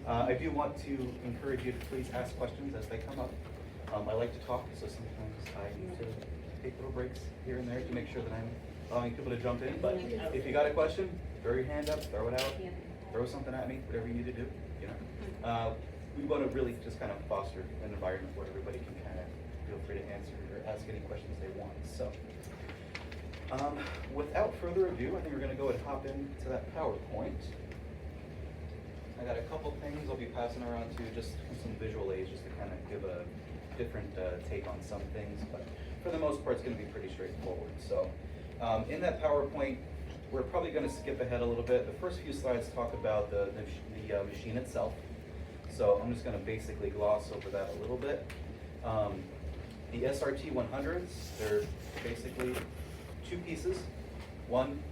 I do want to encourage you to please ask questions as they come up. I like to talk, so sometimes I need to take little breaks here and there to make sure that I'm allowing people to jump in. But if you got a question, throw your hand up, throw it out, throw something at me, whatever you need to do. You know, we want to really just kind of foster an environment where everybody can kind of feel free to answer or ask any questions they want. So, without further ado, I think we're going to go and hop into that PowerPoint. I got a couple things I'll be passing around to, just some visual aids, just to kind of give a different take on some things, but for the most part, it's going to be pretty straightforward. So, in that PowerPoint, we're probably going to skip ahead a little bit. The first few slides talk about the machine itself. So I'm just going to basically gloss over that a little bit. The SRT 100s, they're basically two pieces. One,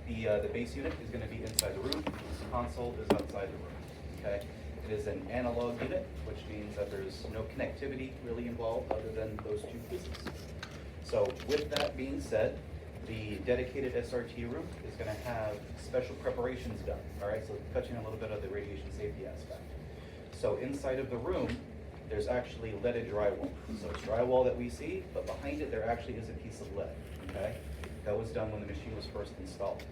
the base unit is going to be inside the room. The console is outside the room. Okay, it is an analog unit, which means that there's no connectivity really involved other than those two pieces. So with that being said, the dedicated SRT room is going to have special preparations done. All right, so touching a little bit of the radiation safety aspect. So inside of the room, there's actually leaded drywall. So it's drywall that we see, but behind it there actually is a piece of lead. Okay, that was done when the machine was first installed.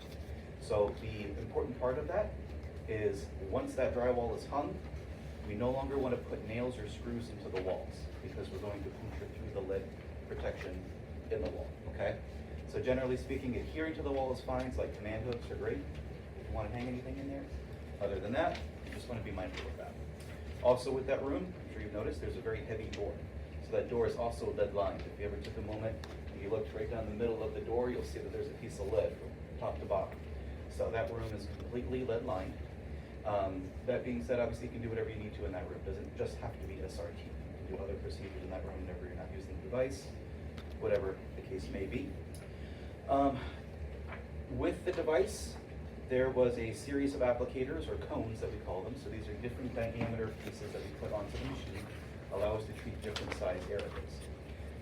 So the important part of that is once that drywall is hung, we no longer want to put nails or screws into the walls because we're going to puncture through the lead protection in the wall. Okay. So generally speaking, adhering to the wall is fine. It's like command hooks are great if you want to hang anything in there. Other than that, you just want to be mindful of that. Also with that room, I'm sure you've noticed there's a very heavy door. So that door is also lead lined. If you ever took a moment and you looked right down the middle of the door, you'll see that there's a piece of lead from top to bottom. So that room is completely lead lined. That being said, obviously you can do whatever you need to in that room. It doesn't just have to be SRT. You can do other procedures in that room whenever you're not using the device, whatever the case may be. With the device, there was a series of applicators, or cones that we call them. So these are different diameter pieces that we put onto the machine, allow us to treat different size areas.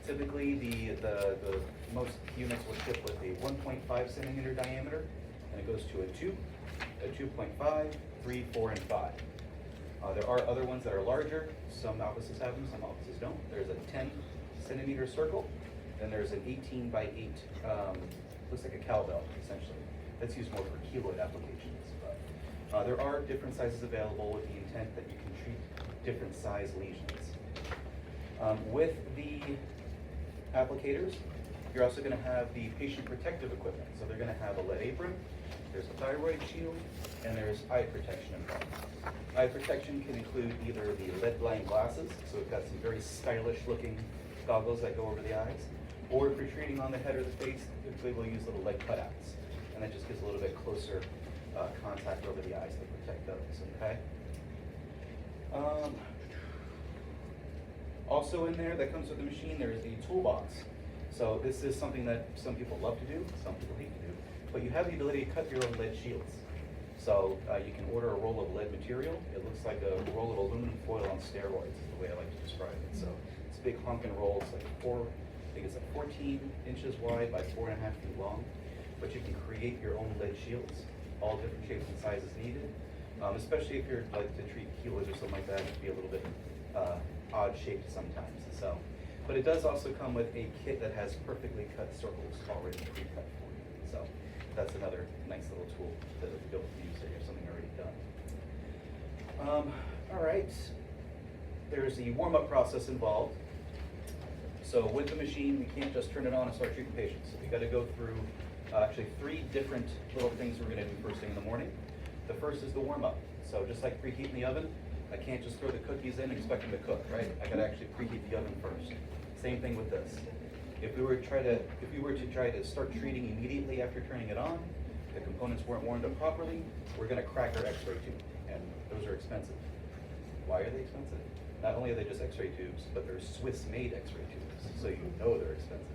Typically, the most units will ship with a 1.5 centimeter diameter, and it goes to a 2, a 2.5, 3, 4, and 5. There are other ones that are larger. Some offices have them, some offices don't. There's a 10 centimeter circle. Then there's an 18 by 8, looks like a cowbell, essentially. That's used more for keloid applications. But there are different sizes available with the intent that you can treat different size lesions. With the applicators, you're also going to have the patient protective equipment. So they're going to have a lead apron, there's a thyroid shield, and there's eye protection involved. Eye protection can include either the lead blind glasses, so we've got some very stylish looking goggles that go over the eyes, or if you're treating on the head or the face, typically we'll use little lead cutouts, and that just gives a little bit closer contact over the eyes to protect those, okay? Also in there, that comes with the machine, there is the toolbox. So this is something that some people love to do, some people hate to do, but you have the ability to cut your own lead shields. So you can order a roll of lead material. It looks like a roll of aluminum foil on steroids is the way I like to describe it. So it's a big honking roll, it's like I think it's like 14 inches wide by 4.5 feet long, but you can create your own lead shields, all different shapes and sizes needed, especially if you're like to treat keloids or something like that. It can be a little bit odd shaped sometimes. So, but it does also come with a kit that has perfectly cut circles already pre-cut for you. So that's another nice little tool that we don't use if you have something already done. All right, there's the warm-up process involved. So with the machine, we can't just turn it on and start treating patients. So we got to go through actually 3 different little things we're going to do first thing in the morning. The first is the warm-up. So just like preheating the oven, I can't just throw the cookies in and expect them to cook, right? I got to actually preheat the oven first. Same thing with this. If we were to try to start treating immediately after turning it on, the components weren't warmed up properly, we're going to crack our X-ray tube, and those are expensive. Why are they expensive? Not only are they just X-ray tubes, but they're Swiss-made X-ray tubes, so you know they're expensive.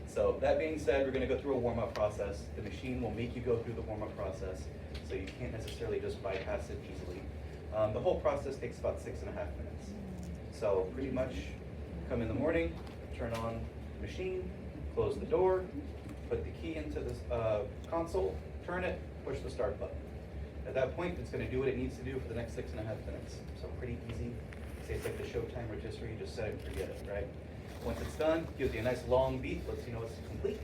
So that being said, we're going to go through a warm-up process. The machine will make you go through the warm-up process, so you can't necessarily just bypass it easily. The whole process takes about 6.5 minutes. So pretty much come in the morning, turn on the machine, close the door, put the key into this console, turn it, push the start button. At that point, it's going to do what it needs to do for the next 6.5 minutes. So pretty easy. Say it's like the Showtime rotisserie, just set it and forget it, right? Once it's done, gives you a nice long beep, lets you know it's complete.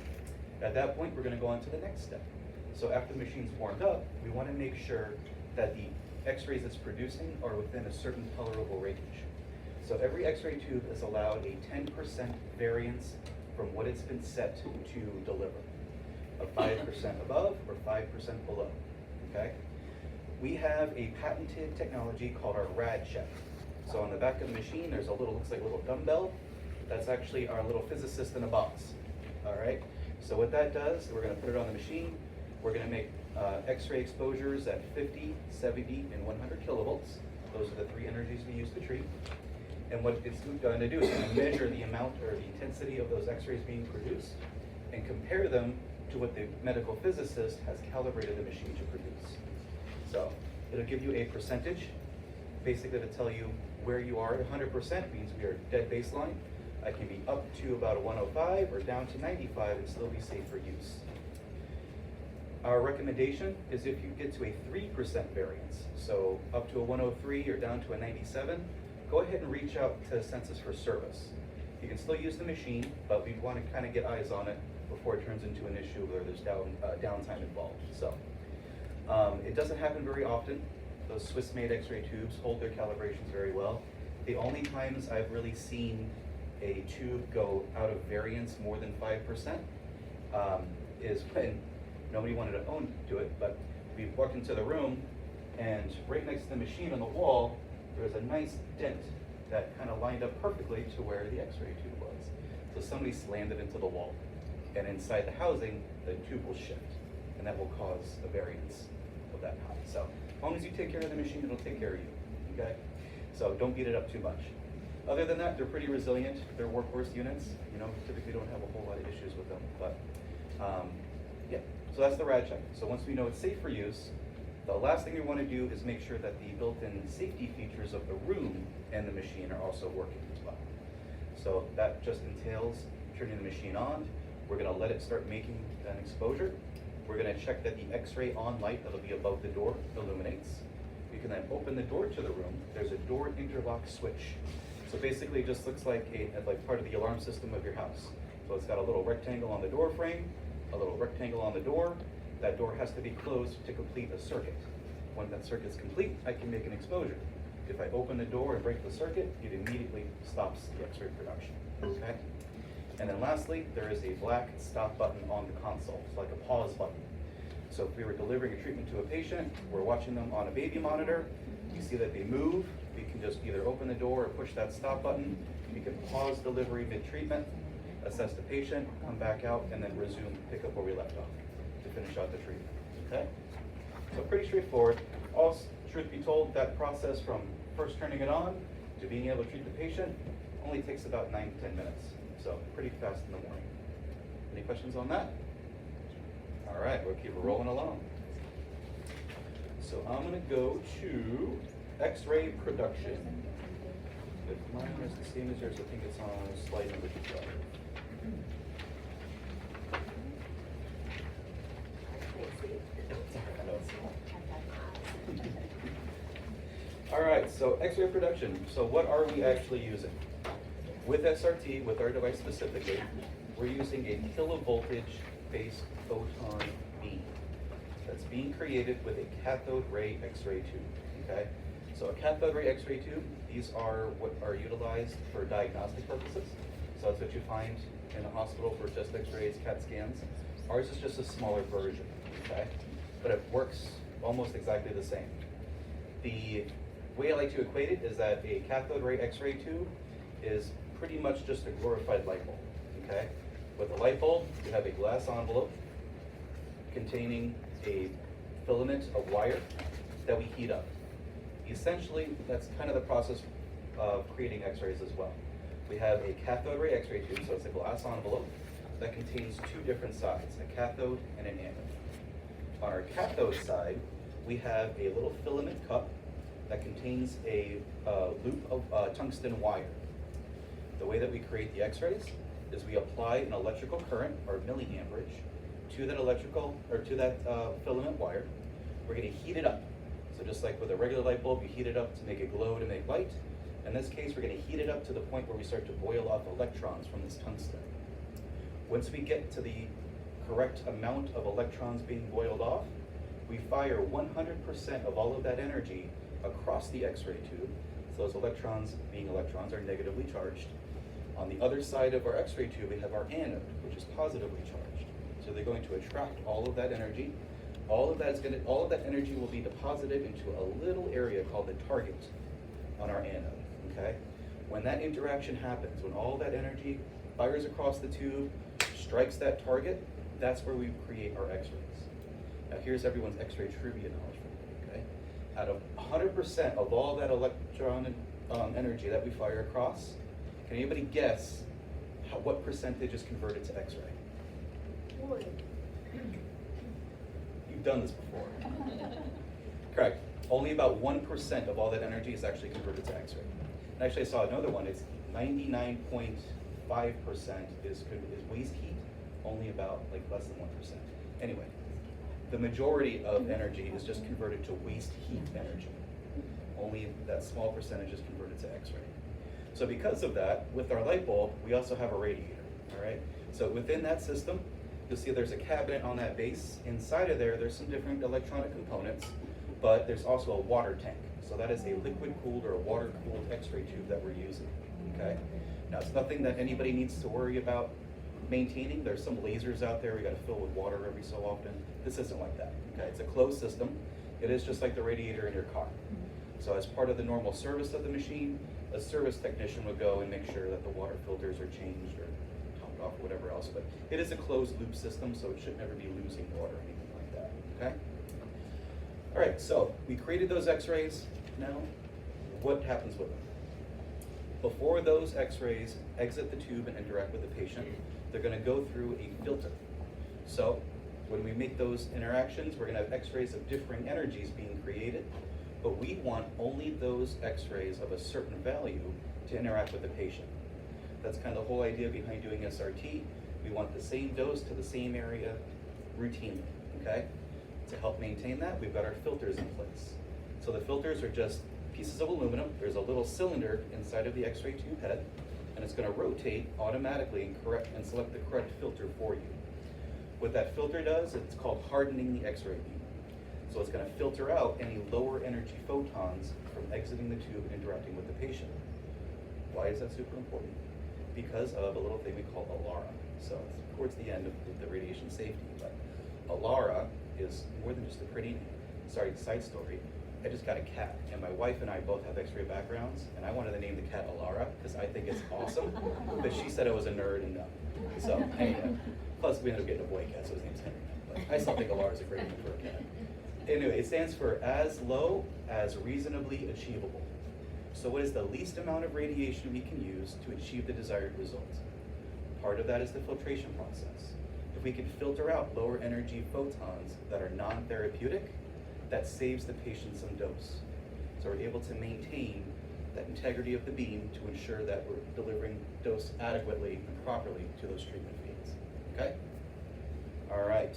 At that point, we're going to go on to the next step. So after the machine's warmed up, we want to make sure that the X-rays it's producing are within a certain tolerable range. So every X-ray tube is allowed a 10% variance from what it's been set to deliver. A 5% above or 5% below, okay? We have a patented technology called our rad check. So on the back of the machine, there's a little, looks like a little dumbbell. That's actually our little physicist in a box, all right? So what that does, we're gonna put it on the machine. We're gonna make X-ray exposures at 50, 70, and 100 kilovolts. Those are the 3 energies we use to treat. And what it's going to do is going to measure the amount or the intensity of those X-rays being produced and compare them to what the medical physicist has calibrated the machine to produce. So it'll give you a percentage, basically to tell you where you are at 100% means we are dead baseline. I can be up to about a 105 or down to 95 and still be safe for use. Our recommendation is if you get to a 3% variance, so up to a 103 or down to a 97, go ahead and reach out to Sensus for service. You can still use the machine, but we want to kind of get eyes on it before it turns into an issue where there's downtime involved. So it doesn't happen very often. Those Swiss-made X-ray tubes hold their calibrations very well. The only times I've really seen a tube go out of variance more than 5% is when nobody wanted to own to it, but we walked into the room and right next to the machine on the wall, there was a nice dent that kind of lined up perfectly to where the X-ray tube was. So somebody slammed it into the wall. And inside the housing, the tube will shift, and that will cause a variance of that height. So as long as you take care of the machine, it'll take care of you, okay? So don't beat it up too much. Other than that, they're pretty resilient. They're workhorse units. You know, typically don't have a whole lot of issues with them, but yeah. So that's the rad check. So once we know it's safe for use, the last thing we want to do is make sure that the built-in safety features of the room and the machine are also working as well. So that just entails turning the machine on. We're going to let it start making an exposure. We're going to check that the X-ray on light that'll be above the door illuminates. You can then open the door to the room. There's a door interlock switch. So basically it just looks like like part of the alarm system of your house. So it's got a little rectangle on the door frame, a little rectangle on the door. That door has to be closed to complete a circuit. When that circuit's complete, I can make an exposure. If I open the door and break the circuit, it immediately stops the X-ray production, okay? And then lastly, there is a black stop button on the console. It's like a pause button. So if we were delivering a treatment to a patient, we're watching them on a baby monitor, you see that they move, we can just either open the door or push that stop button. We can pause delivery mid-treatment, assess the patient, come back out, and then resume, pick up where we left off to finish out the treatment, okay? So pretty straightforward. Also, truth be told, that process from first turning it on to being able to treat the patient only takes about 9 to 10 minutes. So pretty fast in the morning. Any questions on that? All right, we'll keep rolling along. So I'm gonna go to X-ray production. If mine is the same as yours, I think it's on slide number 12. All right, so X-ray production. So what are we actually using? With SRT, with our device specifically, we're using a kilovoltage-based photon beam that's being created with a cathode ray X-ray tube, okay? So a cathode ray X-ray tube, these are what are utilized for diagnostic purposes. So that's what you find in the hospital for chest X-rays, CAT scans. Ours is just a smaller version, okay? But it works almost exactly the same. The way I like to equate it is that a cathode ray X-ray tube is pretty much just a glorified light bulb, okay? With a light bulb, you have a glass envelope containing a filament of wire that we heat up. Essentially, that's kind of the process of creating X-rays as well. We have a cathode ray X-ray tube, so it's a glass envelope that contains 2 different sides, a cathode and an anode. On our cathode side, we have a little filament cup that contains a loop of tungsten wire. The way that we create the X-rays is we apply an electrical current, or milliamperage, to that filament wire. We're going to heat it up So just like with a regular light bulb, you heat it up to make it glow to make light. In this case, we're going to heat it up to the point where we start to boil off electrons from this tungsten. Once we get to the correct amount of electrons being boiled off, we fire 100% of all of that energy across the X-ray tube. So those electrons, being electrons, are negatively charged. On the other side of our X-ray tube, we have our anode, which is positively charged. So they're going to attract all of that energy. All of that energy will be deposited into a little area called the target on our anode. Okay? When that interaction happens, when all that energy fires across the tube, strikes that target, that's where we create our X-rays. Now here's everyone's X-ray trivia knowledge for you, okay? Out of 100% of all that electron energy that we fire across, can anybody guess what percentage is converted to X-ray? 40. You've done this before. Correct. Only about 1% of all that energy is actually converted to X-ray. And actually I saw another one, it's 99.5% is waste heat, only about like less than 1%. Anyway, the majority of energy is just converted to waste heat energy. Only that small percentage is converted to X-ray. So because of that, with our light bulb, we also have a radiator, all right? So within that system, you'll see there's a cabinet on that base. Inside of there, there's some different electronic components, but there's also a water tank. So that is a liquid-cooled or a water-cooled X-ray tube that we're using, okay? Now, it's nothing that anybody needs to worry about maintaining. There's some lasers out there we got to fill with water every so often. This isn't like that, okay? It's a closed system. It is just like the radiator in your car. So as part of the normal service of the machine, a service technician would go and make sure that the water filters are changed or topped off or whatever else. But it is a closed loop system, so it should never be losing water or anything like that, okay? All right, so we created those X-rays. Now, what happens with them? Before those X-rays exit the tube and interact with the patient, they're going to go through a filter. So when we make those interactions, we're going to have X-rays of differing energies being created, but we want only those X-rays of a certain value to interact with the patient. That's kind of the whole idea behind doing SRT. We want the same dose to the same area routinely, okay? To help maintain that, we've got our filters in place. So the filters are just pieces of aluminum. There's a little cylinder inside of the X-ray tube head, and it's going to rotate automatically and select the correct filter for you. What that filter does, it's called hardening the X-ray beam. So it's going to filter out any lower energy photons from exiting the tube and interacting with the patient. Why is that super important? Because of a little thing we call ALARA. So it's towards the end of the radiation safety, but ALARA is more than just a pretty name. Sorry, side story. I just got a cat, and my wife and I both have X-ray backgrounds, and I wanted to name the cat Alara because I think it's awesome, but she said I was a nerd and no. So anyway, plus we ended up getting a boy cat, so his name's Henry. But I still think Alara is a great name for a cat. Anyway, it stands for as low as reasonably achievable. So what is the least amount of radiation we can use to achieve the desired result? Part of that is the filtration process. If we can filter out lower energy photons that are non-therapeutic, that saves the patient some dose. So we're able to maintain that integrity of the beam to ensure that we're delivering dose adequately and properly to those treatment feeds. Okay? All right.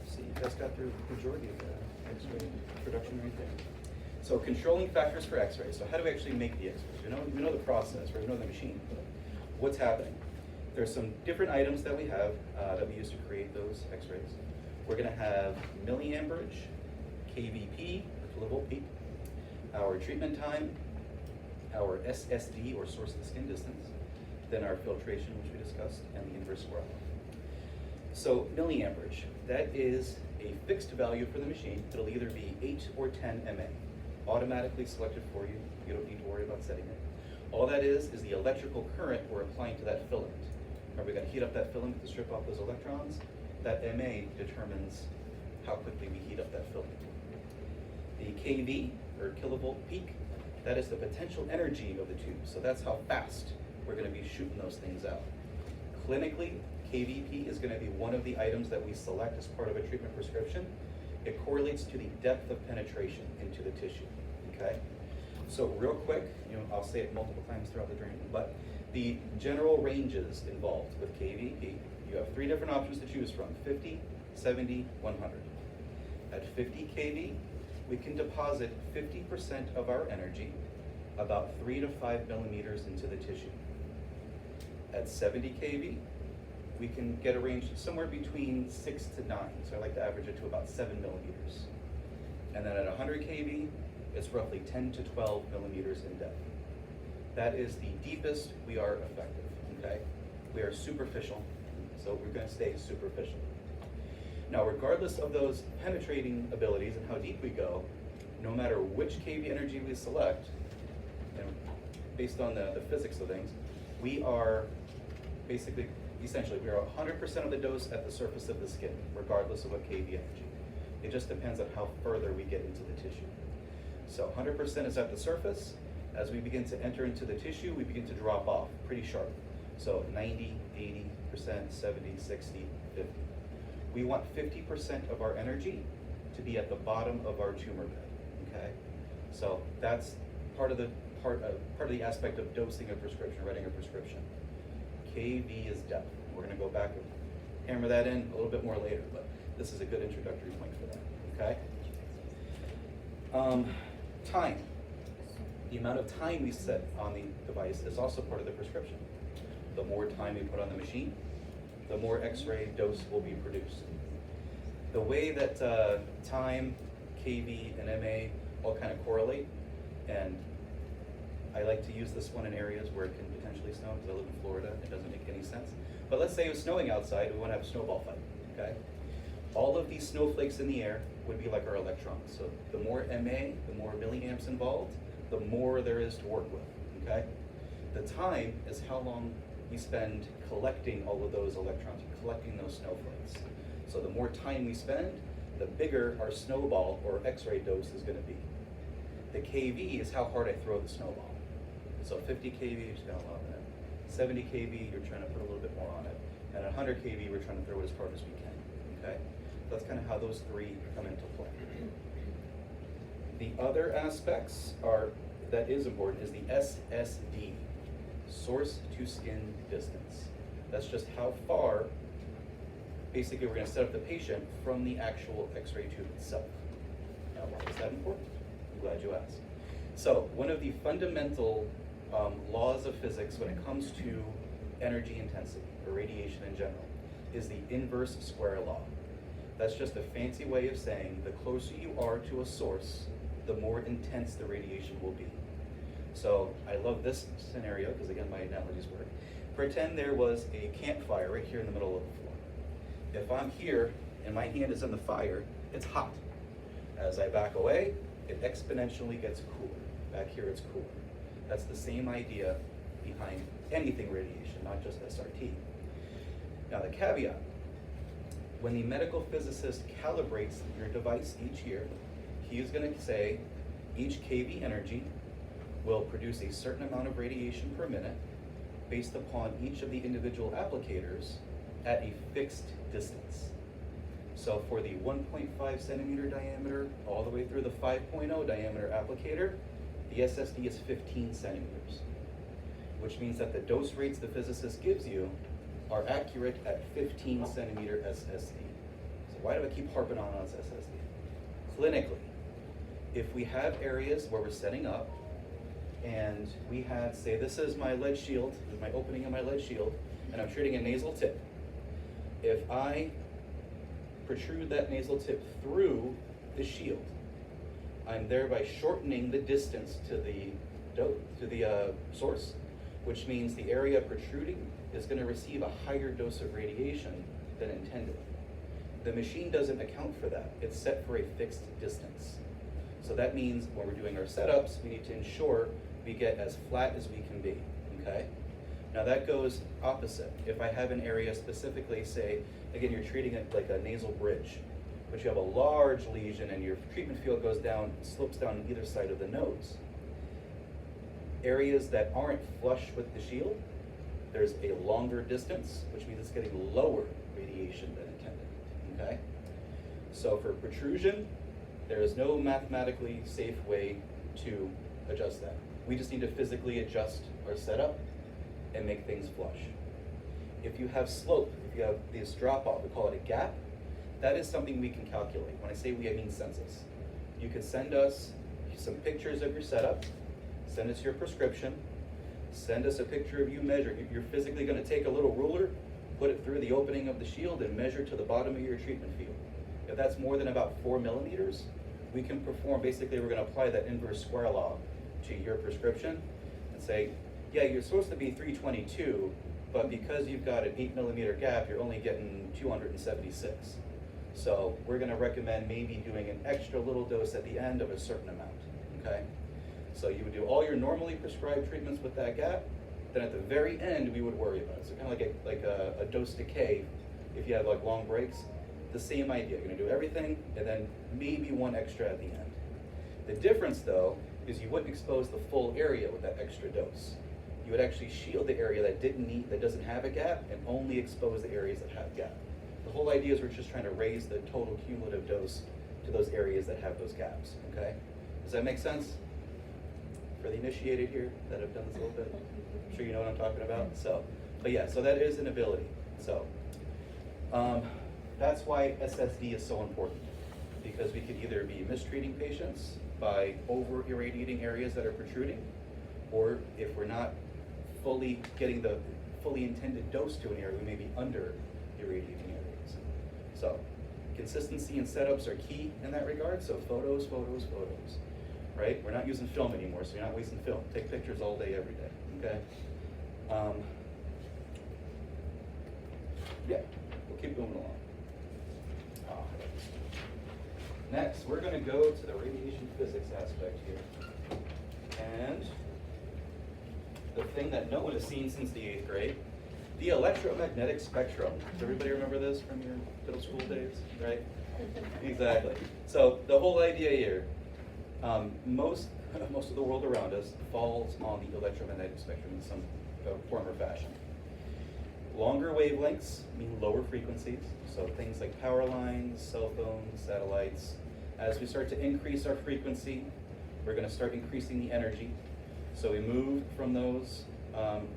So you guys got through the majority of the X-ray production right there. So controlling factors for X-rays. So how do we actually make the X-rays? We know the process, right? We know the machine. But what's happening? There's some different items that we have that we use to create those X-rays. We're going to have milliamperage, kVp, or kilovolt peak, our treatment time, our SSD, or source to skin distance, then our filtration, which we discussed, and the inverse square law. So milliamperage, that is a fixed value for the machine. It'll either be 8 or 10 mA, automatically selected for you. You don't need to worry about setting it. All that is the electrical current we're applying to that filament. Remember, we got to heat up that filament to strip off those electrons. That MA determines how quickly we heat up that filament. The kV, or kilovolt peak, that is the potential energy of the tube. So that's how fast we're going to be shooting those things out. Clinically, kVp is going to be one of the items that we select as part of a treatment prescription. It correlates to the depth of penetration into the tissue, okay? So real quick, I'll say it multiple times throughout the training, but the general ranges involved with kVp, you have 3 different options to choose from: 50, 70, 100. At 50 kV, we can deposit 50% of our energy, about 3 to 5 millimeters into the tissue. At 70 kV, we can get a range somewhere between 6 to 9, so I like to average it to about 7 millimeters. And then at 100 kV, it's roughly 10 to 12 millimeters in depth. That is the deepest we are effective, okay? We are superficial, so we're gonna stay superficial. Now, regardless of those penetrating abilities and how deep we go, no matter which kV energy we select, based on the physics of things, we are essentially, we are 100% of the dose at the surface of the skin, regardless of what kV energy. It just depends on how further we get into the tissue. So 100% is at the surface. As we begin to enter into the tissue, we begin to drop off pretty sharp. So 90, 80%, 70, 60, 50. We want 50% of our energy to be at the bottom of our tumor bed, okay? So that's part of the aspect of dosing a prescription, writing a prescription. kV is depth. We're gonna go back and hammer that in a little bit more later, but this is a good introductory point for that, okay? Time. The amount of time we set on the device is also part of the prescription. The more time we put on the machine, the more X-ray dose will be produced. The way that time, kV, and MA all kind of correlate, and I like to use this one in areas where it can potentially snow, because I live in Florida, it doesn't make any sense. But let's say it was snowing outside, we want to have a snowball fight, okay? All of these snowflakes in the air would be like our electrons. So the more MA, the more milliamps involved, the more there is to work with, okay? The time is how long we spend collecting all of those electrons, collecting those snowflakes. So the more time we spend, the bigger our snowball or X-ray dose is going to be. The kV is how hard I throw the snowball. So 50 kV, you're just going to love it. 70 kV, you're trying to put a little bit more on it. And at 100 kV, we're trying to throw it as hard as we can, okay? That's kind of how those three come into play. The other aspects that is important is the SSD, source to skin distance. That's just how far, basically, we're going to set up the patient from the actual X-ray tube itself. Now, why is that important? I'm glad you asked. So, one of the fundamental laws of physics when it comes to energy intensity, or radiation in general, is the inverse square law. That's just a fancy way of saying the closer you are to a source, the more intense the radiation will be. So I love this scenario because, again, my analogies work. Pretend there was a campfire right here in the middle of the floor. If I'm here and my hand is in the fire, it's hot. As I back away, it exponentially gets cooler. Back here, it's cooler. That's the same idea behind anything radiation, not just SRT. Now, the caveat: when the medical physicist calibrates your device each year, he is going to say each kV energy will produce a certain amount of radiation per minute based upon each of the individual applicators at a fixed distance. So for the 1.5 centimeter diameter all the way through the 5.0 diameter applicator, the SSD is 15 centimeters, which means that the dose rates the physicist gives you are accurate at 15 centimeter SSD. So why do I keep harping on this SSD? Clinically, if we have areas where we're setting up and we had, say, this is my lead shield, this is my opening of my lead shield, and I'm treating a nasal tip. If I protrude that nasal tip through the shield, I'm thereby shortening the distance to the source, which means the area protruding is going to receive a higher dose of radiation than intended. The machine doesn't account for that. It's set for a fixed distance. So that means when we're doing our setups, we need to ensure we get as flat as we can be, okay? Now that goes opposite. If I have an area specifically, say, again, you're treating it like a nasal bridge, but you have a large lesion and your treatment field goes down, slopes down on either side of the nose. Areas that aren't flush with the shield, there's a longer distance, which means it's getting lower radiation than intended, okay? So for protrusion, there is no mathematically safe way to adjust that. We just need to physically adjust our setup and make things flush. If you have slope, if you have this drop off, we call it a gap, that is something we can calculate. When I say we, I mean Sensus. You could send us some pictures of your setup, send us your prescription, send us a picture of you measuring. You're physically going to take a little ruler, put it through the opening of the shield, and measure to the bottom of your treatment field. If that's more than about 4 millimeters, we can perform, basically we're going to apply that inverse square law to your prescription and say, yeah, you're supposed to be 322, but because you've got an 8 millimeter gap, you're only getting 276. So we're going to recommend maybe doing an extra little dose at the end of a certain amount, okay? So you would do all your normally prescribed treatments with that gap, then at the very end we would worry about it. So kind of like a dose decay if you have like long breaks. The same idea, you're going to do everything and then maybe one extra at the end. The difference though is you wouldn't expose the full area with that extra dose. You would actually shield the area that doesn't have a gap and only expose the areas that have gap. The whole idea is we're just trying to raise the total cumulative dose to those areas that have those gaps, okay? Does that make sense? For the initiated here that have done this a little bit, I'm sure you know what I'm talking about. So, but yeah, so that is an ability. So, that's why SSD is so important, because we could either be mistreating patients by over irradiating areas that are protruding, or if we're not fully getting the fully intended dose to an area, we may be under irradiating areas. So consistency and setups are key in that regard. So photos, right? We're not using film anymore, so you're not wasting film. Take pictures all day, every day, okay? Yeah, we'll keep moving along. Next, we're going to go to the radiation physics aspect here. And the thing that no one has seen since the 8th grade, the electromagnetic spectrum. Does everybody remember this from your middle school days, right? Exactly. So the whole idea here, most of the world around us falls on the electromagnetic spectrum in some form or fashion. Longer wavelengths mean lower frequencies, so things like power lines, cell phones, satellites. As we start to increase our frequency, we're going to start increasing the energy. So we move from those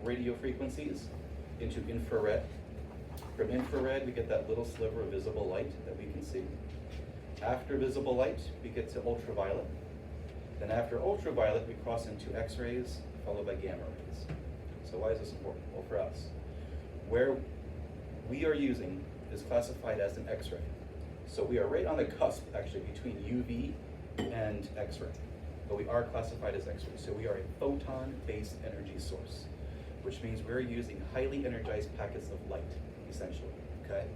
radio frequencies into infrared. From infrared, we get that little sliver of visible light that we can see. After visible light, we get to ultraviolet. Then after ultraviolet, we cross into X-rays, followed by gamma rays. So why is this important? Well, for us, where we are using is classified as an X-ray. So we are right on the cusp, actually, between UV and X-ray. But we are classified as X-ray. So we are a photon-based energy source, which means we're using highly energized packets of light, essentially, okay?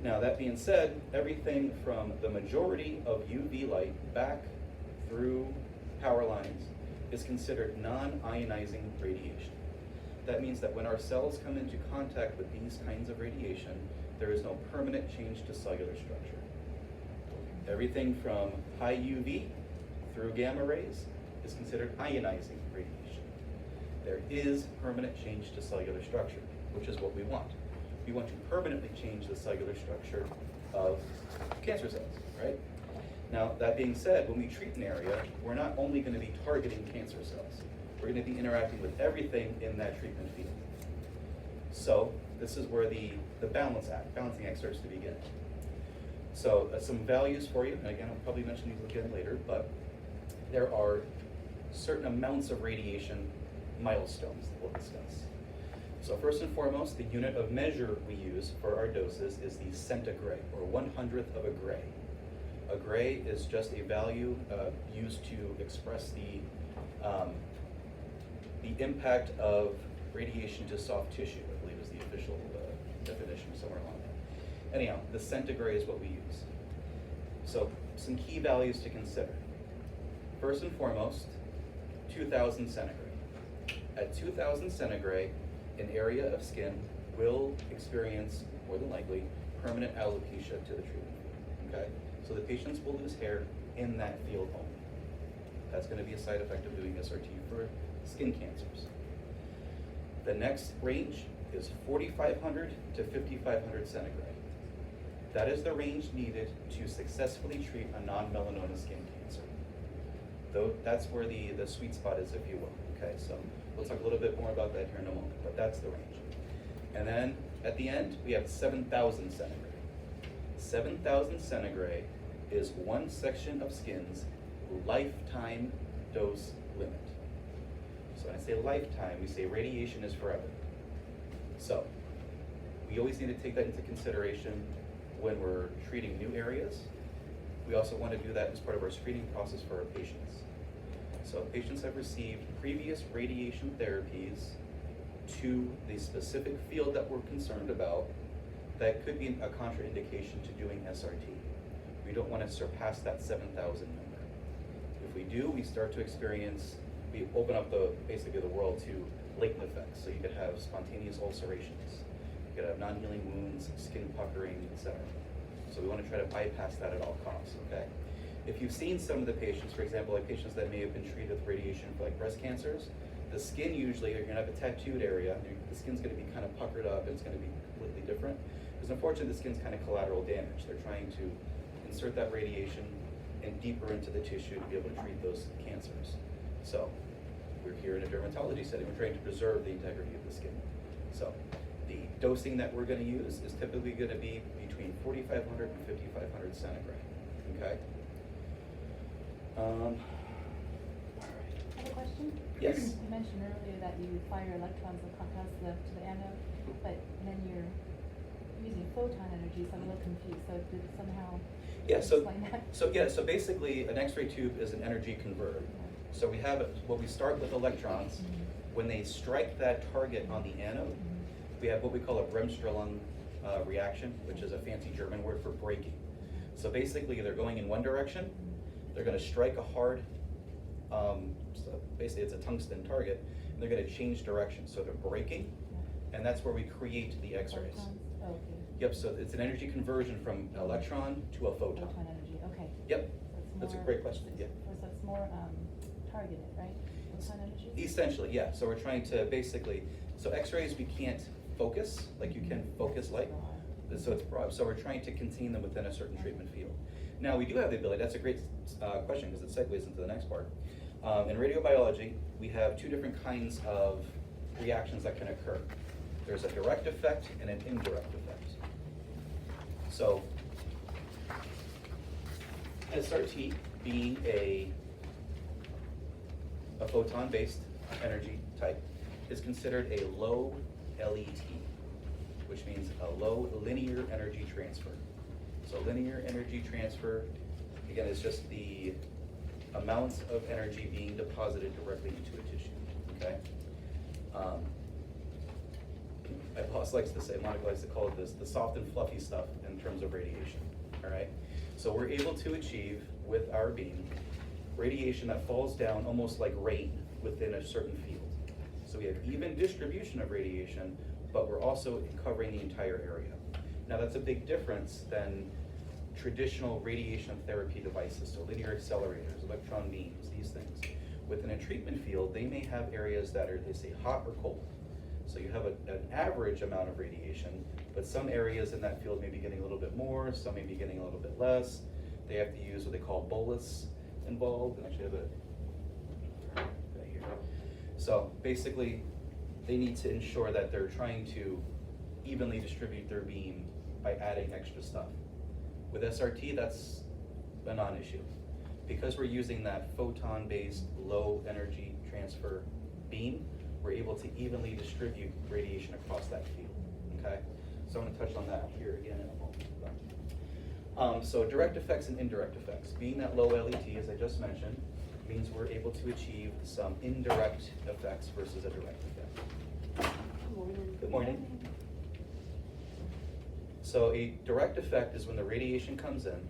Now, that being said, everything from the majority of UV light back through power lines is considered non-ionizing radiation. That means that when our cells come into contact with these kinds of radiation, there is no permanent change to cellular structure. Everything from high UV through gamma rays is considered ionizing radiation. There is permanent change to cellular structure, which is what we want. We want to permanently change the cellular structure of cancer cells, right? Now, that being said, when we treat an area, we're not only going to be targeting cancer cells, we're going to be interacting with everything in that treatment field. So this is where the balancing act starts to begin. So some values for you, and again, I'll probably mention these again later, but there are certain amounts of radiation milestones that we'll discuss. So first and foremost, the unit of measure we use for our doses is the centigray, or 1/100th of a gray. A gray is just a value used to express the impact of radiation to soft tissue, I believe is the official definition, somewhere along that. Anyhow, the centigray is what we use. So some key values to consider. First and foremost, 2000 centigrade. At 2000 centigrade, an area of skin will experience, more than likely, permanent alopecia to the treatment field, okay? So the patients will lose hair in that field only. That's going to be a side effect of doing SRT for skin cancers. The next range is 4,500 to 5,500 centigrade. That is the range needed to successfully treat a non-melanoma skin cancer. Though that's where the sweet spot is, if you will. Okay, so we'll talk a little bit more about that here in a moment, but that's the range. And then at the end, we have 7,000 centigrade. 7,000 centigrade is one section of skin's lifetime dose limit. So when I say lifetime, we say radiation is forever. So we always need to take that into consideration when we're treating new areas. We also want to do that as part of our screening process for our patients. So if patients have received previous radiation therapies to the specific field that we're concerned about, that could be a contraindication to doing SRT. We don't want to surpass that 7,000 number. If we do, we start to experience, we open up basically the world to latent effects. So you could have spontaneous ulcerations, you could have non-healing wounds, skin puckering, etc. So we want to try to bypass that at all costs, okay? If you've seen some of the patients, for example, like patients that may have been treated with radiation for like breast cancers, the skin usually, you're gonna have a tattooed area, the skin's gonna be kind of puckered up, and it's gonna be completely different. Because unfortunately, the skin's kind of collateral damage. They're trying to insert that radiation and deeper into the tissue to be able to treat those cancers. So we're here in a dermatology setting, we're trying to preserve the integrity of the skin. So the dosing that we're gonna use is typically gonna be between 4,500 and 5,500 centigrade, okay? All right. I have a question. Yes. You mentioned earlier that you fire electrons across to the anode, but then you're using photon energy, so I'm a little confused. So did it somehow explain that? So basically an X-ray tube is an energy converter. So we have what we start with electrons. When they strike that target on the anode, we have what we call a Bremsstrahlung reaction, which is a fancy German word for braking. So basically they're going in one direction, they're going to strike a hard, so basically it's a tungsten target, and they're going to change direction. So they're braking, and that's where we create the X-rays. Oh, okay. Yep, so it's an energy conversion from an electron to a photon. Photon energy, okay. Yep, So that's a great question, yeah. So it's more targeted, right? Photon energy? Essentially, yeah. So we're trying to basically, so X-rays we can't focus like you can focus light. So it's broad. So we're trying to contain them within a certain treatment field. Now we do have the ability, that's a great question because it segues into the next part. In radiobiology, we have two different kinds of reactions that can occur. There's a direct effect and an indirect effect. So SRT being a photon-based energy type is considered a low LET, which means a low linear energy transfer. So linear energy transfer, again, is just the amounts of energy being deposited directly into a tissue, okay? My boss likes to say, Monica likes to call it this, the soft and fluffy stuff in terms of radiation, all right? So we're able to achieve, with our beam, radiation that falls down almost like rain within a certain field. So we have even distribution of radiation, but we're also covering the entire area. Now that's a big difference than traditional radiation therapy devices, so linear accelerators, electron beams, these things. Within a treatment field, they may have areas that are, they say, hot or cold. So you have an average amount of radiation, but some areas in that field may be getting a little bit more, some may be getting a little bit less. They have to use what they call bolus involved, and actually have a right here. So basically, they need to ensure that they're trying to evenly distribute their beam by adding extra stuff. With SRT, that's a non-issue. Because we're using that photon-based low energy transfer beam, we're able to evenly distribute radiation across that field, okay? So I'm gonna touch on that here again in a moment. So direct effects and indirect effects. Being that low LET, as I just mentioned, means we're able to achieve some indirect effects versus a direct effect. Good morning. Good morning. So a direct effect is when the radiation comes in,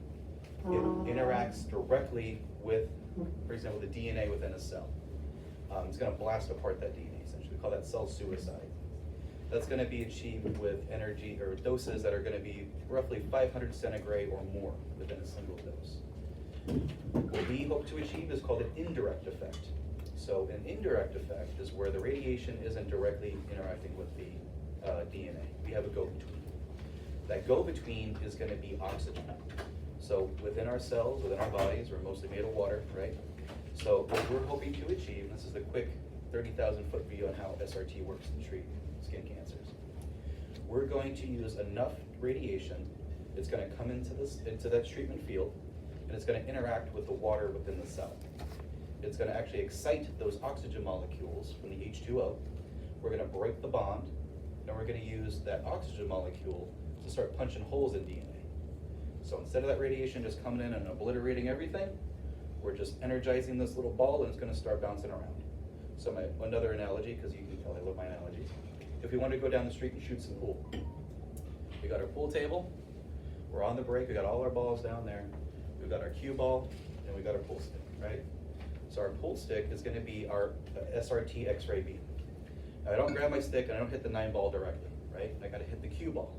it interacts directly with, for example, the DNA within a cell. It's going to blast apart that DNA, essentially. We call that cell suicide. That's going to be achieved with energy or doses that are going to be roughly 500 centigrade or more within a single dose. What we hope to achieve is called an indirect effect. So an indirect effect is where the radiation isn't directly interacting with the DNA. We have a go-between. That go-between is going to be oxygen. So within our cells, within our bodies, we're mostly made of water, right? So what we're hoping to achieve, this is the quick 30,000 foot view on how SRT works to treat skin cancers. We're going to use enough radiation It's going to come into that treatment field, and it's going to interact with the water within the cell. It's going to actually excite those oxygen molecules from the H2O. We're going to break the bond, and we're going to use that oxygen molecule to start punching holes in DNA. So instead of that radiation just coming in and obliterating everything, we're just energizing this little ball, and it's going to start bouncing around. So another analogy, because you can tell I love my analogies. If we want to go down the street and shoot some pool, we got our pool table, we're on the break, we got all our balls down there, we've got our cue ball, and we got our pool stick, right? So our pool stick is going to be our SRT X-ray beam. Now I don't grab my stick and I don't hit the 9 ball directly, right? I got to hit the cue ball.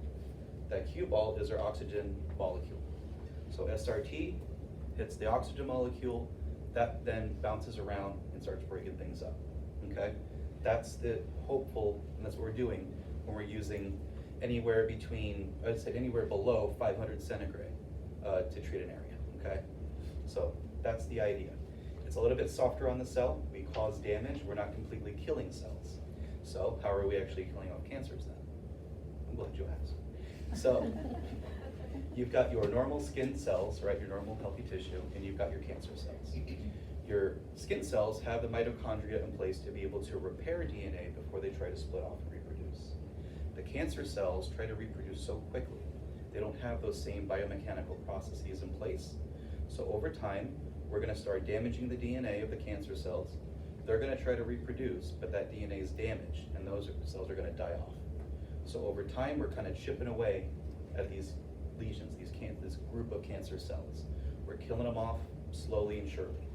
That cue ball is our oxygen molecule. So SRT hits the oxygen molecule, that then bounces around and starts breaking things up, okay? That's the hopeful, and that's what we're doing when we're using anywhere between, I'd say anywhere below 500 centigrade to treat an area, okay? So that's the idea. It's a little bit softer on the cell. We cause damage. We're not completely killing cells. So how are we actually killing off cancers then? I'm glad you asked. So you've got your normal skin cells, right? Your normal healthy tissue, and you've got your cancer cells. Your skin cells have the mitochondria in place to be able to repair DNA before they try to split off and reproduce. The cancer cells try to reproduce so quickly. They don't have those same biomechanical processes in place. So over time, we're going to start damaging the DNA of the cancer cells. They're going to try to reproduce, but that DNA is damaged, and those cells are going to die off. So over time, we're kind of chipping away at these lesions, this group of cancer cells. We're killing them off slowly and surely,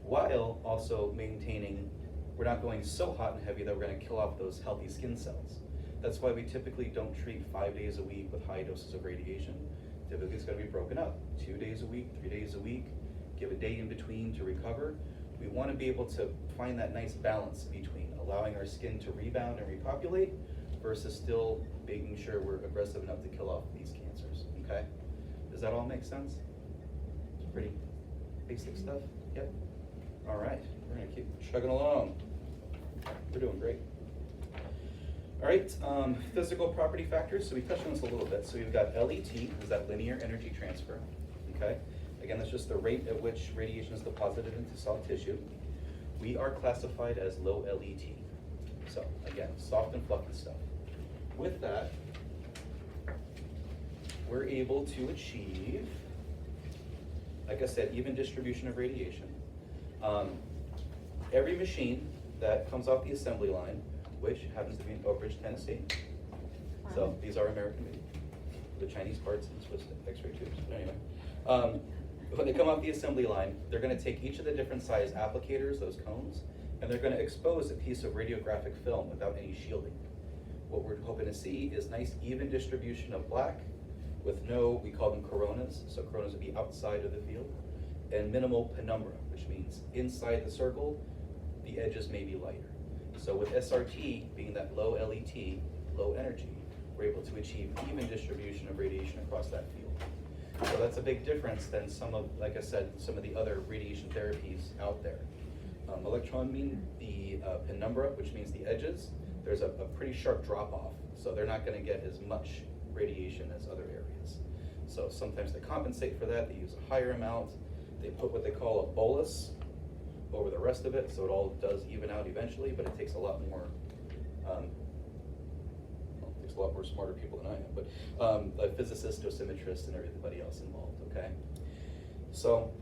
while also maintaining, we're not going so hot and heavy that we're going to kill off those healthy skin cells. That's why we typically don't treat 5 days a week with high doses of radiation. Typically it's going to be broken up, 2 days a week, 3 days a week, give a day in between to recover. We want to be able to find that nice balance between allowing our skin to rebound and repopulate versus still making sure we're aggressive enough to kill off these cancers, okay? Does that all make sense? It's pretty basic stuff, yep. All right, we're gonna keep chugging along. We're doing great. All right, physical property factors, so we touched on this a little bit. So we've got LET, is that linear energy transfer, okay? Again, that's just the rate at which radiation is deposited into soft tissue. We are classified as low LET. So again, soft and fluffy stuff. With that, we're able to achieve, like I said, even distribution of radiation. Every machine that comes off the assembly line, which happens to be in Oak Ridge, Tennessee. So these are American made. The Chinese parts and Swiss X-ray tubes. But anyway, when they come off the assembly line, they're going to take each of the different size applicators, those cones, and they're going to expose a piece of radiographic film without any shielding. What we're hoping to see is nice even distribution of black with no, we call them coronas, so coronas would be outside of the field, and minimal penumbra, which means inside the circle, the edges may be lighter. So with SRT being that low LET, low energy, we're able to achieve even distribution of radiation across that field. So that's a big difference than some of, like I said, some of the other radiation therapies out there. Electron mean the penumbra, which means the edges, there's a pretty sharp drop off. So they're not gonna get as much radiation as other areas. So sometimes they compensate for that, they use a higher amount, they put what they call a bolus over the rest of it, so it all does even out eventually, but it takes a lot more, it takes a lot more smarter people than I am, but physicists, dosimetrists, and everybody else involved, okay? So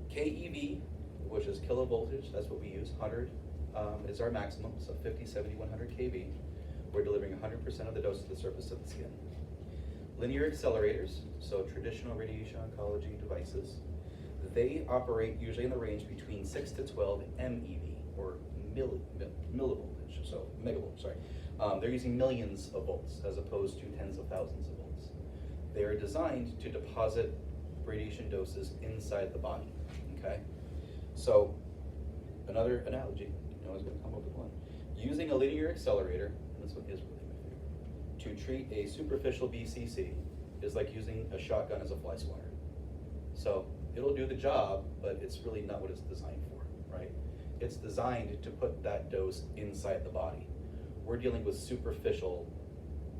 KeV, which is kilovoltage, that's what we use, 100 is our maximum, so 50, 70, 100 kV. We're delivering 100% of the dose to the surface of the skin. Linear accelerators, so traditional radiation oncology devices, they operate usually in the range between 6 to 12 MeV, or millivoltage, so megavolts, sorry. They're using millions of volts as opposed to tens of thousands of volts. They are designed to deposit radiation doses inside the body, okay? So another analogy, I was going to come up with one. Using a linear accelerator, and this one is really my favorite, to treat a superficial BCC is like using a shotgun as a fly swatter. So it'll do the job, but it's really not what it's designed for, right? It's designed to put that dose inside the body. We're dealing with superficial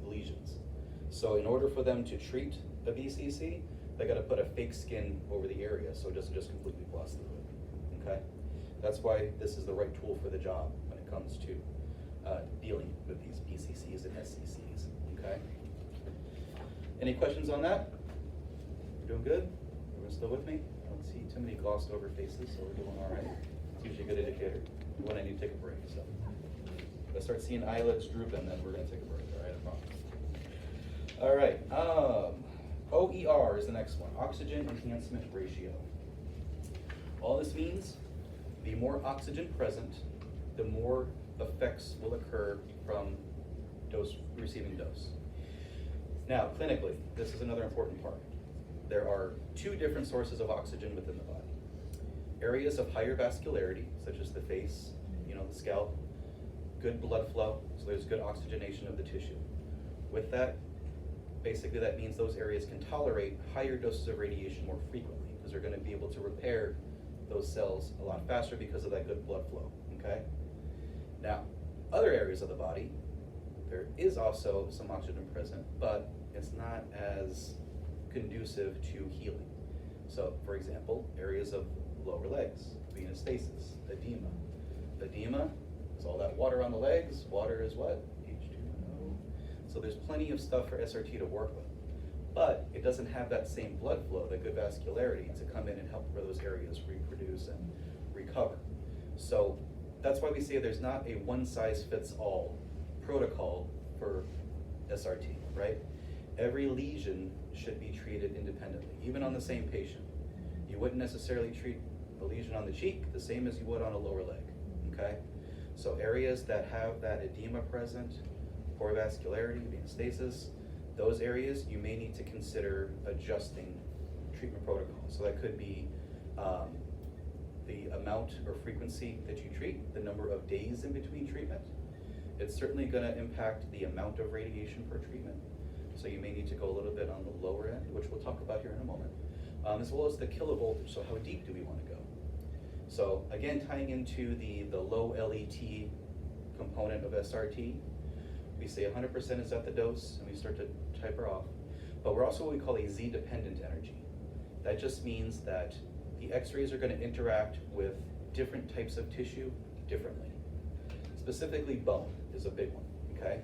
lesions. So in order for them to treat a BCC, they got to put a fake skin over the area so it doesn't just completely blast through it. Okay, that's why this is the right tool for the job when it comes to dealing with these BCCs and SCCs. Okay. Any questions on that? We're doing good. Everyone still with me? I don't see too many glossed over faces, so we're doing all right. It's usually a good indicator when I need to take a break. So if I start seeing eyelids drooping, then we're going to take a break. All right, I promise. All right. OER is the next one. Oxygen enhancement ratio. All this means, the more oxygen present, the more effects will occur from receiving dose. Now, clinically, this is another important part. There are two different sources of oxygen within the body. Areas of higher vascularity, such as the face, the scalp, good blood flow, so there's good oxygenation of the tissue. With that, basically that means those areas can tolerate higher doses of radiation more frequently because they're going to be able to repair those cells a lot faster because of that good blood flow, okay? Now, other areas of the body, there is also some oxygen present, but it's not as conducive to healing. So, for example, areas of lower legs, venous stasis, edema. Edema is all that water on the legs. Water is what? H2O. So there's plenty of stuff for SRT to work with. But it doesn't have that same blood flow, that good vascularity to come in and help for those areas reproduce and recover. So that's why we say there's not a one-size-fits-all protocol for SRT, right? Every lesion should be treated independently, even on the same patient. You wouldn't necessarily treat a lesion on the cheek the same as you would on a lower leg, okay? So areas that have that edema present, poor vascularity, venous stasis, those areas you may need to consider adjusting treatment protocol. So that could be the amount or frequency that you treat, the number of days in between treatment. It's certainly gonna impact the amount of radiation per treatment. So you may need to go a little bit on the lower end, which we'll talk about here in a moment, as well as the kilovoltage, so how deep do we wanna go? So again, tying into the low LET component of SRT, we say 100% is at the dose, and we start to taper off. But we're also what we call a Z-dependent energy. That just means that the X-rays are going to interact with different types of tissue differently. Specifically, bone is a big one, okay?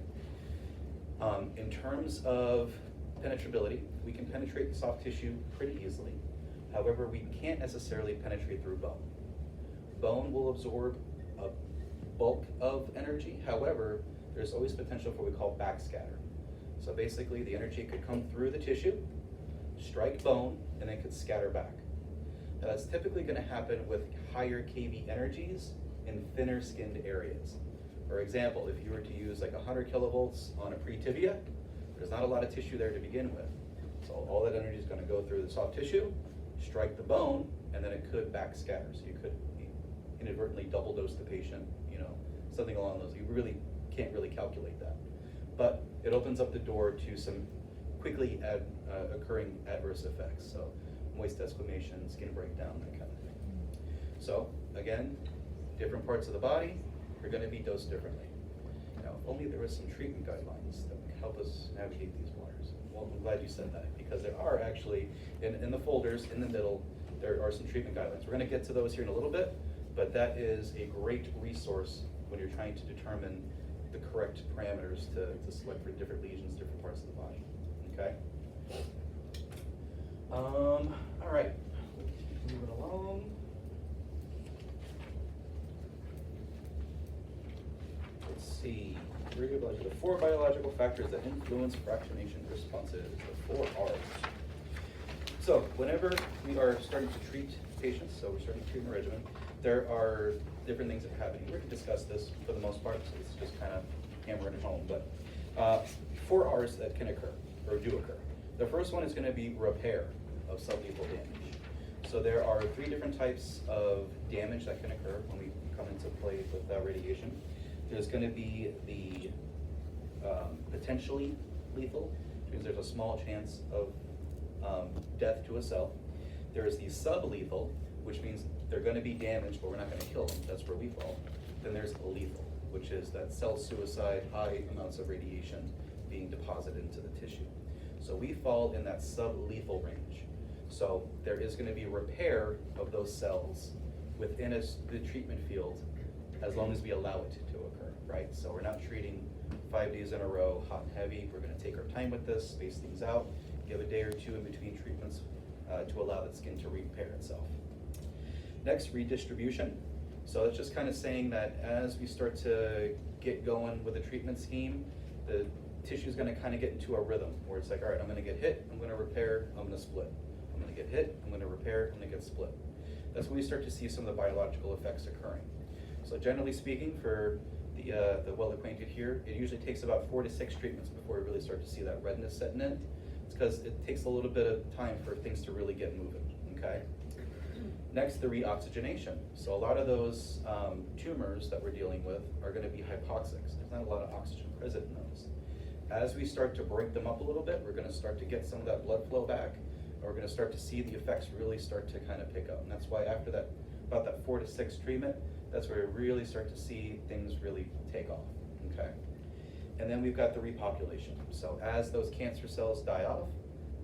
In terms of penetrability, we can penetrate the soft tissue pretty easily. However, we can't necessarily penetrate through bone. Bone will absorb a bulk of energy. However, there's always potential for what we call backscatter. So basically, the energy could come through the tissue, strike bone, and then could scatter back. Now that's typically going to happen with higher kV energies in thinner skinned areas. For example, if you were to use like 100 kilovolts on a pre-tibia, there's not a lot of tissue there to begin with. So all that energy is going to go through the soft tissue, strike the bone, and then it could backscatter. So you could inadvertently double dose the patient, something along those. You really can't really calculate that. But it opens up the door to some quickly occurring adverse effects. So moist desquamation, skin breakdown, that kind of thing. So again, different parts of the body are going to be dosed differently. Now, if only there was some treatment guidelines that would help us navigate these waters. Well, I'm glad you said that, because there are actually, in the folders, in the middle, there are some treatment guidelines. We're going to get to those here in a little bit, but that is a great resource when you're trying to determine the correct parameters to select for different lesions, different parts of the body, okay? All right, let's keep moving along. Let's see, the 4 biological factors that influence fractionation responses, the 4 R's. So whenever we are starting to treat patients, so we're starting a treatment regimen, there are different things that are happening. We're going to discuss this for the most part, so it's just kind of hammering it home, but 4 R's that can occur, or do occur. The first one is going to be repair of sublethal damage. So there are 3 different types of damage that can occur when we come into play with radiation. There's going to be the potentially lethal, which means there's a small chance of death to a cell. There is the sublethal, which means they're going to be damaged, but we're not going to kill them. That's where we fall. Then there's lethal, which is that cell suicide, high amounts of radiation being deposited into the tissue. So we fall in that sublethal range. So there is going to be repair of those cells within the treatment field as long as we allow it to occur, right? So we're not treating 5 days in a row, hot and heavy. We're going to take our time with this, space things out, give a day or two in between treatments to allow that skin to repair itself. Next, redistribution. So it's just kind of saying that as we start to get going with a treatment scheme, the tissue is going to kind of get into a rhythm where it's like, all right, I'm going to get hit, I'm going to repair, I'm going to split. I'm going to get hit, I'm going to repair, I'm going to get split. That's when we start to see some of the biological effects occurring. So generally speaking, for the well-acquainted here, it usually takes about 4 to 6 treatments before we really start to see that redness setting in. It's because it takes a little bit of time for things to really get moving, okay? Next, the reoxygenation. So a lot of those tumors that we're dealing with are going to be hypoxic. So there's not a lot of oxygen present in those. As we start to break them up a little bit, we're going to start to get some of that blood flow back, and we're going to start to see the effects really start to kind of pick up. And that's why after that, about that 4 to 6 treatment, that's where we really start to see things really take off, okay? And then we've got the repopulation. So as those cancer cells die off,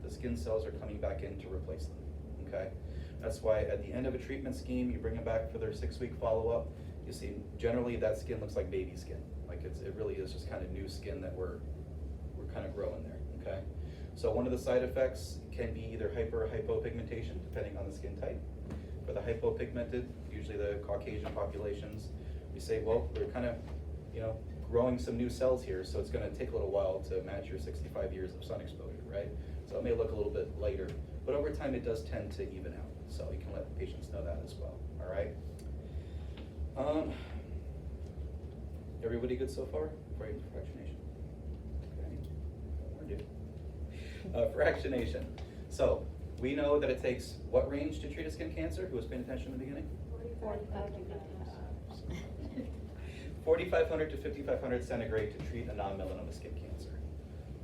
the skin cells are coming back in to replace them, okay? That's why at the end of a treatment scheme, you bring them back for their 6-week follow-up. You see, generally that skin looks like baby skin. Like it really is just kind of new skin that we're kind of growing there, okay? So one of the side effects can be either hyper or hypopigmentation, depending on the skin type. For the hypopigmented, usually the Caucasian populations, we say, well, we're kind of, growing some new cells here, so it's going to take a little while to match your 65 years of sun exposure, right? So it may look a little bit lighter, but over time it does tend to even out. So you can let the patients know that as well, all right? Everybody good so far? Before I get to fractionation. Okay, more due. Fractionation. So we know that it takes what range to treat a skin cancer? Who was paying attention in the beginning? 4,500 to 5,500 centigrade to treat a non-melanoma skin cancer.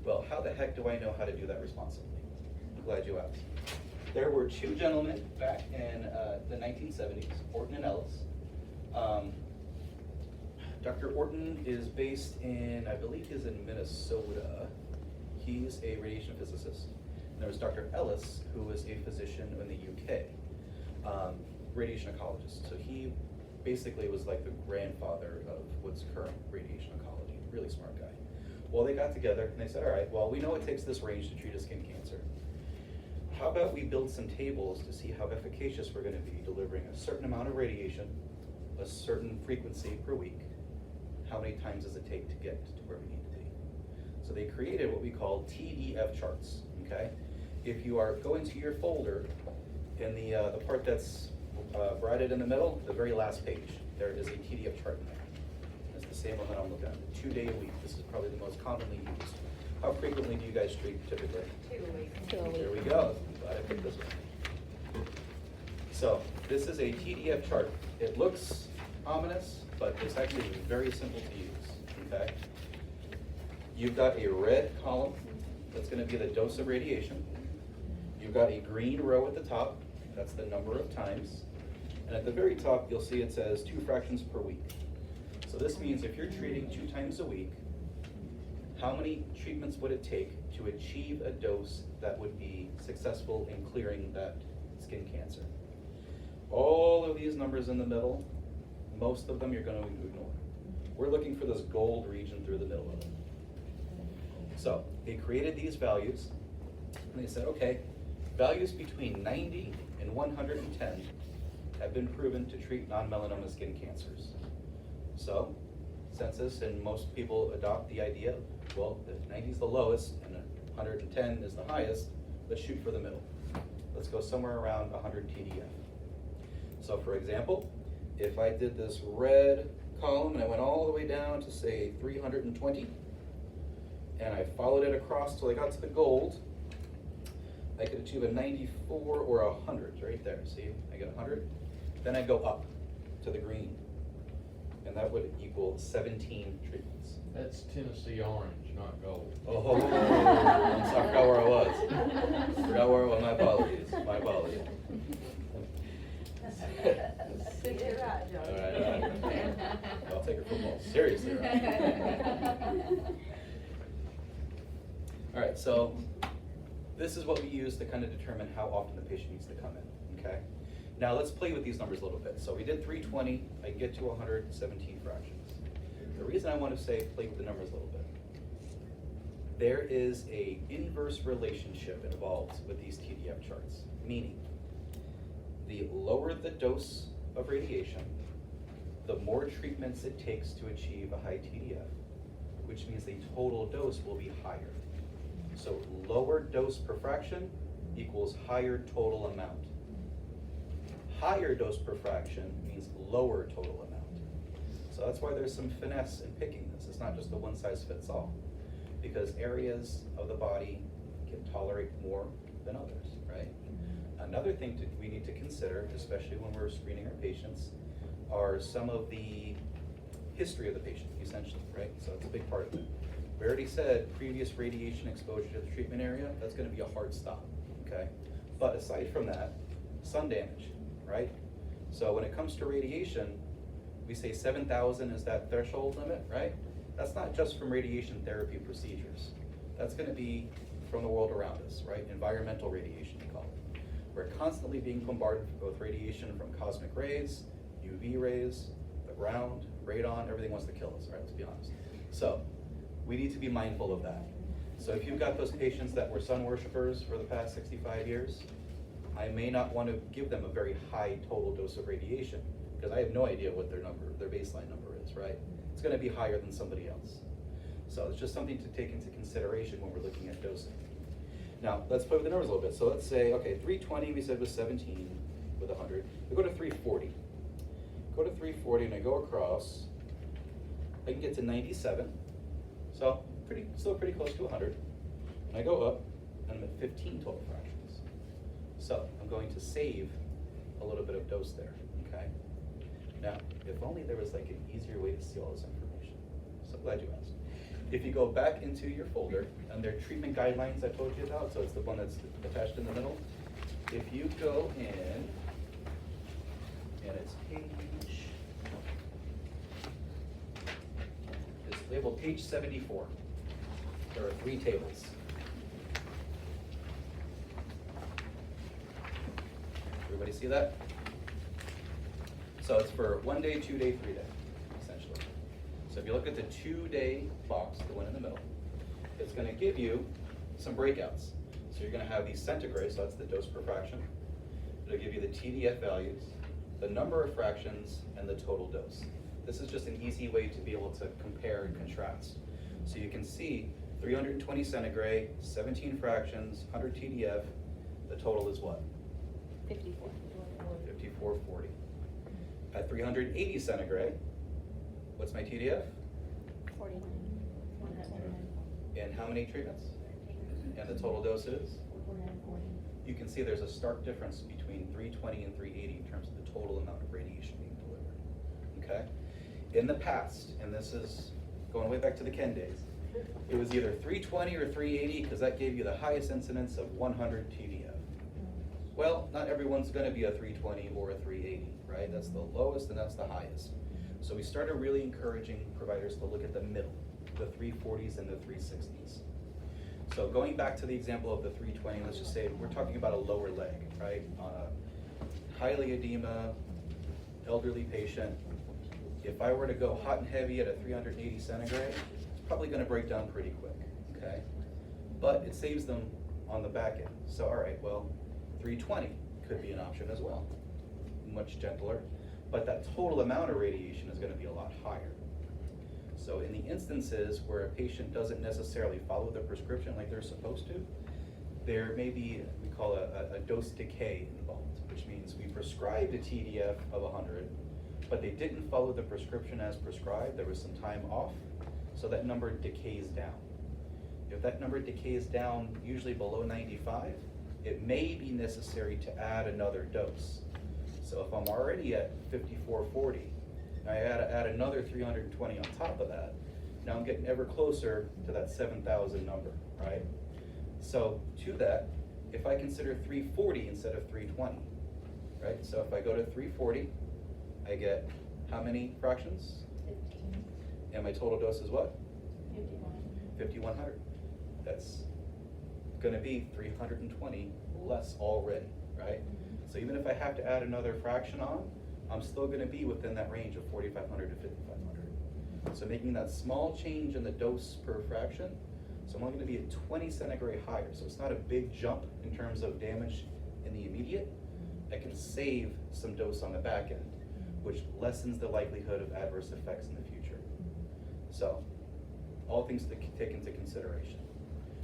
Well, how the heck do I know how to do that responsibly? I'm glad you asked. There were 2 gentlemen back in the 1970s, Orton and Ellis. Dr. Orton is based in, I believe he's in Minnesota. He's a radiation physicist. And there was Dr. Ellis, who was a physician in the UK, radiation oncologist. So he basically was like the grandfather of what's current radiation oncology, really smart guy. Well, they got together and they said, all right, well, we know it takes this range to treat a skin cancer. How about we build some tables to see how efficacious we're going to be delivering a certain amount of radiation, a certain frequency per week. How many times does it take to get to where we need to be? So they created what we call TDF charts, okay? If you are going to your folder, in the part that's bracketed in the middle, the very last page, there is a TDF chart in there. It's the same one that I'm looking at, 2 day a week. This is probably the most commonly used. How frequently do you guys treat typically? 2 a week. 2 a week. There we go. Glad I picked this one. So this is a TDF chart. It looks ominous, but it's actually very simple to use, okay? You've got a red column that's going to be the dose of radiation. You've got a green row at the top. That's the number of times. And at the very top, you'll see it says 2 fractions per week. So this means if you're treating 2 times a week, how many treatments would it take to achieve a dose that would be successful in clearing that skin cancer? All of these numbers in the middle, most of them you're going to ignore. We're looking for this gold region through the middle of it. So they created these values, and they said, okay, values between 90 and 110 have been proven to treat non-melanoma skin cancers. So Sensus and most people adopt the idea, well, if 90 is the lowest and 110 is the highest, let's shoot for the middle. Let's go somewhere around 100 TDF. So for example, if I did this red column and I went all the way down to say 320, and I followed it across till I got to the gold, I could achieve a 94 or a 100 right there. See, I get 100. Then I go up to the green, and that would equal 17 treatments. That's Tennessee orange, not gold. Oh, I'm sorry, I forgot where I was. Forgot where I was. My apologies. My apologies. You're right, Joe. All right. I'll take her football seriously, right? All right, so this is what we use to kind of determine how often the patient needs to come in, okay? Now let's play with these numbers a little bit. So we did 320, I can get to 117 fractions. The reason I want to say play with the numbers a little bit, there is a inverse relationship involved with these TDF charts, meaning the lower the dose of radiation, the more treatments it takes to achieve a high TDF, which means the total dose will be higher. So lower dose per fraction equals higher total amount. Higher dose per fraction means lower total amount. So that's why there's some finesse in picking this. It's not just a one size fits all, because areas of the body can tolerate more than others, right? Another thing we need to consider, especially when we're screening our patients, are some of the history of the patient, essentially, right? So it's a big part of it. We already said previous radiation exposure to the treatment area, that's gonna be a hard stop, okay? But aside from that, sun damage, right? So when it comes to radiation, we say 7,000 is that threshold limit, right? That's not just from radiation therapy procedures. That's gonna be from the world around us, right? Environmental radiation, we call it. We're constantly being bombarded with radiation from cosmic rays, UV rays, the ground, radon, everything wants to kill us, right? Let's be honest. So we need to be mindful of that. So if you've got those patients that were sun worshipers for the past 65 years, I may not want to give them a very high total dose of radiation because I have no idea what their baseline number is, right? It's going to be higher than somebody else. So it's just something to take into consideration when we're looking at dosing. Now, let's play with the numbers a little bit. So let's say, okay, 320 we said was 17 with 100. We go to 340. Go to 340 and I go across. I can get to 97. So still pretty close to 100. And I go up and I'm at 15 total fractions. So I'm going to save a little bit of dose there, okay? Now, if only there was like an easier way to see all this information. So glad you asked. If you go back into your folder, and there are treatment guidelines I told you about, so it's the one that's attached in the middle. If you go in, and it's labeled page 74. There are 3 tables. Everybody see that? So it's for 1 day, 2 day, 3 day, essentially. So if you look at the 2-day box, the one in the middle, it's going to give you some breakouts. So you're going to have these centigrade, so that's the dose per fraction. It'll give you the TDF values, the number of fractions, and the total dose. This is just an easy way to be able to compare and contrast. So you can see 320 centigrade, 17 fractions, 100 TDF, the total is what? 54. 5440. At 380 centigrade, what's my TDF? 41. And how many treatments? And the total dose is? 40. You can see there's a stark difference between 320 and 380 in terms of the total amount of radiation being delivered, okay? In the past, and this is going way back to the Ken days, it was either 320 or 380 because that gave you the highest incidence of 100 TDF. Well, not everyone's going to be a 320 or a 380, right? That's the lowest and that's the highest. So we started really encouraging providers to look at the middle, the 340s and the 360s. So going back to the example of the 320, let's just say we're talking about a lower leg, right? On a highly edema, elderly patient. If I were to go hot and heavy at a 380 centigrade, it's probably going to break down pretty quick, okay? But it saves them on the back end. So all right, well, 320 could be an option as well, much gentler, but that total amount of radiation is going to be a lot higher. So in the instances where a patient doesn't necessarily follow the prescription like they're supposed to, there may be, we call a dose decay involved, which means we prescribed a TDF of 100, but they didn't follow the prescription as prescribed. There was some time off, so that number decays down. If that number decays down, usually below 95, it may be necessary to add another dose. So if I'm already at 5440, and I add another 320 on top of that, now I'm getting ever closer to that 7,000 number, right? So to that, if I consider 340 instead of 320, right? So if I go to 340, I get how many fractions? 15. And my total dose is what? 51. 5100. That's gonna be 320 less already, right? So even if I have to add another fraction on, I'm still gonna be within that range of 4,500 to 5,500. So making that small change in the dose per fraction, so I'm only gonna be at 20 centigrade higher. So it's not a big jump in terms of damage in the immediate. I can save some dose on the back end, which lessens the likelihood of adverse effects in the future. So, all things to take into consideration.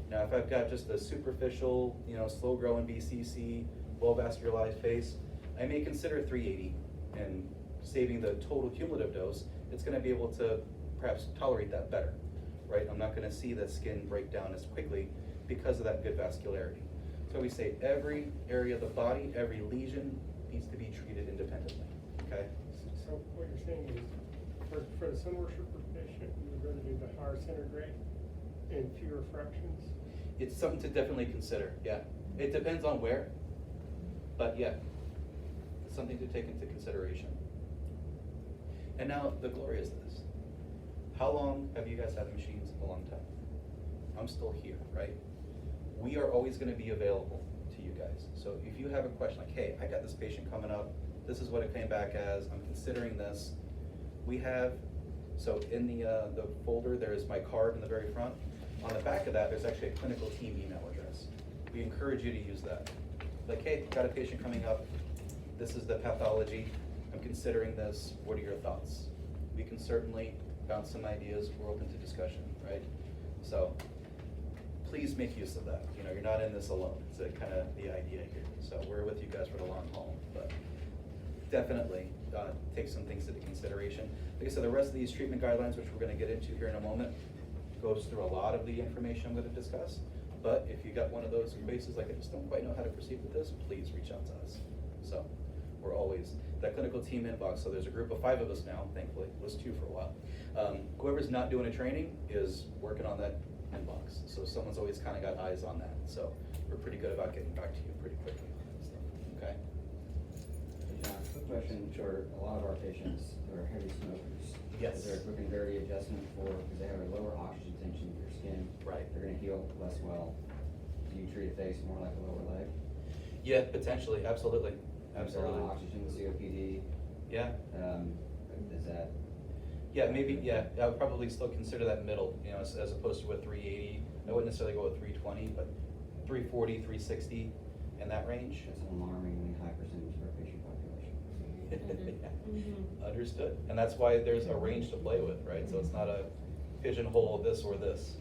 Now, if I've got just a superficial, slow growing BCC, well vascularized face, I may consider 380 and saving the total cumulative dose. It's gonna be able to perhaps tolerate that better, right? I'm not gonna see the skin break down as quickly because of that good vascularity. So we say every area of the body, every lesion needs to be treated independently, okay? So what you're saying is, for the sun worshipper patient, you would rather do the higher center grade and fewer fractions? It's something to definitely consider, yeah. It depends on where, but yeah, it's something to take into consideration. And now the glory is this. How long have you guys had the machines? A long time. I'm still here, right? We are always gonna be available to you guys. So if you have a question like, hey, I got this patient coming up, this is what it came back as, I'm considering this. We have, so in the folder, there's my card in the very front. On the back of that, there's actually a clinical team email address. We encourage you to use that. Like, hey, got a patient coming up, this is the pathology, I'm considering this, what are your thoughts? We can certainly bounce some ideas, we're open to discussion, right? So, please make use of that. You're not in this alone. It's kind of the idea here. So we're with you guys for the long haul, but definitely take some things into consideration. Like I said, the rest of these treatment guidelines, which we're going to get into here in a moment, goes through a lot of the information I'm going to discuss. But if you got one of those cases, like I just don't quite know how to proceed with this, please reach out to us. So we're always, that clinical team inbox, so there's a group of 5 of us now, thankfully, it was 2 for a while. Whoever's not doing a training is working on that inbox. So someone's always kind of got eyes on that. So we're pretty good about getting back to you pretty quickly on that stuff, okay? John, quick question, for a lot of our patients are heavy smokers. Yes. Is there a quick and dirty adjustment for, because they have a lower oxygen tension in their skin? Right. They're gonna heal less well. Do you treat a face more like a lower leg? Yeah, potentially, absolutely, If they're absolutely. on oxygen with COPD, Yeah. is that? Yeah, maybe, yeah, I would probably still consider that middle, as opposed to a 380. I wouldn't necessarily go with 320, but 340, 360, in that range. That's an alarmingly high percentage of our patient population. Yeah. Understood. And that's why there's a range to play with, right? So it's not a pigeonhole this or this,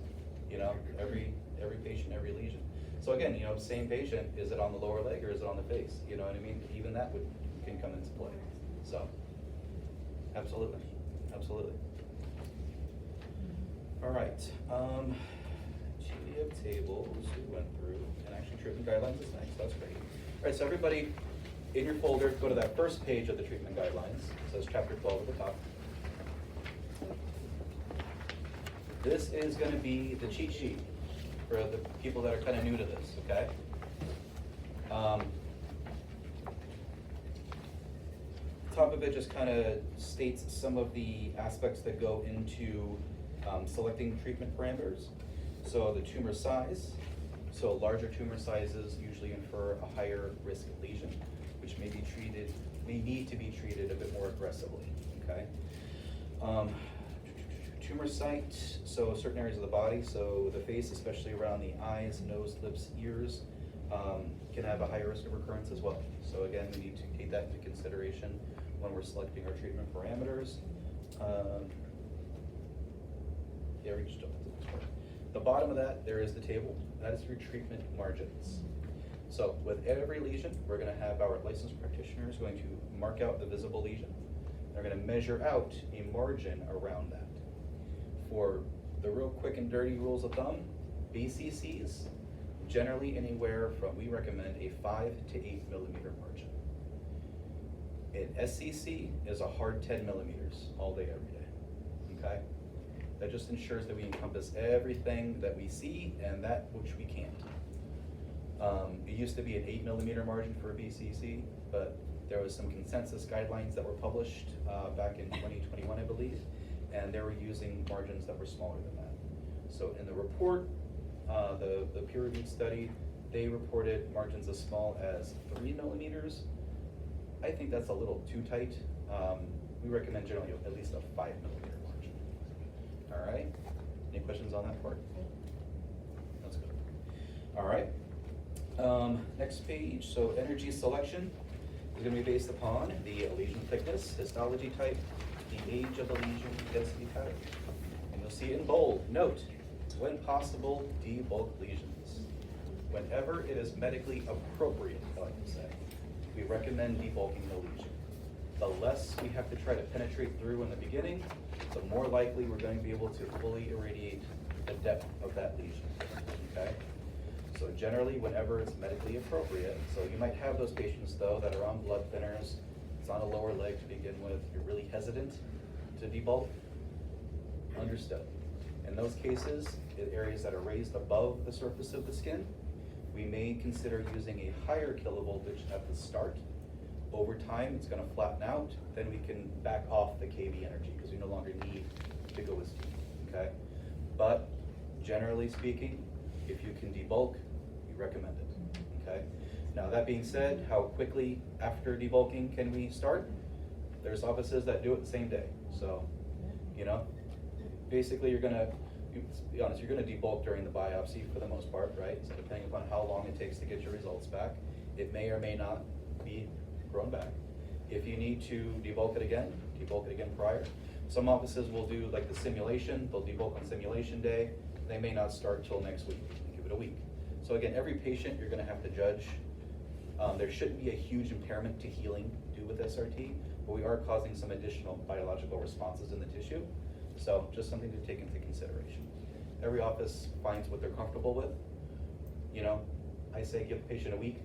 every patient, every lesion. So again, same patient, is it on the lower leg or is it on the face? You know what I mean? Even that can come into play. So, absolutely. Absolutely. All right. GDF tables we went through, and actually treatment guidelines is next. That's great. All right. So everybody, in your folder, go to that first page of the treatment guidelines. It says Chapter 12 at the top. This is going to be the cheat sheet for the people that are kind of new to this. Okay. Top of it just kind of states some of the aspects that go into selecting treatment parameters. So the tumor size, so larger tumor sizes usually infer a higher risk lesion, which may need to be treated a bit more aggressively, okay? Tumor site, so certain areas of the body, so the face, especially around the eyes, nose, lips, ears, can have a higher risk of recurrence as well. So again, we need to take that into consideration when we're selecting our treatment parameters. Yeah, we just jumped to this part. The bottom of that, there is the table. That is your treatment margins. So with every lesion, we're gonna have our licensed practitioners going to mark out the visible lesion. They're gonna measure out a margin around that. For the real quick and dirty rules of thumb, BCCs, generally anywhere from, we recommend a 5 to 8 millimeter margin. An SCC is a hard 10 millimeters all day, every day, okay? That just ensures that we encompass everything that we see and that which we can't. It used to be an 8 millimeter margin for a BCC, but there was some consensus guidelines that were published back in 2021, I believe, and they were using margins that were smaller than that. So in the report, The peer-reviewed study, they reported margins as small as 3 millimeters. I think that's a little too tight. We recommend generally at least a 5 millimeter margin. All right. Any questions on that part? That's good. All right. Next page. So energy selection is going to be based upon the lesion thickness, histology type, the age of the lesion, density pattern. And you'll see it in bold. Note, when possible, debulk lesions. Whenever it is medically appropriate, I like to say, we recommend debulking the lesion. The less we have to try to penetrate through in the beginning, the more likely we're going to be able to fully irradiate the depth of that lesion, okay? So generally, whenever it's medically appropriate, so you might have those patients though that are on blood thinners, it's on a lower leg to begin with, you're really hesitant to debulk, understood. In those cases, in areas that are raised above the surface of the skin, we may consider using a higher kilovoltage at the start. Over time, it's going to flatten out, then we can back off the kV energy because we no longer need to go as deep, okay? But generally speaking, if you can debulk, we recommend it, okay? Now that being said, how quickly after debulking can we start? There's offices that do it the same day. So, you know, basically you're gonna, to be honest, you're gonna debulk during the biopsy for the most part, right? So depending upon how long it takes to get your results back, it may or may not be grown back. If you need to debulk it again prior. Some offices will do like the simulation, they'll debulk on simulation day. They may not start till next week, give it a week. So again, every patient you're gonna have to judge. There shouldn't be a huge impairment to healing due with SRT, but we are causing some additional biological responses in the tissue. So just something to take into consideration. Every office finds what they're comfortable with. You know, I say give the patient a week,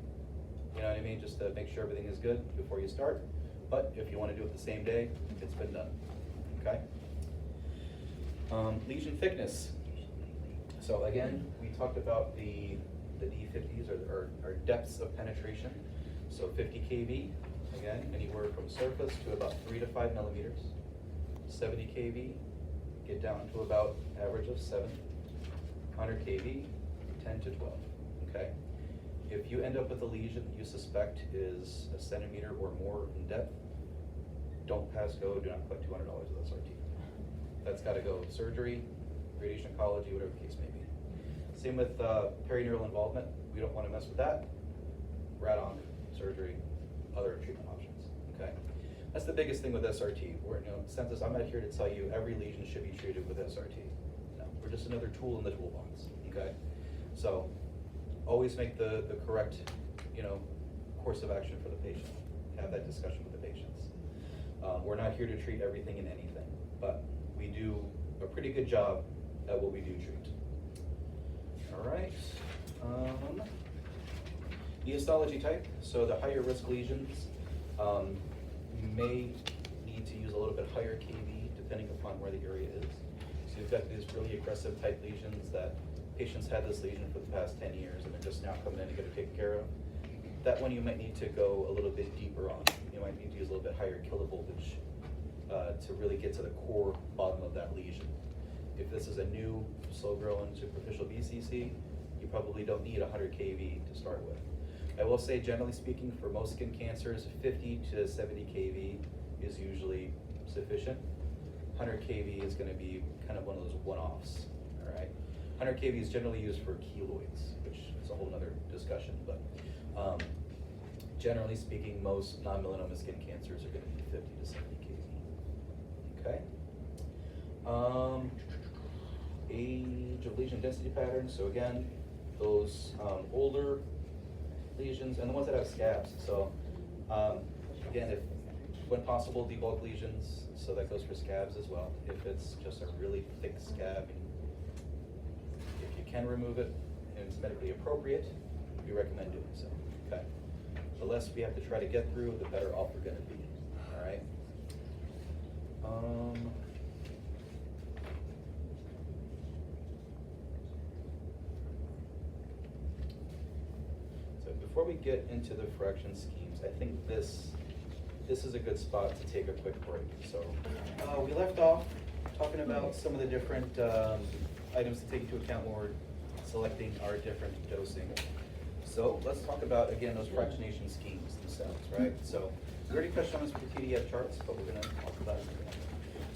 you know what I mean, just to make sure everything is good before you start. But if you want to do it the same day, it's been done, okay? Lesion thickness. So again, we talked about the D50s or depths of penetration. So 50 kV, again, anywhere from surface to about 3 to 5 millimeters. 70 kV, get down to about average of 7. 100 kV, 10 to 12, okay? If you end up with a lesion that you suspect is a centimeter or more in depth, don't pass go, do not collect $200 with SRT. That's gotta go surgery, radiation oncology, whatever the case may be. Same with perineural involvement. We don't wanna mess with that. Rad-onc, surgery, other treatment options, okay? That's the biggest thing with SRT. We're, you know, Sensus, I'm not here to tell you every lesion should be treated with SRT. No, we're just another tool in the toolbox, okay? So, always make the correct, you know, course of action for the patient. Have that discussion with the patients. We're not here to treat everything and anything, but we do a pretty good job at what we do treat. All right. The histology type, so the higher risk lesions may need to use a little bit higher kV depending upon where the area is. So you've got these really aggressive type lesions that patients had this lesion for the past 10 years and they're just now coming in to get it taken care of. That one you might need to go a little bit deeper on. You might need to use a little bit higher kilovoltage to really get to the core bottom of that lesion. If this is a new, slow-growing superficial BCC, you probably don't need 100 kV to start with. I will say, generally speaking, for most skin cancers, 50 to 70 kV is usually sufficient. 100 kV is going to be kind of one of those one-offs, all right? 100 kV is generally used for keloids, which is a whole other discussion, but generally speaking, most non-melanoma skin cancers are going to be 50 to 70 kV, okay? Age of lesion density patterns, so again, those older lesions and the ones that have scabs. So again, if when possible, debulk lesions, so that goes for scabs as well. If it's just a really thick scab, if you can remove it and it's medically appropriate, we recommend doing so, okay? The less we have to try to get through, the better off we're gonna be, all right? So before we get into the fraction schemes, I think this is a good spot to take a quick break. So we left off talking about some of the different items to take into account when we're selecting our different dosing. So let's talk about, again, those fractionation schemes themselves, right? So we already touched on this with the TDF charts, but we're gonna talk about it again.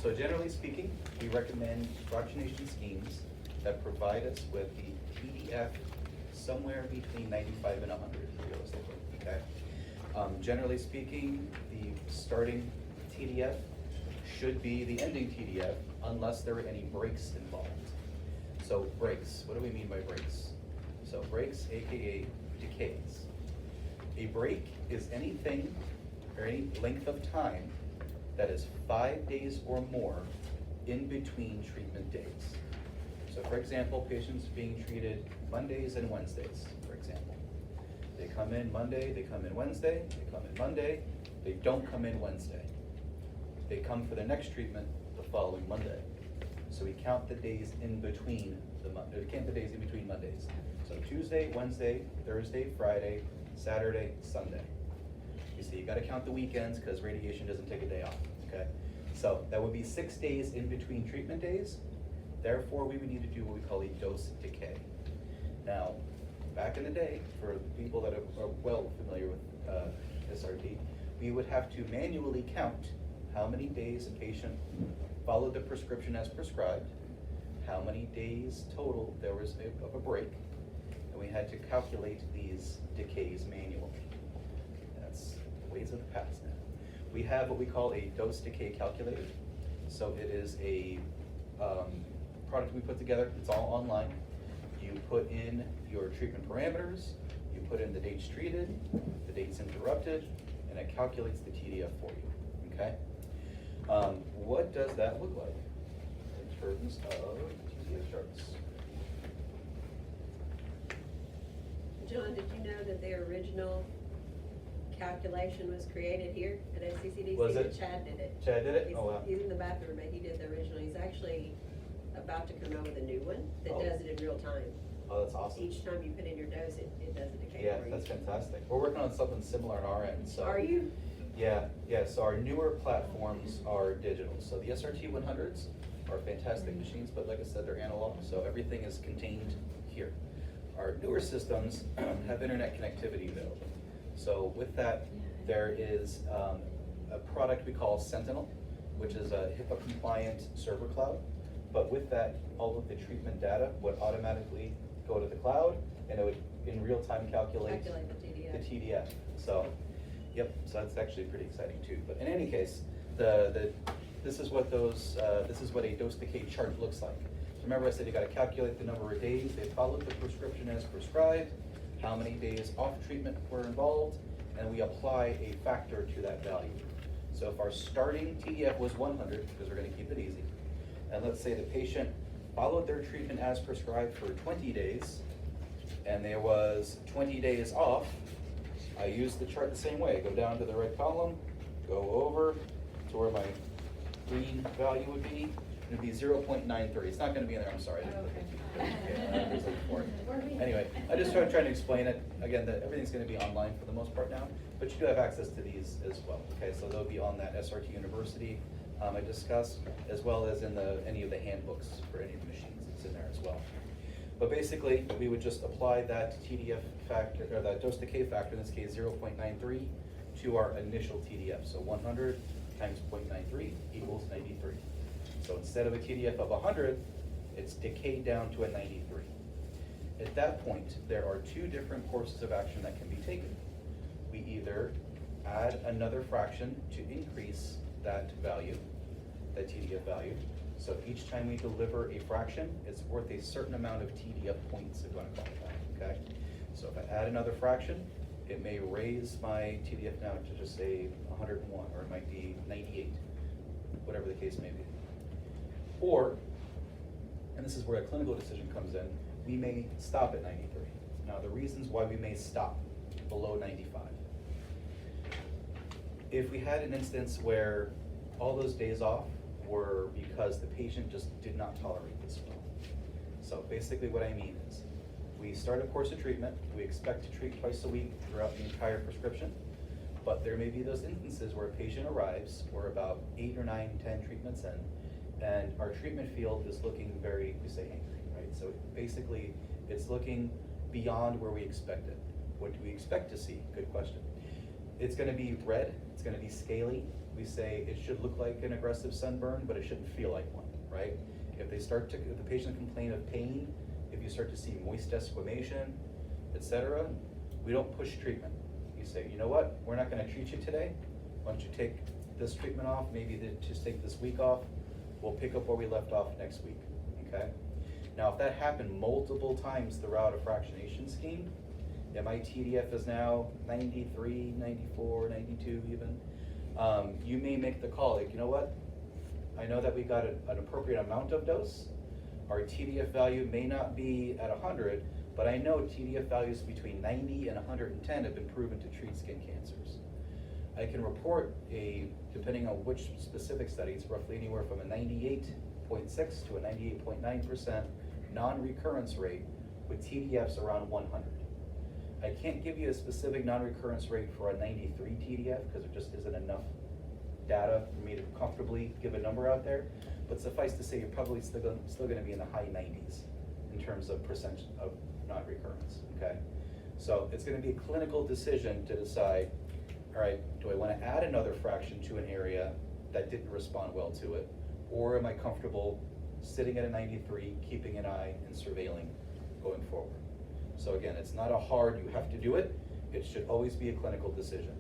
So generally speaking, we recommend fractionation schemes that provide us with the TDF somewhere between 95 and 100 realistically, okay? Generally speaking, the starting TDF should be the ending TDF unless there are any breaks involved. So breaks, what do we mean by breaks? So breaks, AKA decays. A break is anything or any length of time that is 5 days or more in between treatment days. So for example, patients being treated Mondays and Wednesdays, for example. They come in Monday, they come in Wednesday, they come in Monday, they don't come in Wednesday. They come for the next treatment the following Monday. So we count the days in between we count the days in between Mondays. So Tuesday, Wednesday, Thursday, Friday, Saturday, Sunday. You see, you gotta count the weekends because radiation doesn't take a day off, okay? So that would be 6 days in between treatment days. Therefore, we would need to do what we call a dose decay. Now, back in the day, for people that are well familiar with SRT, we would have to manually count how many days a patient followed the prescription as prescribed, how many days total there was of a break, and we had to calculate these decays manually. That's ways of the past now. We have what we call a dose decay calculator. So it is a product we put together, it's all online. You put in your treatment parameters, you put in the dates treated, the dates interrupted, and it calculates the TDF for you, okay? What does that look like in terms of TDF charts? John, did you know that the original calculation was created here at SCCDC? Was it? Chad did it. Chad did it? He's- Oh, wow. He's in the bathroom, but he did the original. He's actually about to come out with a new one that Oh. does it in real time. Oh, that's awesome. Each time you put in your dose, it does a decay Yeah, for you. that's fantastic. We're working on something similar on our end, so. Are you? Yeah, so our newer platforms are digital. So the SRT 100s are fantastic machines, but like I said, they're analog, so everything is contained here. Our newer systems have internet connectivity available. So with that, there is a product we call Sentinel, which is a HIPAA compliant server cloud. But with that, all of the treatment data would automatically go to the cloud, and it would in real time calculate Calculate the TDF. the TDF. So, yep, so that's actually pretty exciting too. But in any case, this is what a dose decay chart looks like. So remember I said you gotta calculate the number of days they followed the prescription as prescribed, how many days off treatment were involved, and we apply a factor to that value. So if our starting TDF was 100, because we're gonna keep it easy, and let's say the patient followed their treatment as prescribed for 20 days, and there was 20 days off, I use the chart the same way. Go down to the red column, go over to where my green value would be, and it'd be 0.93. It's not gonna be in there, I'm sorry. I didn't look at it. Okay, there's like four. Anyway, I just trying to explain it. Again, that everything's gonna be online for the most part now, but you do have access to these as well. Okay, so they'll be on that SRT University I discussed, as well as in any of the handbooks for any of the machines. It's in there as well. But basically, we would just apply that TDF factor, or that dose decay factor, in this case 0.93, to our initial TDF. So 100 times 0.93 equals 93. So instead of a TDF of 100, it's decayed down to a 93. At that point, there are two different courses of action that can be taken. We either add another fraction to increase that value, that TDF value. So each time we deliver a fraction, it's worth a certain amount of TDF points, if you want to call it that, okay? So if I add another fraction, it may raise my TDF now to just say 101, or it might be 98, whatever the case may be. Or, and this is where a clinical decision comes in, we may stop at 93. Now the reasons why we may stop below 95. If we had an instance where all those days off were because the patient just did not tolerate this well. So basically what I mean is, we start a course of treatment, we expect to treat twice a week throughout the entire prescription, but there may be those instances where a patient arrives, we're about 8 or 9, 10 treatments in, and our treatment field is looking very, we say angry, right? So basically, It's looking beyond where we expected. What do we expect to see? Good question. It's gonna be red, it's gonna be scaly. We say it should look like an aggressive sunburn, but it shouldn't feel like one, right? If the patient complain of pain, if you start to see moist desquamation, etc., we don't push treatment. You say, you know what, we're not gonna treat you today. Why don't you take this treatment off, maybe just take this week off. We'll pick up where we left off next week, okay? Now, if that happened multiple times throughout a fractionation scheme, and my TDF is now 93, 94, 92 even, you may make the call, like, you know what? I know that we got an appropriate amount of dose. Our TDF value may not be at 100, but I know TDF values between 90 and 110 have been proven to treat skin cancers. I can report depending on which specific studies, roughly anywhere from a 98.6 to a 98.9% non-recurrence rate with TDFs around 100. I can't give you a specific non-recurrence rate for a 93 TDF because there just isn't enough data for me to comfortably give a number out there, but suffice to say you're probably still going to be in the high 90s in terms of percent of non-recurrence, okay? So it's going to be a clinical decision to decide, all right, do I want to add another fraction to an area that didn't respond well to it, or am I comfortable sitting at a 93, keeping an eye and surveilling going forward? So again, it's not a hard, you have to do it. It should always be a clinical decision.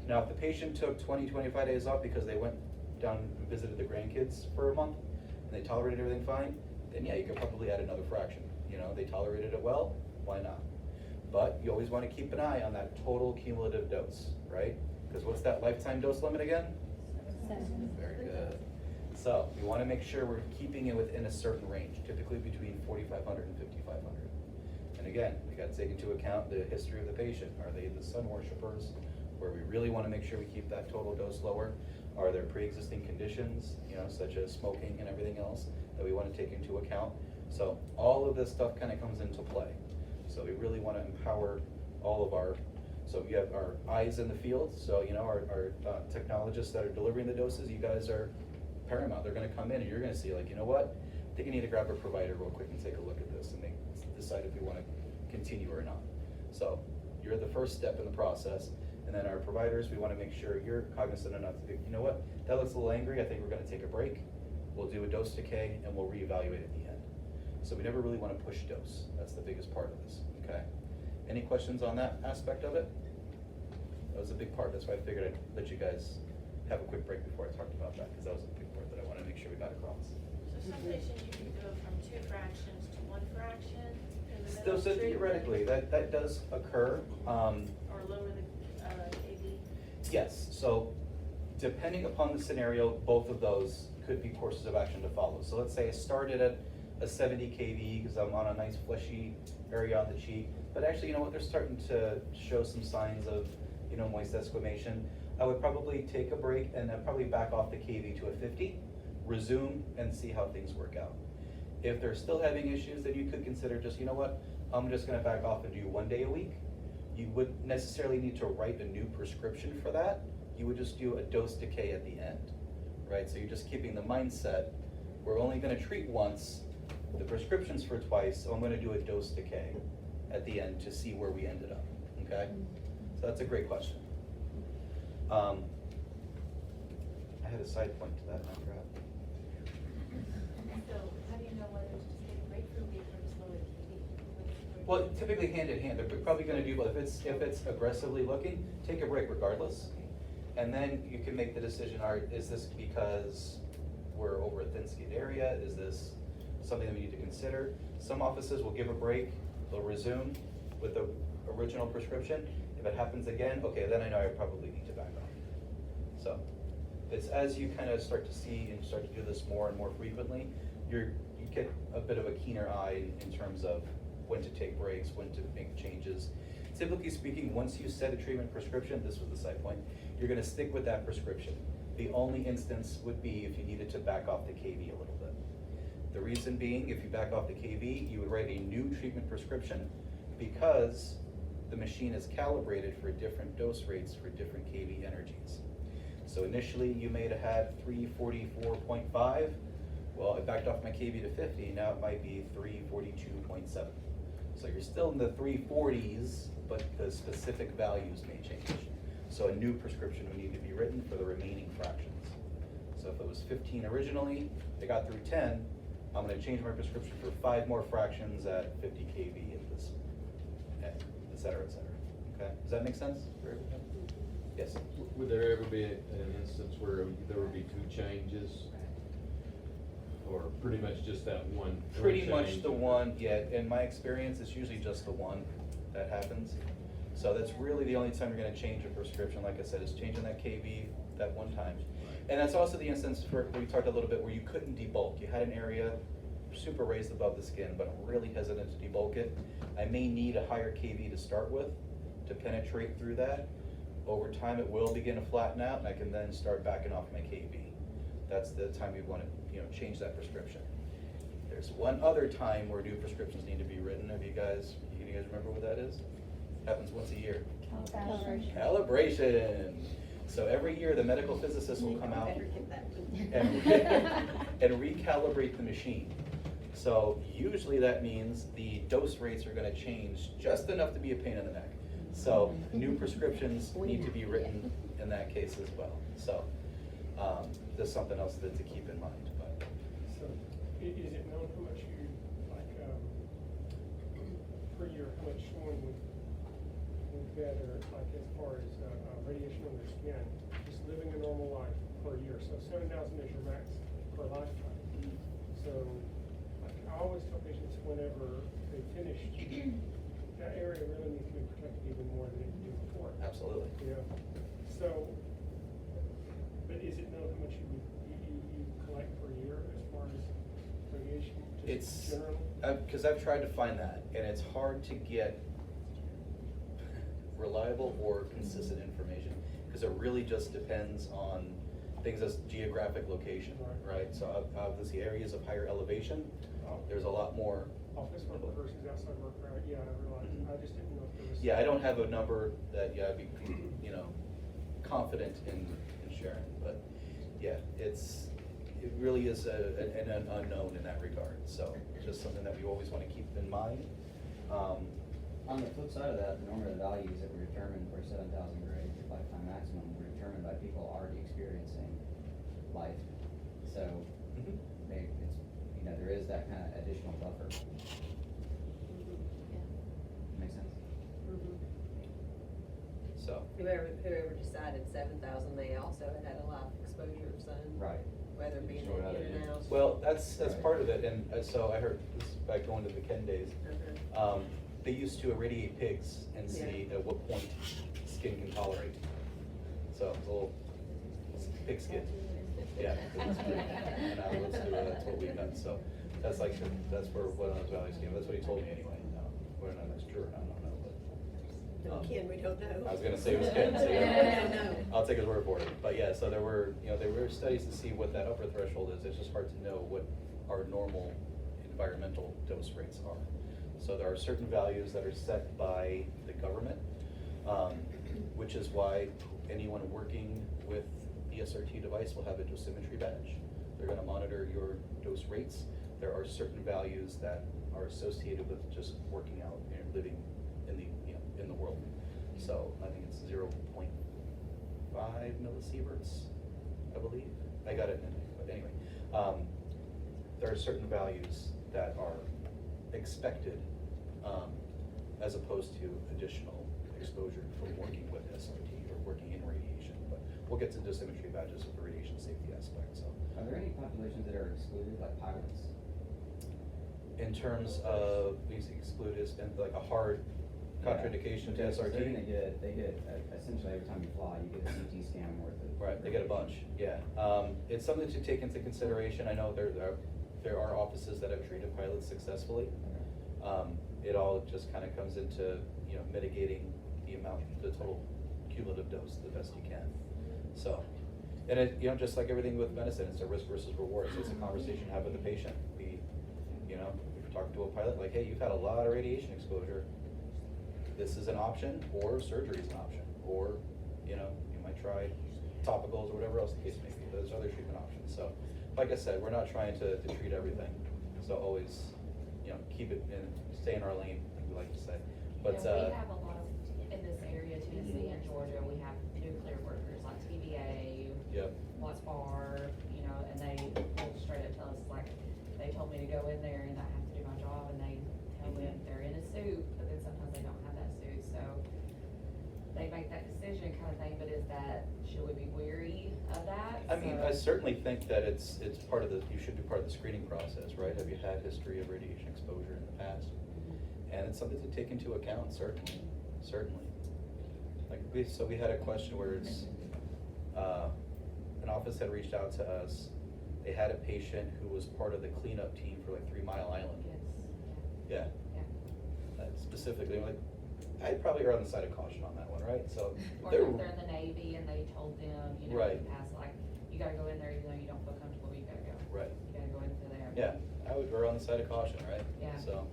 Now, if the patient took 20, 25 days off because they went down and visited the grandkids for a month and they tolerated everything fine, then yeah, you could probably add another fraction. You know, they tolerated it well, why not? But you always want to keep an eye on that total cumulative dose, right? Because what's that lifetime dose limit again? 7. Very good. So we want to make sure we're keeping it within a certain range, typically between 4,500 and 5,500. And again, we got to take into account the history of the patient. Are they the sun worshipers, where we really want to make sure we keep that total dose lower? Are there pre-existing conditions, you know, such as smoking and everything else that we want to take into account? So all of this stuff kind of comes into play. So we really want to empower all of our, so we have our eyes in the field. So, you know, our technologists that are delivering the doses, you guys are paramount. They're going to come in and you're going to see, like, you know what? I think I need to grab a provider real quick and take a look at this and decide if we want to continue or not. So you're the first step in the process. And then our providers, we want to make sure you're cognizant enough to think, you know what? That looks a little angry. I think we're going to take a break. We'll do a dose decay and we'll reevaluate at the end. So we never really want to push dose. That's the biggest part of this, okay? Any questions on that aspect of it? That was a big part. That's why I figured I'd let you guys have a quick break before I talked about that, because that was a big part that I wanted to make sure we got across. So some patients you can go from 2 fractions to 1 fraction in the middle So of treatment? theoretically, that does occur. Or lower the KV? Yes, so depending upon the scenario, both of those could be courses of action to follow. So let's say I started at a 70 kV because I'm on a nice fleshy area on the cheek, but actually, you know what, they're starting to show some signs of, you know, moist desquamation. I would probably take a break and then probably back off the kV to a 50, resume, and see how things work out. If they're still having issues, then you could consider just, you know what, I'm just gonna back off and do 1 day a week. You wouldn't necessarily need to write a new prescription for that. You would just do a dose decay at the end, right? So you're just keeping the mindset, we're only gonna treat once, the prescription's for twice, so I'm gonna do a dose decay at the end to see where we ended up, okay? So that's a great question. I had a side point to that, and I forgot. So how do you know whether to just take a break from being from slower TV? Well, typically hand in hand, they're probably gonna do both. If it's aggressively looking, take a break regardless. And then you can make the decision, all right, is this because we're over a thin-skinned area? Is this something that we need to consider? Some offices will give a break, they'll resume with the original prescription. If it happens again, okay, then I know I probably need to back off. So it's as you kind of start to see and start to do this more and more frequently, you get a bit of a keener eye in terms of when to take breaks, when to make changes. Typically speaking, once you set a treatment prescription, this was the side point, you're gonna stick with that prescription. The only instance would be if you needed to back off the KV a little bit. The reason being, if you back off the KV, you would write a new treatment prescription because the machine is calibrated for different dose rates for different KV energies. So initially you may have had 344.5. Well, I backed off my KV to 50, now it might be 342.7. So you're still in the 340s, but the specific values may change. So a new prescription would need to be written for the remaining fractions. So if it was 15 originally, they got through 10, I'm gonna change my prescription for 5 more fractions at 50 kV and this, et cetera, et cetera. Okay, does that make sense for everybody? Yes? Would there ever be an instance where there would be 2 changes? Or pretty much just that one? Pretty much change? the one, yeah, in my experience, it's usually just the one that happens. So that's really the only time you're gonna change a prescription, like I said, is changing that kV that one time. And that's also the instance where we talked a little bit where you couldn't debulk. You had an area super raised above the skin, but I'm really hesitant to debulk it. I may need a higher kV to start with to penetrate through that. Over time, it will begin to flatten out, and I can then start backing off my kV. That's the time you want to, change that prescription. There's one other time where new prescriptions need to be written. Have you guys remember what that is? Happens once a year. Calibration. Calibration. So every year, the medical physicist will come out Better get that one. and recalibrate the machine. So usually that means the dose rates are gonna change just enough to be a pain in the neck. So new prescriptions need to be written in that case as well. So there's something else to keep in mind. But So, is it known how much you, like, per year, how much someone would get, or like as far as radiation on their skin, just living a normal life per year? So 7,000 is your max per lifetime. So, like, I always tell patients whenever they finish, that area really needs to be protected even more than it did before. absolutely. You know, so, but is it known how much you collect per year as far as radiation, It's, just general? because I've tried to find that, and it's hard to get reliable or consistent information, because it really just depends on things as geographic location, right? So obviously areas of higher elevation, there's a lot more. Office work versus outside work, right? Yeah, I realize, I just didn't know if there was. Yeah, I don't have a number that, I'd be, confident in sharing, but yeah, it really is an unknown in that regard. So just something that we always want to keep in mind. On the flip side of that, the normative values that were determined for 7,000 grade lifetime maximum were determined by people already experiencing life. So Mhm. there is that kind of additional buffer. Makes sense? So, Whoever decided 7,000 may also have had a life exposure of sun. Right. Whether being Sure, in how they and do. out. well, that's Right. part of it, and so I heard this back going to the Ken days. Uh-huh. They used to irradiate pigs and see at what point skin can tolerate. So it's a little pig skin. Yeah. And that's what we've done. So that's where one of those values came. That's what he told me anyway. No, whether or not that's true or not, I don't know. No, Ken, we don't know. I was gonna say it was Ken, so We don't know. I'll take his word for it. But yeah, so there were studies to see what that upper threshold is. It's just hard to know what our normal environmental dose rates are. So there are certain values that are set by the government, which is why anyone working with the SRT device will have a dosimetry badge. They're gonna monitor your dose rates. There are certain values that are associated with just working out and living in the world. So I think it's 0.5 millisieverts, I believe. I got it in there, but anyway. There are certain values that are expected as opposed to additional exposure from working with SRT or working in radiation. But we'll get to dosimetry badges with the radiation safety aspect. So, Are there any populations that are excluded, like pilots? in terms of these excluded, and like a hard contraindication to Yeah, 'cause SRT. They're gonna they get essentially every time you fly, you get a CT scan worth of. Right, they get a bunch, yeah. It's something to take into consideration. I know there are offices that have treated pilots successfully. Okay. It all just kind of comes into, mitigating the total cumulative dose the best you can. So, and it, just like everything with medicine, it's a risk versus reward. So it's a conversation to have with the patient. If you're talking to a pilot, like, hey, you've had a lot of radiation exposure. This is an option, or surgery is an option, or, you might try topicals or whatever else the case may be. There's other treatment options. So, like I said, we're not trying to treat everything. So always, keep it in, stay in our lane, we like to say. You But, know, we have a lot of, in this area, Tennessee and Georgia, we have nuclear workers like TVA, yep, Watts Bar, you know, and they will straight up tell us, like, they told me to go in there and I have to do my job, and they tell them they're in a suit, but then sometimes they don't have that suit, so they make that decision kind of thing, but is that, should we be weary of that? I mean, So- I certainly think that it's part of the, you should be part of the screening process, right? Have you had history of radiation exposure in the past? And it's something to take into account, certainly, certainly. Like, we had a question where it's, an office had reached out to us. They had a patient who was part of the cleanup team for like 3 Mile Island. Yes, Yeah, yeah. specifically, like, I'd probably err on the side of caution on that one, right? So, Or if they're in the Navy and they told them, you know, Right. in the past, like, you gotta go in there even though you don't feel comfortable, you gotta go. Right. You gotta go into there. Yeah, I would err on the side of caution, right? Yeah. So,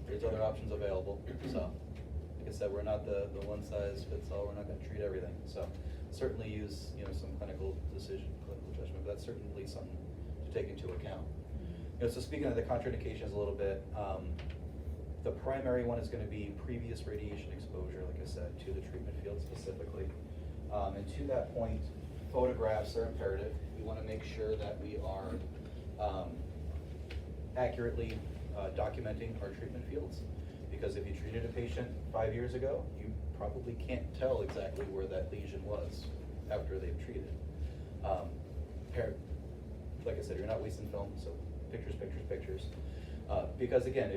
there's other options available, so, like I said, we're not the one size fits all, we're not gonna treat everything, so certainly use, you know, some clinical judgment, but that's certainly something to take into account. You know, so speaking of the contraindications a little bit, the primary one is gonna be previous radiation exposure, like I said, to the treatment field specifically. And to that point, photographs are imperative. We wanna make sure that we are, accurately documenting our treatment fields. Because if you treated a patient 5 years ago, you probably can't tell exactly where that lesion was after they've treated. Like I said, you're not wasting film, so pictures, pictures, pictures. Because again,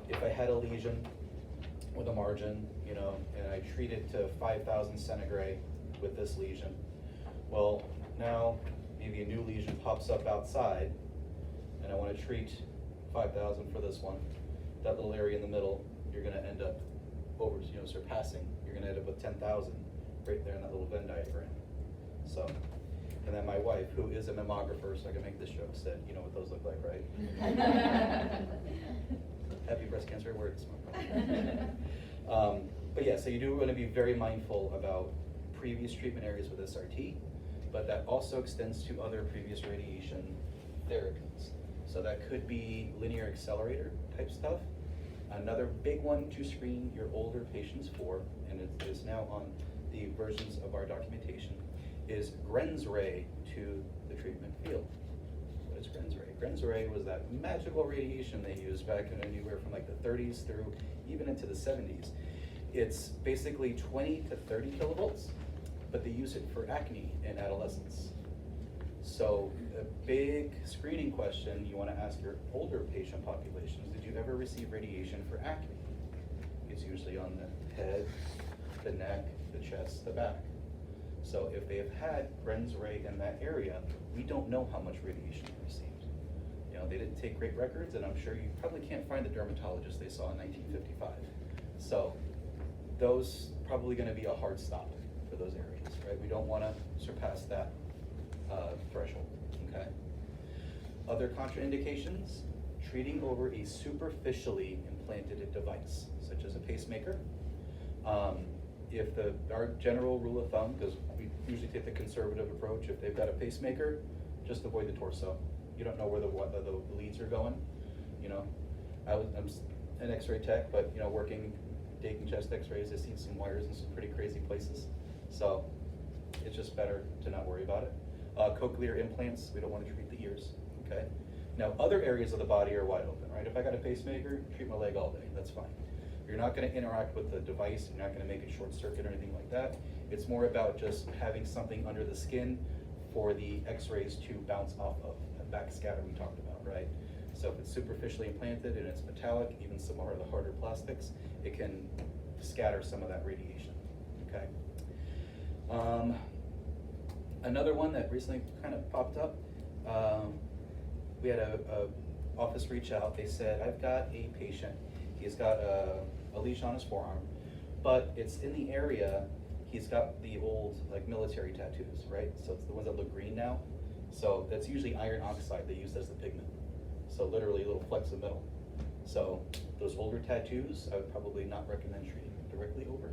if I had a lesion with a margin, you know, and I treat it to 5,000 centigrade with this lesion, well, now maybe a new lesion pops up outside, and I want to treat 5,000 for this one. That little area in the middle, you're going to end up surpassing. You're going to end up with 10,000 right there in that little Venn diagram. So, and then my wife, who is a mammographer, so I can make this joke, said, you know what those look like, right? Happy breast cancer awareness month. But yeah, so you do want to be very mindful about previous treatment areas with SRT, but that also extends to other previous radiation therapies. So that could be linear accelerator type stuff. Another big one to screen your older patients for, and it is now on the versions of our documentation, is Grenz ray to the treatment field. What is Grenz ray? Grenz ray was that magical radiation they used back in anywhere from like the 30s through even into the 70s. It's basically 20 to 30 kilovolts, but they use it for acne in adolescents. So a big screening question you want to ask your older patient populations: did you ever receive radiation for acne? It's usually on the head, the neck, the chest, the back. So if they have had Grenz ray in that area, we don't know how much radiation they received. You know, they didn't take great records, and I'm sure you probably can't find the dermatologist they saw in 1955. So those probably going to be a hard stop for those areas, right? We don't want to surpass that threshold, okay? Other contraindications: treating over a superficially implanted device, such as a pacemaker. If our general rule of thumb, because we usually take the conservative approach, if they've got a pacemaker, just avoid the torso. You don't know where the leads are going. You know, I'm an X-ray tech, but you know, working, taking chest X-rays, I've seen some wires in some pretty crazy places. So it's just better to not worry about it. Cochlear implants, we don't want to treat the ears, okay? Now, other areas of the body are wide open, right? If I got a pacemaker, treat my leg all day, that's fine. You're not going to interact with the device, you're not going to make it short circuit or anything like that. It's more about just having something under the skin for the X-rays to bounce off of, that backscatter we talked about, right? So if it's superficially implanted and it's metallic, even some of the harder plastics, it can scatter some of that radiation, okay? Another one that recently kind of popped up, we had a office reach out. They said, I've got a patient, he's got a lesion on his forearm, but it's in the area, he's got the old like military tattoos, right? So it's the ones that look green now. So that's usually iron oxide they use as the pigment. So literally a little flecks of metal. So those older tattoos, I would probably not recommend treating directly over.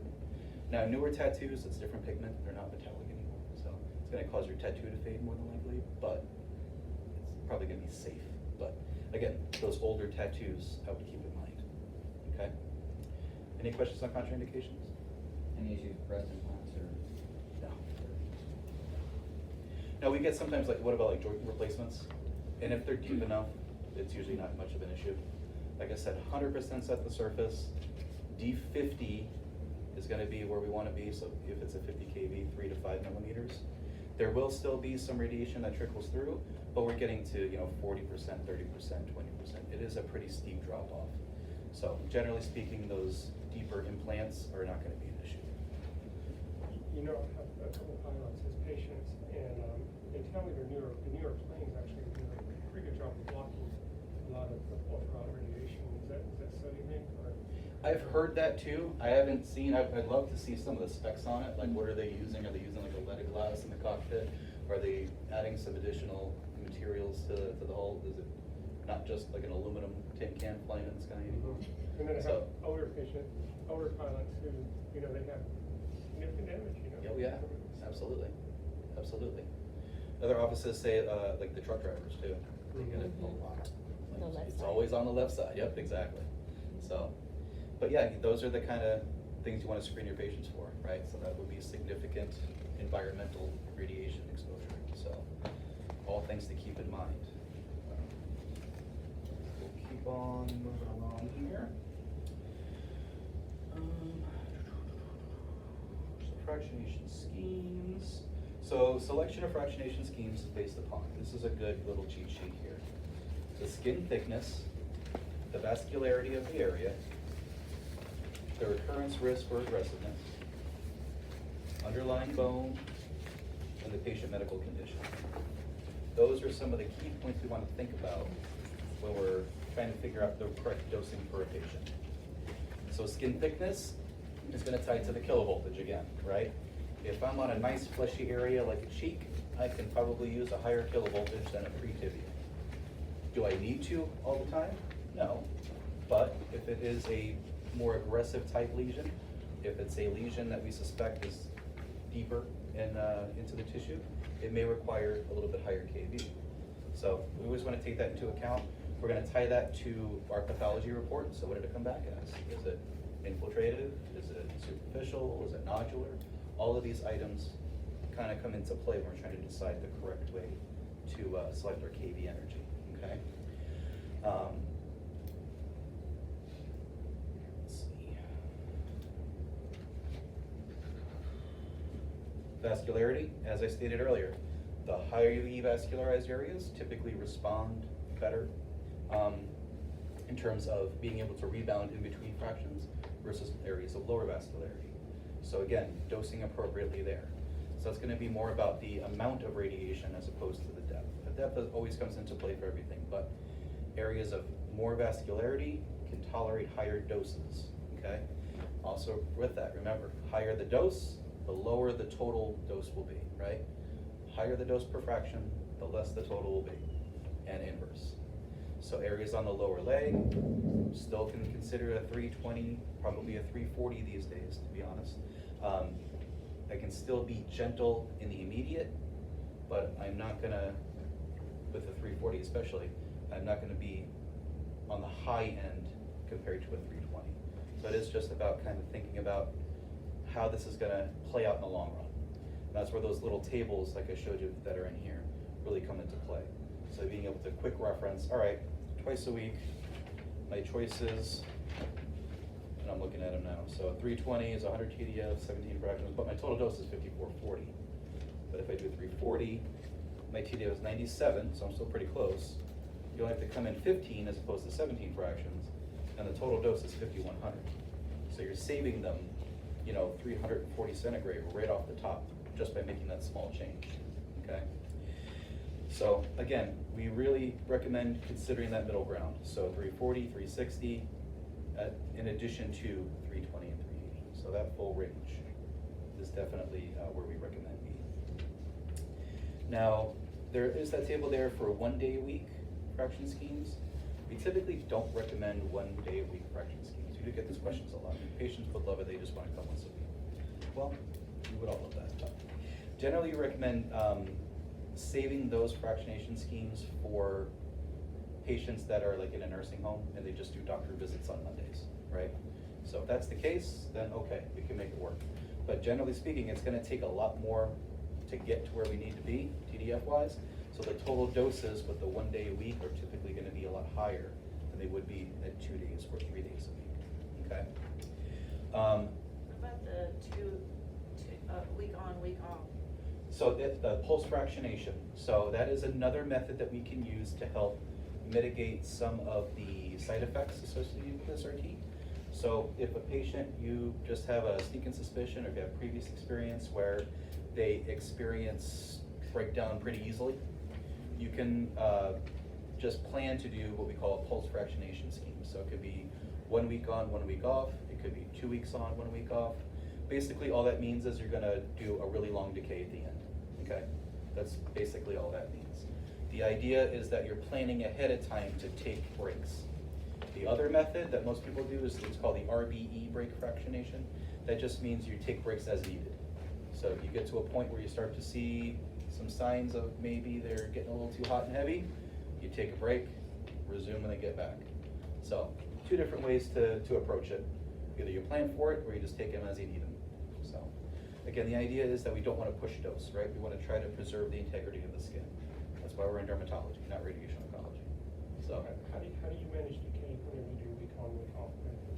Now newer tattoos, it's different pigment, they're not metallic anymore. So it's gonna cause your tattoo to fade more than likely, but it's probably gonna be safe. But again, those older tattoos, I would keep in mind, okay? Any questions on contraindications? Any issues with breast implants or? No. Now, we get sometimes like, what about like joint replacements? And if they're deep enough, it's usually not much of an issue. Like I said, 100% set the surface. D50 is gonna be where we wanna be, so if it's a 50 kV, 3 to 5 millimeters. There will still be some radiation that trickles through, but we're getting to, 40%, 30%, 20%. It is a pretty steep drop off. So generally speaking, those deeper implants are not gonna be an issue. You know, I have a couple pilots as patients, and they tell me the newer planes actually do a pretty good job of blocking a lot of ultraviolet radiation. Is that so, you think, or? I've heard that too. I haven't seen, I'd love to see some of the specs on it, like what are they using? Are they using like a leaded glass in the cockpit? Are they adding some additional materials to the hull? Is it not just like an aluminum tin can flying in the sky anymore? And then I So- have older pilots who, they have significant damage, Yeah, oh, yeah, absolutely, absolutely. Other offices say, like the truck drivers too, they get it a lot. The left It's side. always on the left side, yep, exactly. So, but yeah, those are the kind of things you want to screen your patients for, right? So that would be significant environmental radiation exposure. So, all things to keep in mind. We'll keep on moving along here. So fractionation schemes. So selection of fractionation schemes is based upon, this is a good little cheat sheet here. The skin thickness, the vascularity of the area, the recurrence risk or aggressiveness, underlying bone, and the patient medical condition. Those are some of the key points we want to think about when we're trying to figure out the correct dosing for a patient. So skin thickness is going to tie to the kilovoltage again, right? If I'm on a nice fleshy area like a cheek, I can probably use a higher kilovoltage than a pre-tibia. Do I need to all the time? No. But if it is a more aggressive type lesion, if it's a lesion that we suspect is deeper into the tissue, it may require a little bit higher kV. So we always want to take that into account. We're going to tie that to our pathology report. So what did it come back as? Is it infiltrative? Is it superficial? Is it nodular? All of these items kind of come into play when we're trying to decide the correct way to select our kV energy, okay? Let's see. Vascularity, as I stated earlier, the highly vascularized areas typically respond better in terms of being able to rebound in between fractions versus areas of lower vascularity. So again, dosing appropriately there. So it's going to be more about the amount of radiation as opposed to the depth. The depth always comes into play for everything, but areas of more vascularity can tolerate higher doses, okay? Also with that, remember, higher the dose, the lower the total dose will be, right? Higher the dose per fraction, the less the total will be, and inverse. So areas on the lower leg, still can consider a 320, probably a 340 these days, to be honest. I can still be gentle in the immediate, but I'm not gonna, with the 340 especially, I'm not gonna be on the high end compared to a 320. So it is just about kind of thinking about how this is gonna play out in the long run. And that's where those little tables, like I showed you, that are in here, really come into play. So being able to quick reference, all right, twice a week, my choices, and I'm looking at them now. So 320 is 100 TDF, 17 fractions, but my total dose is 5440. But if I do 340, my TDF is 97, so I'm still pretty close. You only have to come in 15 as opposed to 17 fractions, and the total dose is 5100. So you're saving them, 340 centigrade right off the top just by making that small change, okay? So again, we really recommend considering that middle ground. So 340, 360, in addition to 320 and 380. So that full range is definitely where we recommend being. Now, there is that table there for 1 day a week fraction schemes. We typically don't recommend 1 day a week fraction schemes. We do get these questions a lot. Patients would love it, they just want to come once a week. Well, we would all love that. But generally, we recommend saving those fractionation schemes for patients that are like in a nursing home and they just do doctor visits on Mondays, right? So if that's the case, then okay, we can make it work. But generally speaking, it's gonna take a lot more to get to where we need to be, TDF wise. So the total doses with the 1 day a week are typically gonna be a lot higher than they would be at 2 days or 3 days a week, okay? What about the week on, week off? So the pulse fractionation, so that is another method that we can use to help mitigate some of the side effects associated with SRT. So if a patient, you just have a sneaking suspicion or if you have previous experience where they experience breakdown pretty easily, you can just plan to do what we call a pulse fractionation scheme. So it could be 1 week on, 1 week off. It could be 2 weeks on, 1 week off. Basically, all that means is you're gonna do a really long decay at the end, okay? That's basically all that means. The idea is that you're planning ahead of time to take breaks. The other method that most people do is it's called the RBE break fractionation. That just means you take breaks as needed. So if you get to a point where you start to see some signs of maybe they're getting a little too hot and heavy, you take a break, resume when they get back. So 2 different ways to approach it. Either you plan for it or you just take them as you need them. So again, the idea is that we don't want to push dose, right? We want to try to preserve the integrity of the skin. That's why we're in dermatology, not radiation oncology. So How do you manage decay whenever you do week on, week off method?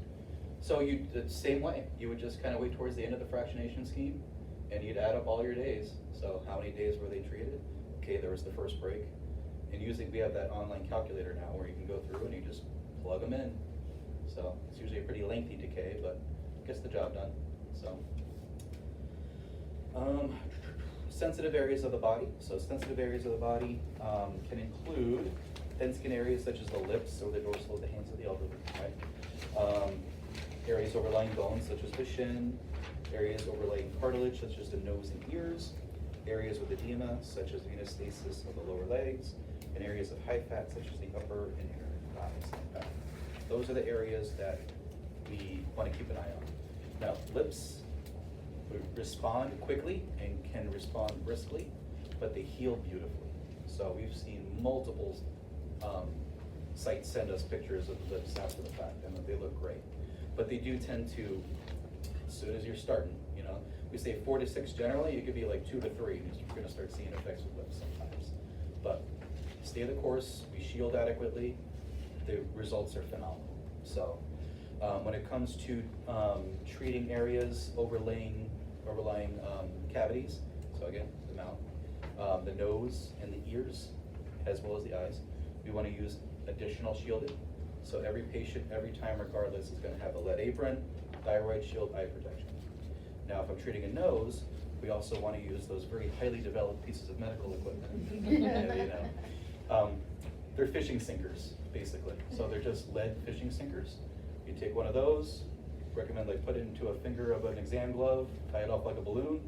So the same way, you would just kind of wait towards the end of the fractionation scheme and you'd add up all your days. So how many days were they treated? Okay, there was the first break. And using, we have that online calculator now where you can go through and you just plug them in. So it's usually a pretty lengthy decay, but gets the job done, so. Sensitive areas of the body. So sensitive areas of the body can include thin skin areas such as the lips or the dorsal of the hands of the elderly, right? Areas overlying bones such as the shin, areas overlaying cartilage such as the nose and ears, areas with edema such as venous stasis of the lower legs, and areas of high fat such as the upper and inner thighs and back. Those are the areas that we want to keep an eye on. Now, lips respond quickly and can respond briskly, but they heal beautifully. So we've seen multiple sites send us pictures of the lips after the fact, and they look great. But they do tend to, as soon as you're starting, you know, we say 4 to 6 generally, it could be like 2 to 3, and you're gonna start seeing effects with lips sometimes. But stay the course, we shield adequately, the results are phenomenal. So when it comes to treating areas overlying cavities, so again, the mouth, the nose and the ears, as well as the eyes, we want to use additional shielding. So every patient, every time regardless, is going to have a lead apron, thyroid shield, eye protection. Now if I'm treating a nose, we also want to use those very highly developed pieces of medical equipment. You know. They're fishing sinkers, basically. So they're just lead fishing sinkers. You take one of those, recommend like put it into a finger of an exam glove, tie it off like a balloon,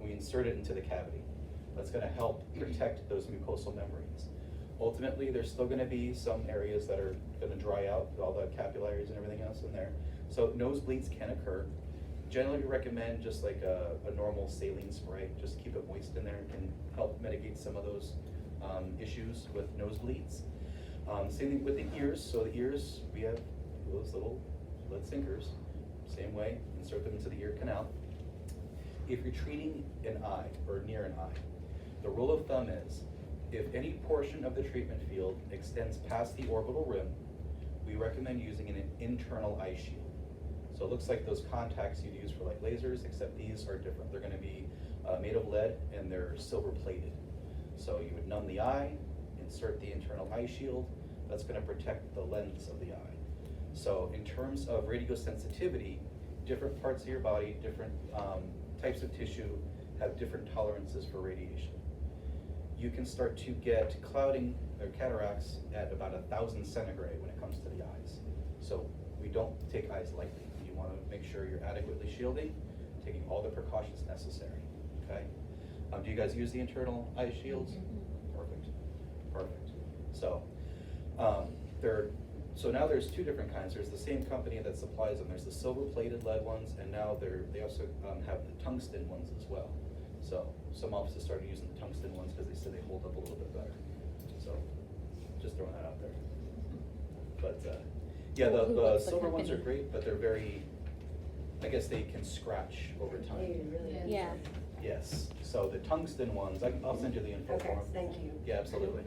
and we insert it into the cavity. That's gonna help protect those mucosal membranes. Ultimately, there's still gonna be some areas that are gonna dry out, all the capillaries and everything else in there. So nosebleeds can occur. Generally, we recommend just like a normal saline spray, just keep it moist in there, and can help mitigate some of those issues with nosebleeds. Same thing with the ears. So the ears, we have those little lead sinkers. Same way, insert them into the ear canal. If you're treating an eye or near an eye, the rule of thumb is if any portion of the treatment field extends past the orbital rim, we recommend using an internal eye shield. So it looks like those contacts you'd use for like lasers, except these are different. They're going to be made of lead and they're silver plated. So you would numb the eye, insert the internal eye shield. That's going to protect the lens of the eye. So in terms of radiosensitivity, different parts of your body, different types of tissue have different tolerances for radiation. You can start to get clouding or cataracts at about 1,000 centigrade when it comes to the eyes. So we don't take eyes lightly. You want to make sure you're adequately shielding, taking all the precautions necessary, okay? Do you guys use the internal eye shields? Perfect, perfect. So so now there's 2 different kinds. There's the same company that supplies them. There's the silver-plated lead ones, and now they also have the tungsten ones as well. So some offices started using the tungsten ones because they said they hold up a little bit better. So just throwing that out there. Yeah, Who the looks the silver ones are company? great, but they're very, I guess they can scratch over time. Really? Yeah. Yes, so the tungsten ones, I'll send you the info for Okay, them. thank you. Yeah, absolutely.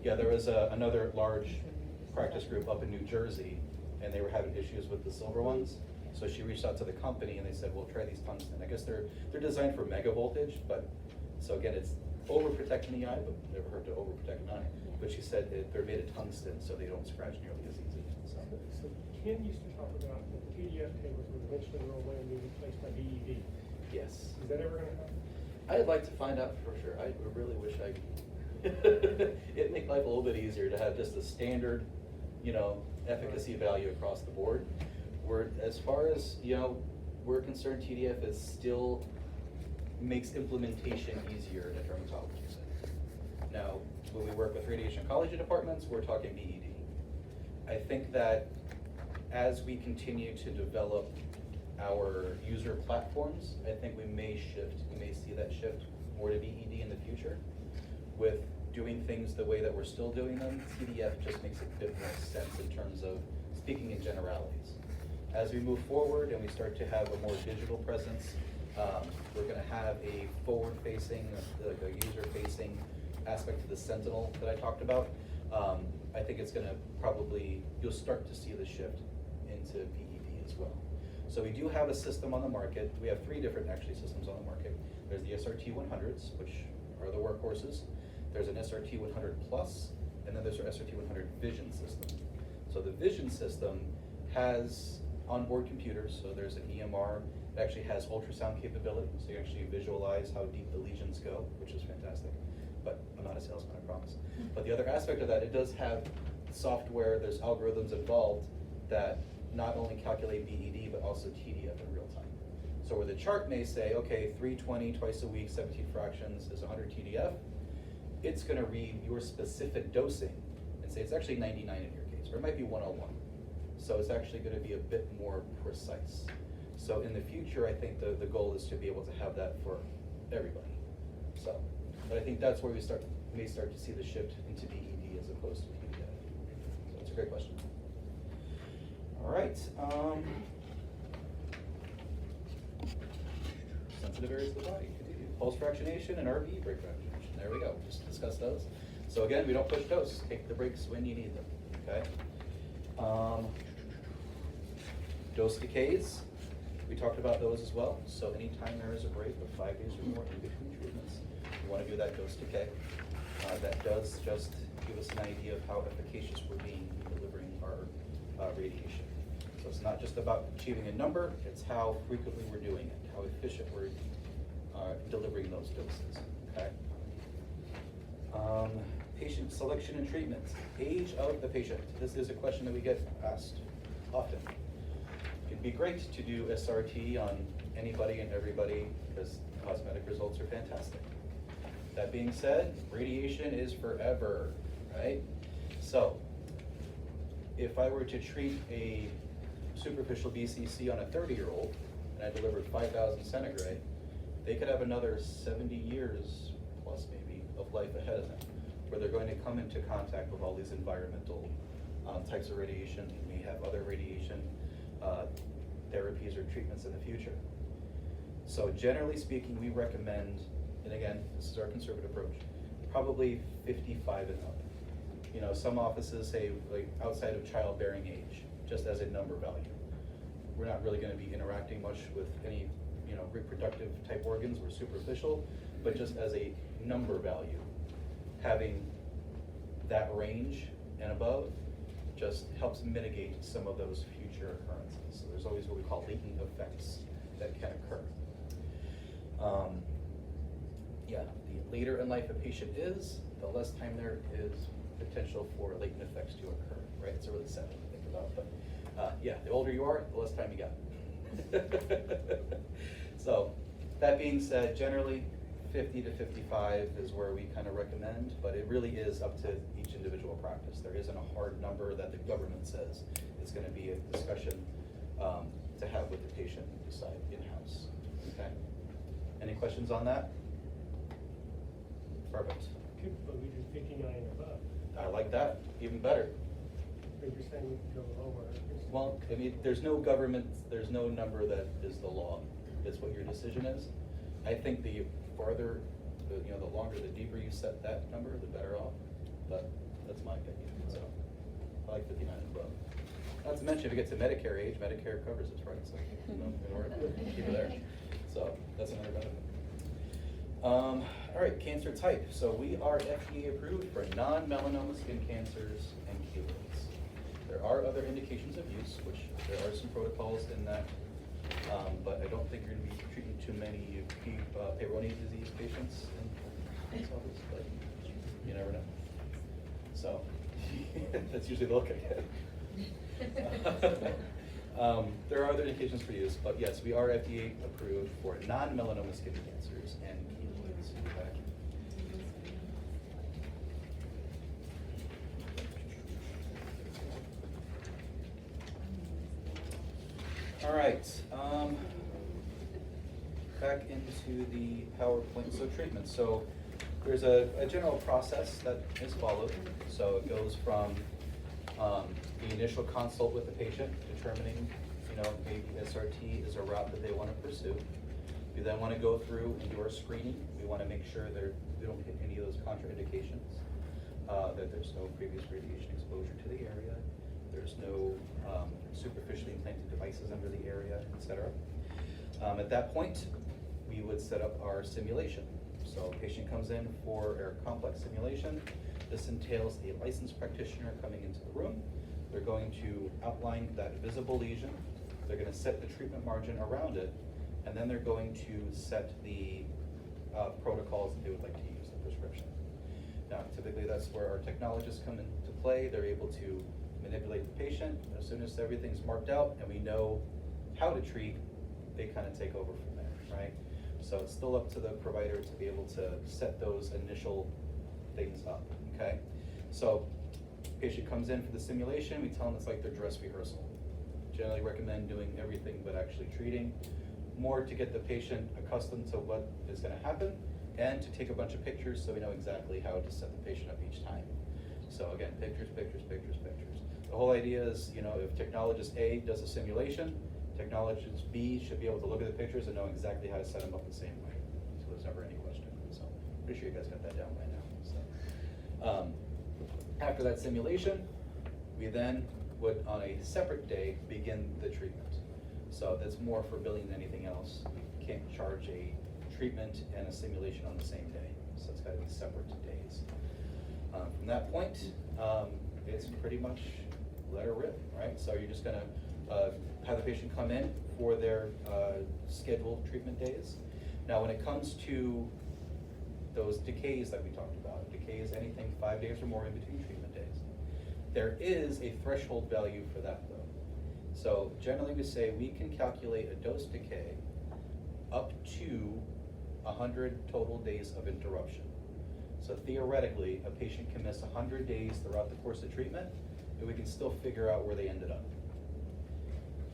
Yeah, there was another large practice group up in New Jersey, and they were having issues with the silver ones. So she reached out to the company and they said, well, try these tungsten. I guess they're designed for mega voltage, but, so again, it's overprotecting the eye, but never hurt to overprotect an eye. But she said they're made of tungsten, so they don't scratch nearly as easy, so. So Ken used to talk about that the PDF tables would eventually roll away and be replaced by BED. Yes. Is that ever gonna happen? I'd like to find out for sure. I really wish I it'd make life a little bit easier to have just a standard, efficacy value across the board. As far as, we're concerned, TDF is still makes implementation easier in a dermatology setting. Now, when we work with radiation oncology departments, we're talking BED. I think that as we continue to develop our user platforms, I think we may see that shift more to BED in the future. With doing things the way that we're still doing them, TDF just makes a bit more sense in terms of speaking in generalities. As we move forward and we start to have a more digital presence, we're going to have a forward-facing, like a user-facing aspect to the Sentinel that I talked about. I think it's going to you'll start to see the shift into BED as well. So we do have a system on the market. We have 3 different actually systems on the market. There's the SRT 100s, which are the workhorses. There's an SRT 100 Plus, and then there's our SRT 100 Vision system. So the Vision system has onboard computers, so there's an EMR. It actually has ultrasound capability, so you actually visualize how deep the lesions go, which is fantastic. But I'm not a salesman, I promise. But the other aspect of that, it does have software, there's algorithms involved that not only calculate BED, but also TDF in real time. So where the chart may say, okay, 320 twice a week, 17 fractions is 100 TDF, it's gonna read your specific dosing and say it's actually 99 in your case, or it might be 101. So it's actually gonna be a bit more precise. So in the future, I think the goal is to be able to have that for everybody. So, but I think that's where we may start to see the shift into BED as opposed to TDF. So it's a great question. All right. Sensitive areas of the body. Continue. Pulse fractionation and RV brake fractionation. There we go. Just discuss those. So again, we don't push dose. Take the brakes when you need them. Okay. Dose decays. We talked about those as well. So anytime there is a break of 5 days or more in between treatments, you want to do that dose decay. That does just give us an idea of how efficacious we're being in delivering our radiation. So it's not just about achieving a number, it's how frequently we're doing it, how efficient we're delivering those doses, okay? Patient selection and treatment. Age of the patient. This is a question that we get asked often. It'd be great to do SRT on anybody and everybody because cosmetic results are fantastic. That being said, radiation is forever, right? So, if I were to treat a superficial BCC on a 30-year-old, and I delivered 5,000 centigrade, they could have another 70 years plus maybe of life ahead of them, where they're going to come into contact with all these environmental types of radiation. They may have other radiation therapies or treatments in the future. So generally speaking, we recommend, and again, this is our conservative approach, probably 55 and up. You know, some offices say like outside of childbearing age, just as a number value. We're not really going to be interacting much with any, reproductive type organs. We're superficial, but just as a number value, having that range and above just helps mitigate some of those future occurrences. So there's always what we call latent effects that can occur. The later in life a patient is, the less time there is potential for latent effects to occur, right? It's a really sad thing to think about, but the older you are, the less time you got. So, that being said, generally 50 to 55 is where we kind of recommend, but it really is up to each individual practice. There isn't a hard number that the government says. It's going to be a discussion to have with the patient and decide in-house. Okay? Any questions on that? Perfect. But we do 59 and above. I like that, even better. but you're saying you can go lower. Well, I mean, there's no government, there's no number that is the law, is what your decision is. I think the farther, the longer, the deeper you set that number, the better off, but that's my opinion, so. I like 59 and above. Not to mention, if you get to Medicare age, Medicare covers this, right? So, in order to keep it there. So, that's another benefit. All right, cancer type. So we are FDA approved for non-melanoma skin cancers and keloids. There are other indications of use, which there are some protocols in that, but I don't think you're going to be treating too many Peyronie's disease patients in this office, but you never know. So that's usually the look I get. There are other indications for use, but yes, we are FDA approved for non-melanoma skin cancers and keloids. Okay. All right. Back into the PowerPoint. So treatment. So there's a general process that is followed. So it goes from the initial consult with the patient, determining, maybe SRT is a route that they want to pursue. We then want to go through and do our screening. We want to make sure we don't hit any of those contraindications, that there's no previous radiation exposure to the area, there's no superficially implanted devices under the area, etc. At that point, we would set up our simulation. So a patient comes in for a complex simulation. This entails a licensed practitioner coming into the room. They're going to outline that visible lesion. They're going to set the treatment margin around it, and then they're going to set the protocols that they would like to use, the prescription. Now, typically that's where our technologists come into play. They're able to manipulate the patient. As soon as everything's marked out and we know how to treat, they kind of take over from there, right? So it's still up to the provider to be able to set those initial things up, okay? So patient comes in for the simulation, we tell them it's like their dress rehearsal. Generally recommend doing everything but actually treating, more to get the patient accustomed to what is gonna happen, and to take a bunch of pictures so we know exactly how to set the patient up each time. So again, pictures, pictures, pictures, pictures. The whole idea is, if technologist A does a simulation, technologist B should be able to look at the pictures and know exactly how to set them up the same way. So there's never any question. So pretty sure you guys got that down by now. So after that simulation, we then would, on a separate day, begin the treatment. So that's more for billing than anything else. You can't charge a treatment and a simulation on the same day. So it's got to be separate days. From that point, it's pretty much let her rip, right? So you're just gonna have the patient come in for their scheduled treatment days. Now, when it comes to those decays that we talked about, decay is anything 5 days or more in between treatment days. There is a threshold value for that though. So generally we say we can calculate a dose decay up to 100 total days of interruption. So theoretically, a patient can miss 100 days throughout the course of treatment, and we can still figure out where they ended up.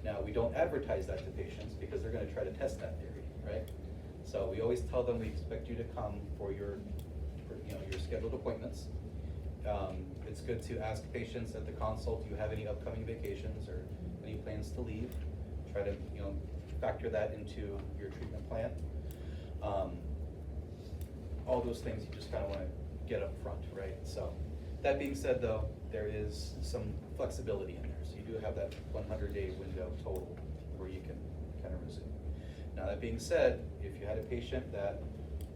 Now, we don't advertise that to patients because they're going to try to test that theory, right? So we always tell them we expect you to come for your scheduled appointments. It's good to ask patients at the consult, do you have any upcoming vacations or any plans to leave? Try to factor that into your treatment plan. All those things you just kind of want to get up front, right? So that being said though, there is some flexibility in there. So you do have that 100-day window total where you can kind of resume. Now that being said, if you had a patient that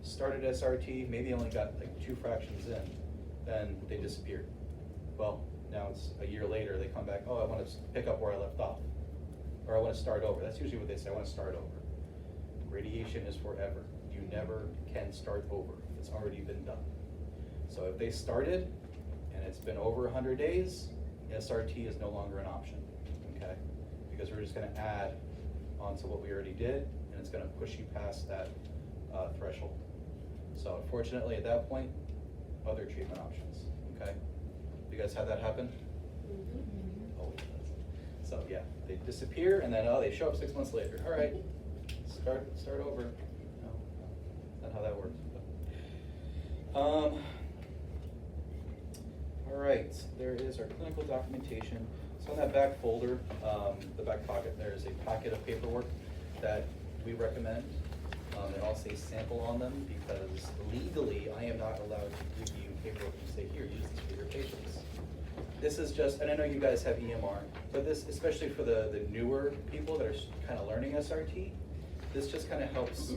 started SRT, maybe only got like 2 fractions in, then they disappeared. Well, now it's a year later, they come back, oh, I want to pick up where I left off. Or I want to start over. That's usually what they say, I want to start over. Radiation is forever. You never can start over. It's already been done. So if they started and it's been over 100 days, SRT is no longer an option, okay? Because we're just going to add onto what we already did, and it's going to push you past that threshold. So unfortunately, at that point, other treatment options, okay? You guys had that happen? Mm-hmm. Always does. So yeah, they disappear, and then they show up 6 months later. All right, start over. No, that's not how that works. All right. right, there is our clinical documentation. So in that back folder, the back pocket, there is a packet of paperwork that we recommend. They all say sample on them because legally I am not allowed to give you paperwork and say, here, use this for your patients. This is just, and I know you guys have EMR, but this, especially for the newer people that are kind of learning SRT, this just kind of helps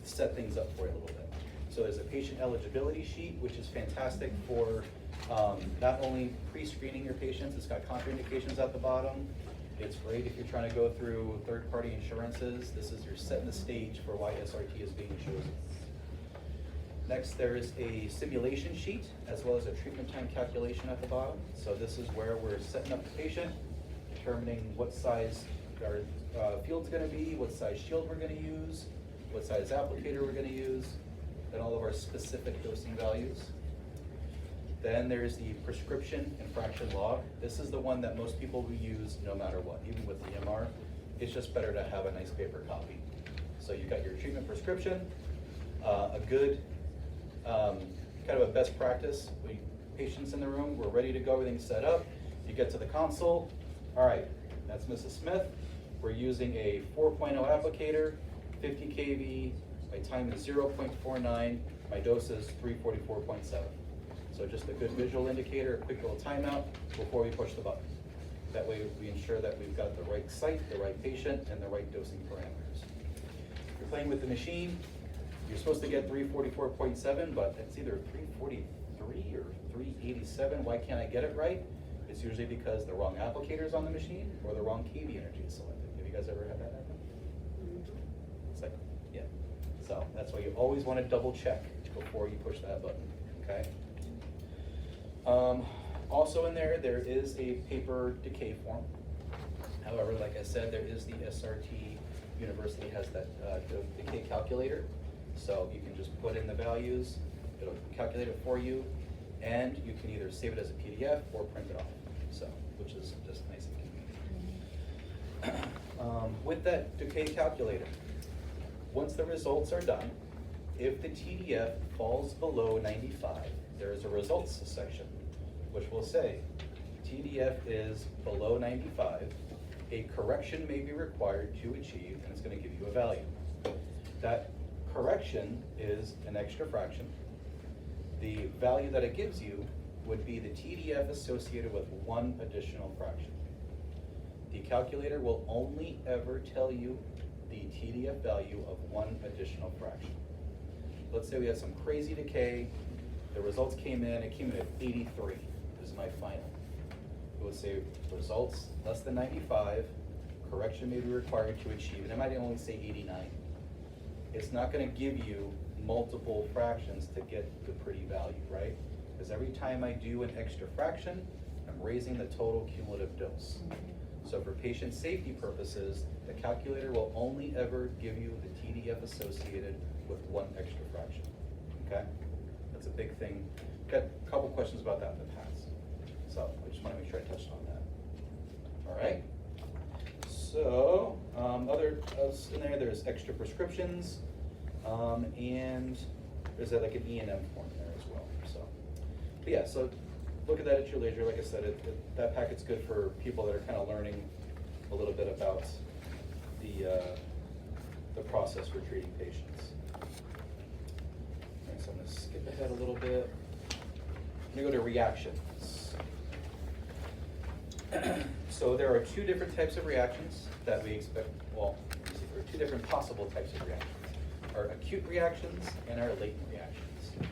set things up for you a little bit. So there's a patient eligibility sheet, which is fantastic for not only pre-screening your patients, it's got contraindications at the bottom. It's great if you're trying to go through third-party insurances. This is your setting the stage for why SRT is being chosen. Next, there is a simulation sheet as well as a treatment time calculation at the bottom. So this is where we're setting up the patient, determining what size our field's gonna be, what size shield we're gonna use, what size applicator we're gonna use, and all of our specific dosing values. Then there's the prescription and fraction log. This is the one that most people will use no matter what, even with the EMR. It's just better to have a nice paper copy. So you've got your treatment prescription, a good, kind of a best practice. Patients in the room, we're ready to go, everything's set up. You get to the console, all right, that's Mrs. Smith. We're using a 4.0 applicator, 50 kV, my time is 0.49, my dose is 344.7. So just a good visual indicator, a quick little timeout before we push the button. That way we ensure that we've got the right site, the right patient, and the right dosing parameters. If you're playing with the machine, you're supposed to get 344.7, but it's either 343 or 387. Why can't I get it right? It's usually because the wrong applicator is on the machine or the wrong kV energy is selected. Have you guys ever had that happen? It's like, yeah. So that's why you always want to double check before you push that button, okay? Also in there is a paper decay form. However, like I said, there is the SRT University has that decay calculator. So you can just put in the values, it'll calculate it for you, and you can either save it as a PDF or print it off. So, which is just nice and convenient. With that decay calculator, once the results are done, if the TDF falls below 95, there is a results section, which will say, TDF is below 95, a correction may be required to achieve, and it's going to give you a value. That correction is an extra fraction. The value that it gives you would be the TDF associated with one additional fraction. The calculator will only ever tell you the TDF value of one additional fraction. Let's say we had some crazy decay, the results came in, it came in at 83, this is my final. It would say results less than 95, correction may be required to achieve, and it might only say 89. It's not gonna give you multiple fractions to get the pretty value, right? Because every time I do an extra fraction, I'm raising the total cumulative dose. So for patient safety purposes, the calculator will only ever give you the TDF associated with one extra fraction, okay? That's a big thing. Got a couple questions about that in the past. So I just want to make sure I touched on that. All right. So other in there's extra prescriptions, and there's like an E&M form there as well. So, but yeah, so look at that at your leisure. Like I said, that packet's good for people that are kind of learning a little bit about the process for treating patients. So I'm going to skip ahead a little bit. I'm going to go to reactions. So there are two different types of reactions that we expect, well, there are two different possible types of reactions. Our acute reactions and our latent reactions.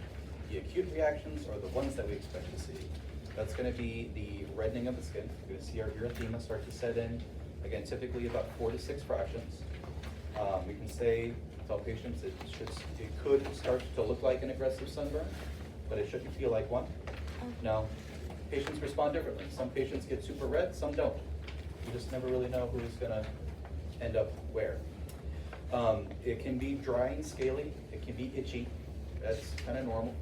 The acute reactions are the ones that we expect to see. That's going to be the reddening of the skin. You're going to see our erythema start to set in. Again, typically about 4 to 6 fractions. We can tell patients it could start to look like an aggressive sunburn, but it shouldn't feel like one. No, patients respond differently. Some patients get super red, some don't. You just never really know who's gonna end up where. It can be dry and scaly, it can be itchy, that's kind of normal.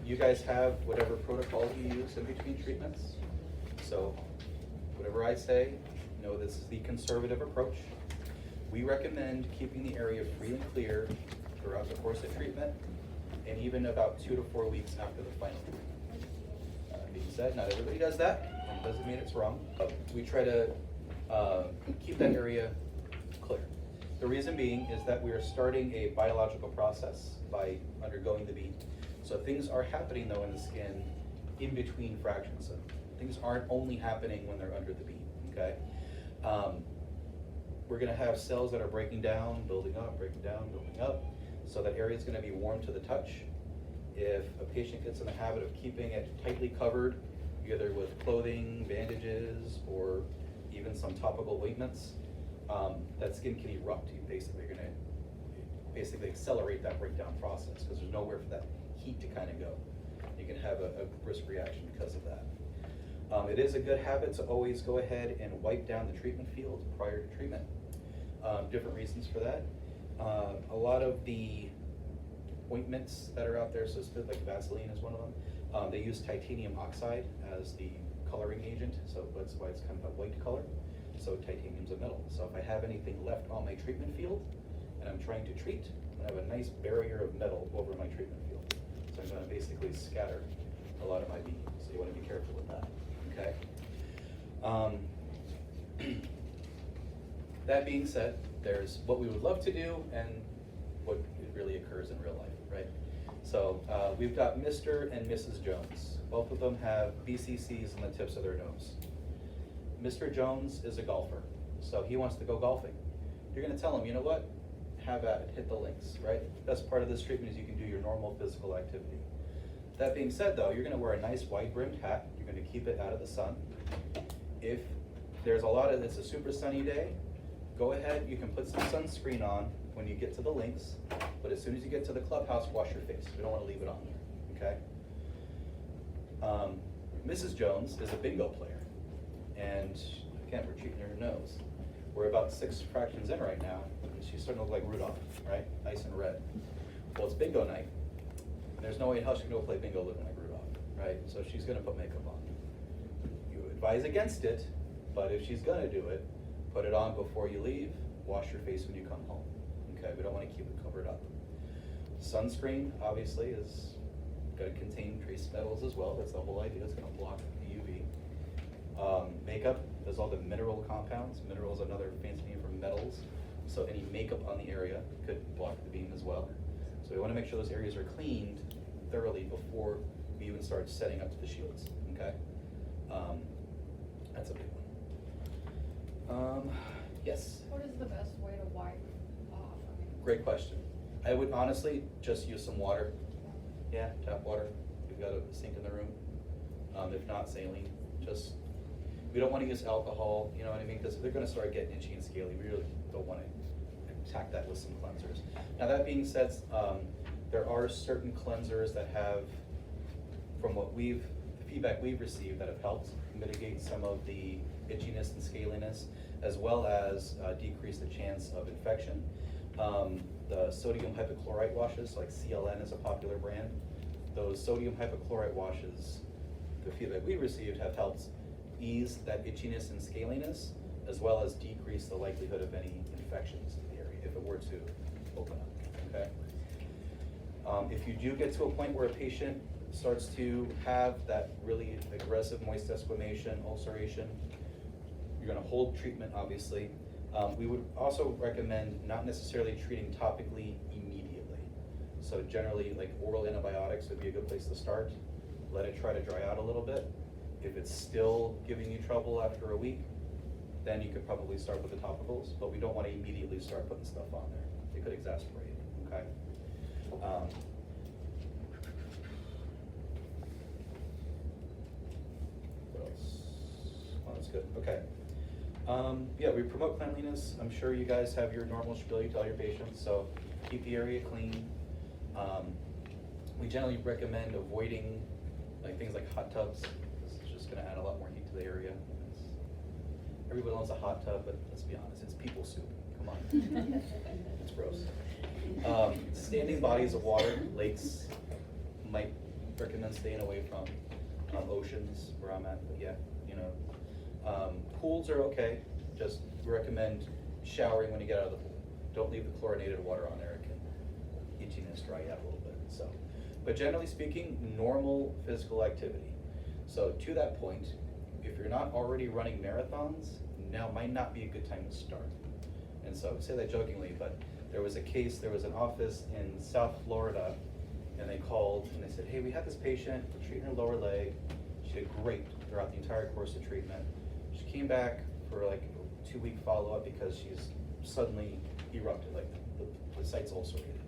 You guys have whatever protocols you use in between treatments. So whatever I say, this is the conservative approach. We recommend keeping the area free and clear throughout the course of treatment, and even about 2 to 4 weeks after the final treatment. said, not everybody does that, and it doesn't mean it's wrong, but we try to keep that area clear. The reason being is that we are starting a biological process by undergoing the beam. So things are happening though in the skin in between fractions. So things aren't only happening when they're under the beam, okay? We're gonna have cells that are breaking down, building up, breaking down, building up. So that area is gonna be warm to the touch. If a patient gets in the habit of keeping it tightly covered, either with clothing, bandages, or even some topical ointments, that skin can erupt. You basically are gonna accelerate that breakdown process because there's nowhere for that heat to kind of go. You can have a brisk reaction because of that. It is a good habit to always go ahead and wipe down the treatment field prior to treatment. Different reasons for that. A lot of the ointments that are out there, so like Vaseline is one of them, they use titanium oxide as the coloring agent, so that's why it's kind of a white color. So titanium's a metal. So if I have anything left on my treatment field and I'm trying to treat, I have a nice barrier of metal over my treatment field. So I'm going to basically scatter a lot of my beam. So you want to be careful with that. Okay. That being said, there's what we would love to do and what really occurs in real life, right? So we've got Mr. and Mrs. Jones. Both of them have BCCs on the tips of their nose. Mr. Jones is a golfer, so he wants to go golfing. You're going to tell him, you know what? Have at it, hit the links, right? Best part of this treatment is you can do your normal physical activity. That being said, though, you're going to wear a nice wide-brimmed hat. You're going to keep it out of the sun. If there's it's a super sunny day, go ahead, you can put some sunscreen on when you get to the links, but as soon as you get to the clubhouse, wash your face. We don't want to leave it on there, okay? Mrs. Jones is a bingo player, and again, we're treating her nose. We're about 6 fractions in right now, and she's starting to look like Rudolph, right? Nice and red. Well, it's bingo night, and there's no way in hell she can go play bingo looking like Rudolph, right? So she's gonna put makeup on. You advise against it, but if she's gonna do it, put it on before you leave, wash your face when you come home, okay? We don't wanna keep it covered up. Sunscreen, obviously, is gonna contain trace metals as well. That's the whole idea, it's gonna block the UV. Makeup does all the mineral compounds. Mineral is another fancy name for metals. So any makeup on the area could block the beam as well. So we want to make sure those areas are cleaned thoroughly before we even start setting up the shields, okay? That's a big one. Yes? What is the best way to wipe off? Great question. I would honestly just use some water. Yeah, tap water. You've got a sink in the room. If not, saline. We don't want to use alcohol, you know what I mean? Because they're going to start getting itchy and scaly. We really don't want to attack that with some cleansers. Now that being said, there are certain cleansers that have, from the feedback we've received, that have helped mitigate some of the itchiness and scaliness, as well as decrease the chance of infection. The sodium hypochlorite washes, like CLN is a popular brand. Those sodium hypochlorite washes, the feedback we received, have helped ease that itchiness and scaliness, as well as decrease the likelihood of any infections in the area if it were to open up, okay? If you do get to a point where a patient starts to have that really aggressive moist desquamation, ulceration, you're gonna hold treatment, obviously. We would also recommend not necessarily treating topically immediately. So generally, like oral antibiotics would be a good place to start. Let it try to dry out a little bit. If it's still giving you trouble after a week, then you could probably start with the topicals, but we don't want to immediately start putting stuff on there. It could exacerbate it, okay? What else? Oh, that's good, okay. Yeah, we promote cleanliness. I'm sure you guys have your normal spiel you tell your patients, so keep the area clean. We generally recommend avoiding things like hot tubs. It's just gonna add a lot more heat to the area. Everybody loves a hot tub, but let's be honest, it's people soup, come on. It's gross. Standing bodies of water, lakes, might recommend staying away from. Oceans, where I'm at, but yeah, you know. Pools are okay, just recommend showering when you get out of the pool. Don't leave the chlorinated water on there, it can itchiness dry you out a little bit, so. But generally speaking, normal physical activity. So to that point, if you're not already running marathons, now might not be a good time to start. And so I say that jokingly, but there was an office in South Florida, and they called and they said, hey, we had this patient, we're treating her lower leg. She did great throughout the entire course of treatment. She came back for like a 2-week follow-up because she's suddenly erupted, like the site's ulcerated.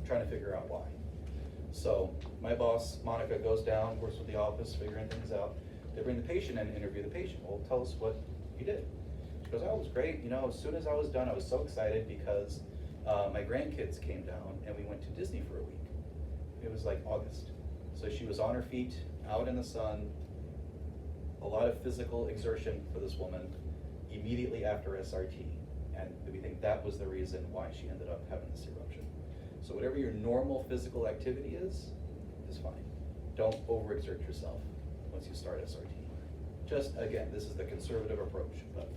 Trying to figure out why. So my boss, Monica, goes down, works with the office, figuring things out. They bring the patient in and interview the patient. Well, tell us what you did. She goes, oh, it was great. You know, as soon as I was done, I was so excited because my grandkids came down and we went to Disney for a week. It was like August. So she was on her feet, out in the sun, a lot of physical exertion for this woman immediately after SRT. And we think that was the reason why she ended up having this eruption. So whatever your normal physical activity is fine. Don't overexert yourself once you start SRT. Just, again, this is the conservative approach, but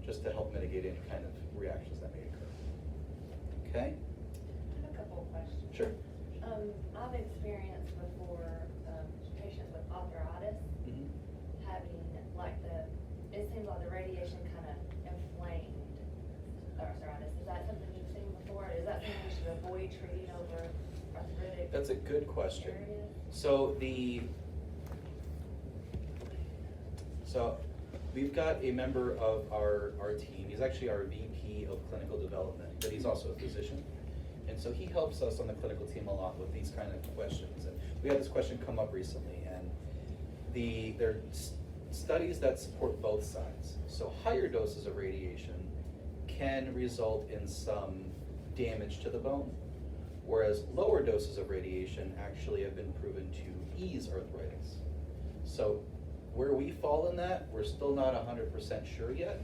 just to help mitigate any kind of reactions that may occur. Okay? I have a couple of questions. Sure. I've experienced before patients with arthritis Mm-hmm. having it seems like the radiation kind of inflamed arthritis. Is that something you've seen before? Is that something we should avoid treating over arthritic? That's a good question. areas? So we've got a member of our team. He's actually our VP of clinical development, but he's also a physician. And so he helps us on the clinical team a lot with these kind of questions. And we had this question come up recently, and there are studies that support both sides. So higher doses of radiation can result in some damage to the bone, whereas lower doses of radiation actually have been proven to ease arthritis. So where we fall in that, we're still not 100% sure yet,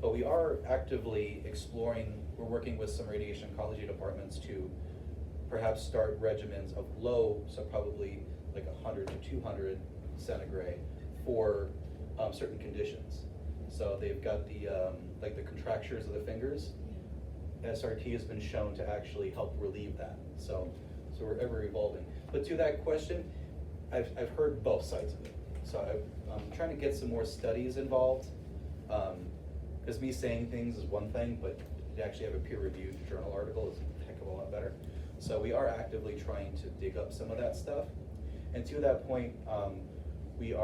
but we are actively exploring. We're working with some radiation oncology departments to perhaps start regimens of low, so probably like 100 to 200 centigrade for certain conditions. So they've got the like the contractures of the fingers. SRT has been shown to actually help relieve that. So we're ever evolving. But to that question, I've heard both sides of it. So I'm trying to get some more studies involved. Because me saying things is one thing, but to actually have a peer-reviewed journal article is a heck of a lot better. So we are actively trying to dig up some of that stuff. And to that point, we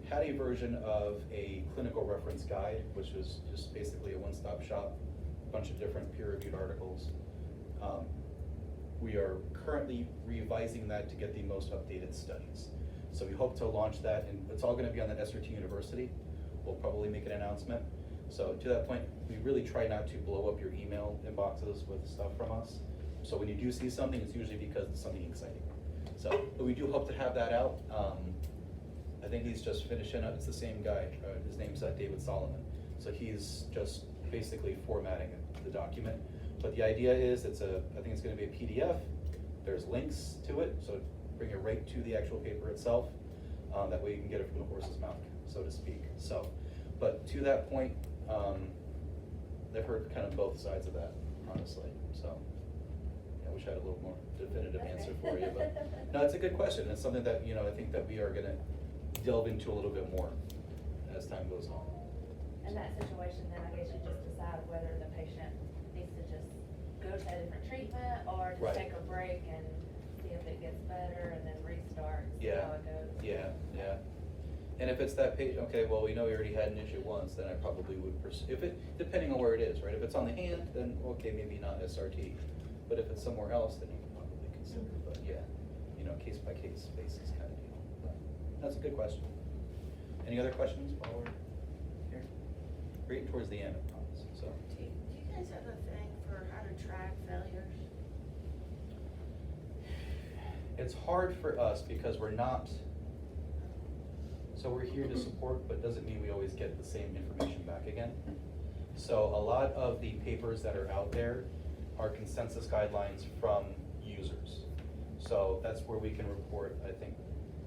had a version of a clinical reference guide, which was just basically a one-stop shop, a bunch of different peer-reviewed articles. We are currently revising that to get the most updated studies. So we hope to launch that, and it's all gonna be on the SRT University. We'll probably make an announcement. So to that point, we really try not to blow up your email inboxes with stuff from us. So when you do see something, it's usually because it's something exciting. So, but we do hope to have that out. I think he's just finishing up, it's the same guy, his name's David Solomon. So he's just basically formatting the document. But the idea is I think it's gonna be a PDF. There's links to it, so bring it right to the actual paper itself. That way you can get it from the horse's mouth, so to speak. So, but to that point, I've heard kind of both sides of that, honestly. So, I wish I had a little more definitive answer for you, but no, it's a good question. It's something that, I think that we are gonna delve into a little bit more as time goes on. In that situation, then I guess you just decide whether the patient needs to just go to a different treatment or just Right. take a break and see if it gets better and then restart, see Yeah. how it goes. Yeah. And if it's that patient, okay, well, we know we already had an issue once, then I probably would pursue, depending on where it is, right? If it's on the hand, then okay, maybe not SRT. But if it's somewhere else, then you can probably consider, but yeah, case by case basis kind of deal. But that's a good question. Any other questions while we're here? We're getting towards the end, I promise, so. Do you guys have a thing for how to track failures? It's hard for us because we're here to support, but doesn't mean we always get the same information back again. So a lot of the papers that are out there are consensus guidelines from users. So that's where we can report, I think,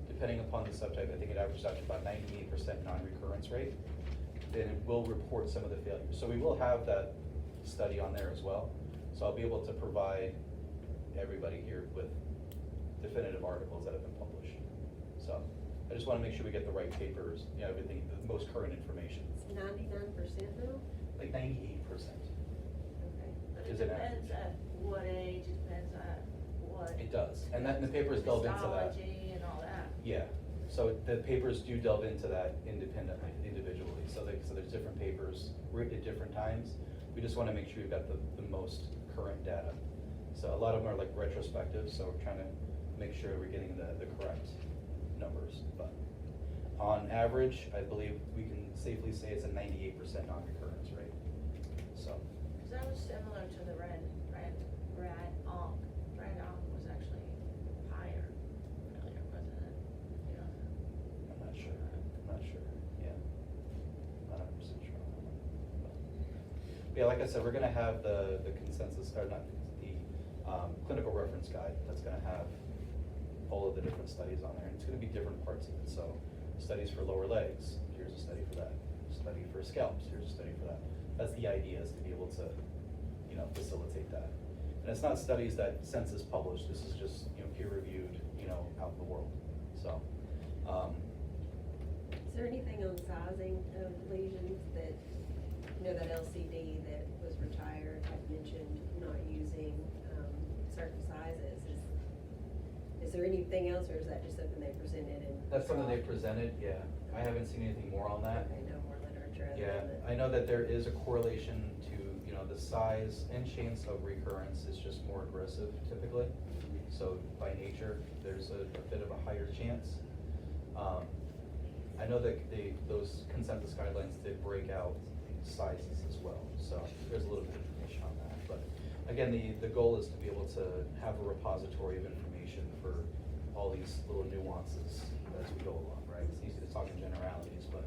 depending upon the subtype, I think it averages out to about 98% non-recurrence rate. Then it will report some of the failures. So we will have that study on there as well. So I'll be able to provide everybody here with definitive articles that have been published. So I just wanna make sure we get the right papers, you know, everything, the most current information, It's 99% now? like 98%. Okay. But Is it it depends average? at what age, it depends at what. It does, and that, the papers delve into that. Histology and all that. Yeah, so the papers do delve into that independently, individually, so there's different papers written at different times. We just wanna make sure we've got the most current data. So a lot of them are like retrospective, so we're trying to make sure we're getting the correct numbers. But on average, I believe we can safely say it's a 98% non-recurrence rate, so. Cause that was similar to the red onk. Red onk was actually higher earlier, wasn't it? You know? I'm not sure, yeah. Not 100% sure on that one. But yeah, like I said, we're gonna have the consensus, or not, the clinical reference guide that's gonna have all of the different studies on there, and it's gonna be different parts of it. So studies for lower legs, here's a study for that. Study for scalps, here's a study for that. That's the idea, is to be able to, you know, facilitate that. And it's not studies that Sensus published, this is just, you know, peer-reviewed, you know, out in the world, so. Is there anything on sizing of lesions that, you know, that LCD that was retired had mentioned not using certain sizes? Is there anything else, or is that just something they presented and? That's something they presented, yeah. I haven't seen anything more on that. Okay, no more literature other Yeah, than that. I know that there is a correlation to, you know, the size and chance of recurrence is just more aggressive typically. So by nature, there's a bit of a higher chance. I know that those consensus guidelines did break out sizes as well, so there's a little bit of information on that. But again, the goal is to be able to have a repository of information for all these little nuances as we go along, right? It's easy to talk in generalities, but,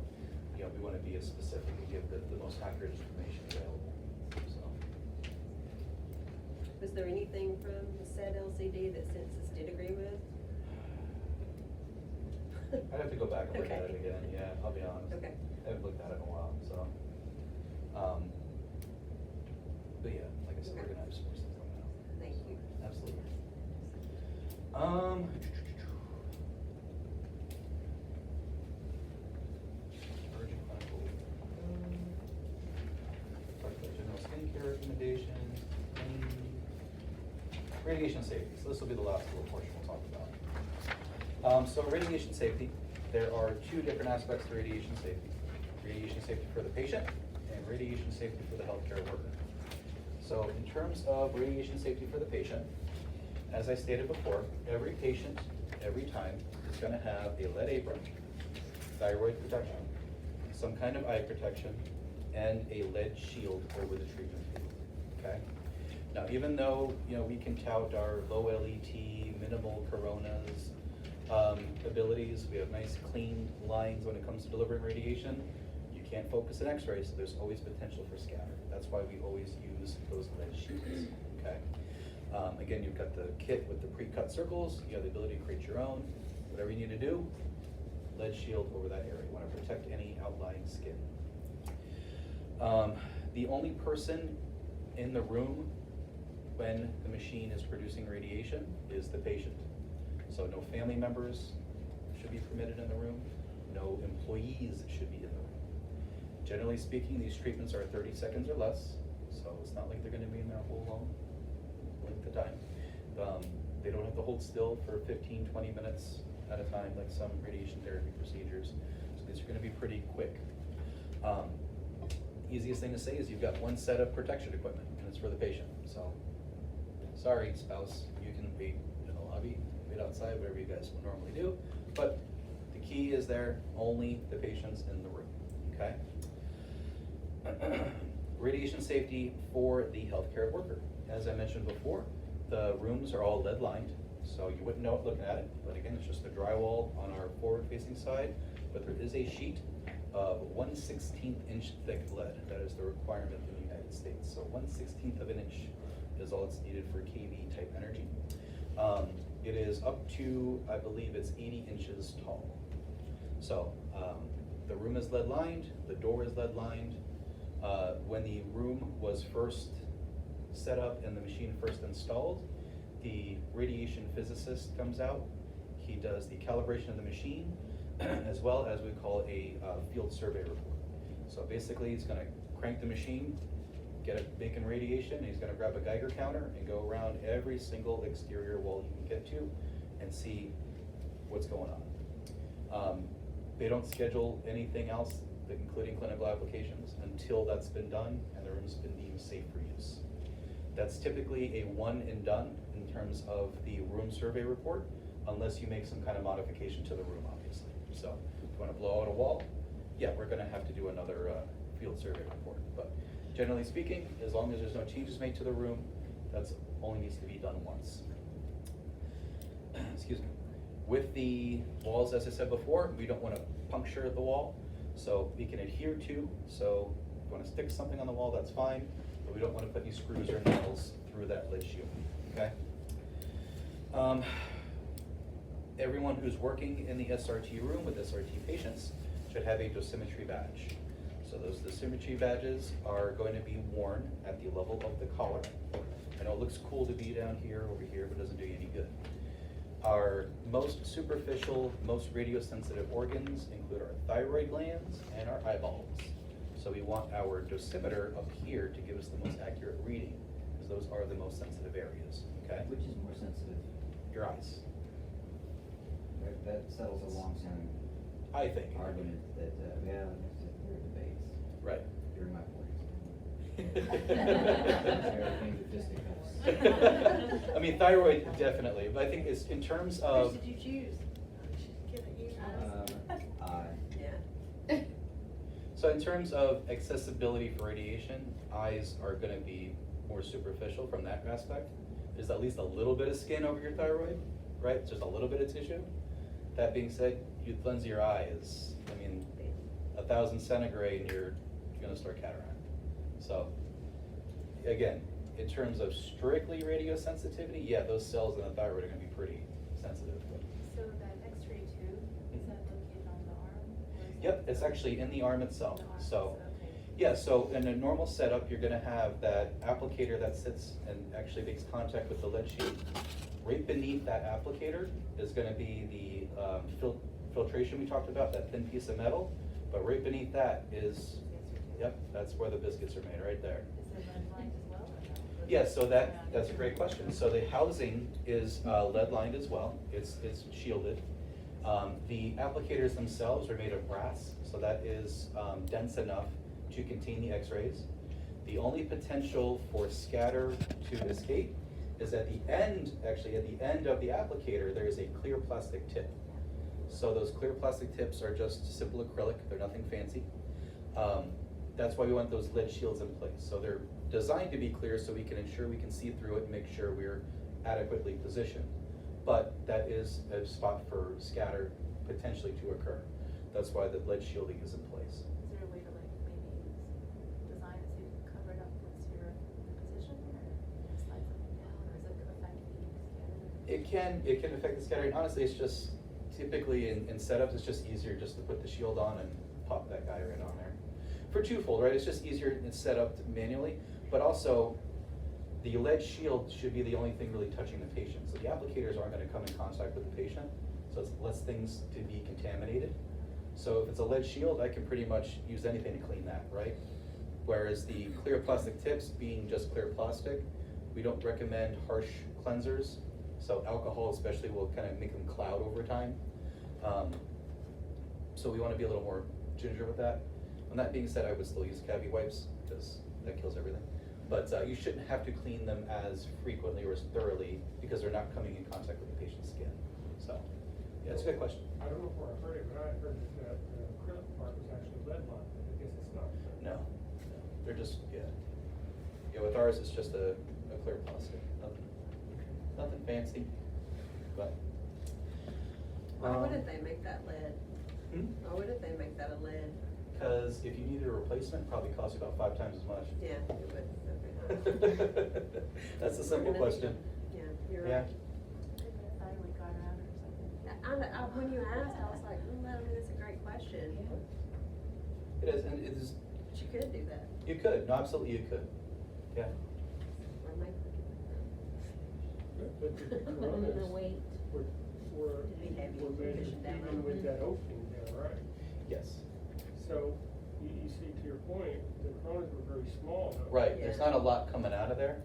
you know, we want to be as specific and give the most accurate information available, so. Was there anything from the said LCD that Sensus did agree with? I'd have to go back and look at it Okay. again, yeah, I'll be honest. Okay. I haven't looked at it in a while, so. But yeah, like I said, we're Okay. gonna have some more stuff coming out. Thank you. Absolutely. Urgent clinical. Talk about general skincare recommendations. Radiation safety, so this will be the last little portion we'll talk about. So radiation safety, there are two different aspects to radiation safety. Radiation safety for the patient and radiation safety for the healthcare worker. So in terms of radiation safety for the patient, as I stated before, every patient, every time, is gonna have a lead apron, thyroid protection, some kind of eye protection, and a lead shield over the treatment tube, okay? Now, even though, you know, we can tout our low LET, minimal coronas, abilities, we have nice clean lines when it comes to delivering radiation, you can't focus an X-ray, so there's always potential for scatter. That's why we always use those lead shields, okay? Again, you've got the kit with the pre-cut circles, you have the ability to create your own, whatever you need to do, lead shield over that area. You wanna protect any outlying skin. The only person in the room when the machine is producing radiation is the patient. So no family members should be permitted in the room, no employees should be in the room. Generally speaking, these treatments are 30 seconds or less, so it's not like they're gonna be in there a whole long length of time. They don't have to hold still for 15, 20 minutes at a time like some radiation therapy procedures, so these are gonna be pretty quick. Easiest thing to say is you've got one set of protection equipment, and it's for the patient, so. Sorry, spouse, you can wait in the lobby, wait outside, whatever you guys would normally do, but the key is there, only the patient's in the room, okay? Radiation safety for the healthcare worker. As I mentioned before, the rooms are all lead lined, so you wouldn't know it looking at it, but again, it's just the drywall on our forward-facing side, but there is a sheet of 1/16 inch thick lead. That is the requirement in the United States. So 1/16 of an inch is all that's needed for KV type energy. It is up to, I believe it's 80 inches tall. So the room is lead lined, the door is lead lined. When the room was first set up and the machine first installed, the radiation physicist comes out. He does the calibration of the machine, as well as we call a field survey report. So basically, he's gonna crank the machine, get a bacon radiation, and he's gonna grab a Geiger counter and go around every single exterior wall you can get to and see what's going on. They don't schedule anything else, including clinical applications, until that's been done and the room's been deemed safe for use. That's typically a one and done in terms of the room survey report, unless you make some kind of modification to the room, obviously. So if you wanna blow out a wall, yeah, we're gonna have to do another field survey report. But generally speaking, as long as there's no changes made to the room, that's only needs to be done once. Excuse me. With the walls, as I said before, we don't wanna puncture the wall, so we can adhere to. So if you wanna stick something on the wall, that's fine, but we don't wanna put any screws or nails through that lid shield, okay? Everyone who's working in the SRT room with SRT patients should have a dosimetry badge. So those dosimetry badges are going to be worn at the level of the collar. I know it looks cool to be down here, over here, but it doesn't do you any good. Our most superficial, most radiosensitive organs include our thyroid glands and our eyeballs. So we want our dosimeter up here to give us the most accurate reading, because those are the most sensitive areas, okay? Which is more sensitive? Your eyes, That settles a long-standing I think. argument that, there are debates Right. during my 40s. I mean, thyroid, definitely, but I think it's in terms of. Which did you choose? Yeah. So in terms of accessibility for radiation, eyes are gonna be more superficial from that aspect. There's at least a little bit of skin over your thyroid, right? Just a little bit of tissue. That being said, you cleanse your eyes, I mean, 1,000 centigrade and you're gonna start cataract. So, again, in terms of strictly radiosensitivity, yeah, those cells in the thyroid are gonna be pretty sensitive. So that X-ray tube, is that located on the arm? Or is Yep, that- it's actually in the arm itself, The arm, so. okay. Yeah, so in a normal setup, you're gonna have that applicator that sits and actually makes contact with the lead sheet. Right beneath that applicator is gonna be the filtration we talked about, that thin piece of metal. But right beneath that is, yep, that's where the biscuits are made, right there. Is there lead lined as well, or no? Yeah, so that's a great question. So the housing is lead lined as well, it's shielded. The applicators themselves are made of brass, so that is dense enough to contain the X-rays. The only potential for scatter to escape is at the end, actually at the end of the applicator, there is a clear plastic tip. So those clear plastic tips are just simple acrylic, they're nothing fancy. That's why we want those lead shields in place. So they're designed to be clear so we can ensure we can see through it and make sure we're adequately positioned. But that is a spot for scatter potentially to occur. That's why the lead shielding is in place. Is there a way to like maybe design it so you can cover it up once you're in position, or slide something down, or does it affect the scatter? It can affect the scattering. Honestly, it's just typically in setups, it's just easier just to put the shield on and pop that guy right on there. For twofold, right? It's just easier and set up manually, but also the lead shield should be the only thing really touching the patient. So the applicators aren't gonna come in contact with the patient, so it's less things to be contaminated. So if it's a lead shield, I can pretty much use anything to clean that, right? Whereas the clear plastic tips, being just clear plastic, we don't recommend harsh cleansers. So alcohol especially will kind of make them cloud over time. So we want to be a little more ginger with that. And that being said, I would still use cavity wipes because that kills everything. But you shouldn't have to clean them as frequently or as thoroughly because they're not coming in contact with the patient's skin. So, yeah, it's a good question. I don't know where I heard it, but I heard that the acrylic part was actually lead lined, but I guess it's not. No, they're just, yeah. Yeah, with ours, it's just a clear plastic, nothing fancy, but. Why wouldn't they make that lead? Hmm? Why wouldn't they make that a lead? Because if you needed a replacement, it probably costs you about 5 times as much. Yeah, it would, okay. That's a simple question. Yeah, you're Yeah. right. Thyroid got out or something. When you asked, I was like, that's a great question. It is, and it is, But you could do that. you could, no, absolutely you could, yeah. Or make But the coronas The weight. were were It'd be heavy were measured pushing down even on with it. that opening there, right? Yes. So, you see, to your point, the coronas were very small though. Right, there's Yeah. not a lot coming out of there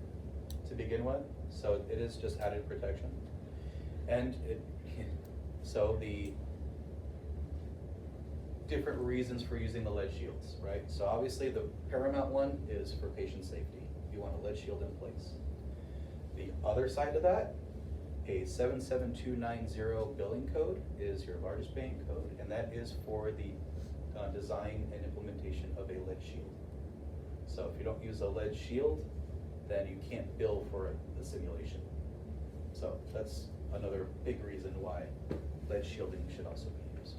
to begin with, so it is just added protection. And it, so the different reasons for using the lead shields, right? So obviously the paramount one is for patient safety. You want a lead shield in place. The other side of that, a 77290 billing code is your largest paying code, and that is for the design and implementation of a lead shield. So if you don't use a lead shield, then you can't bill for the simulation. So that's another big reason why lead shielding should also be used.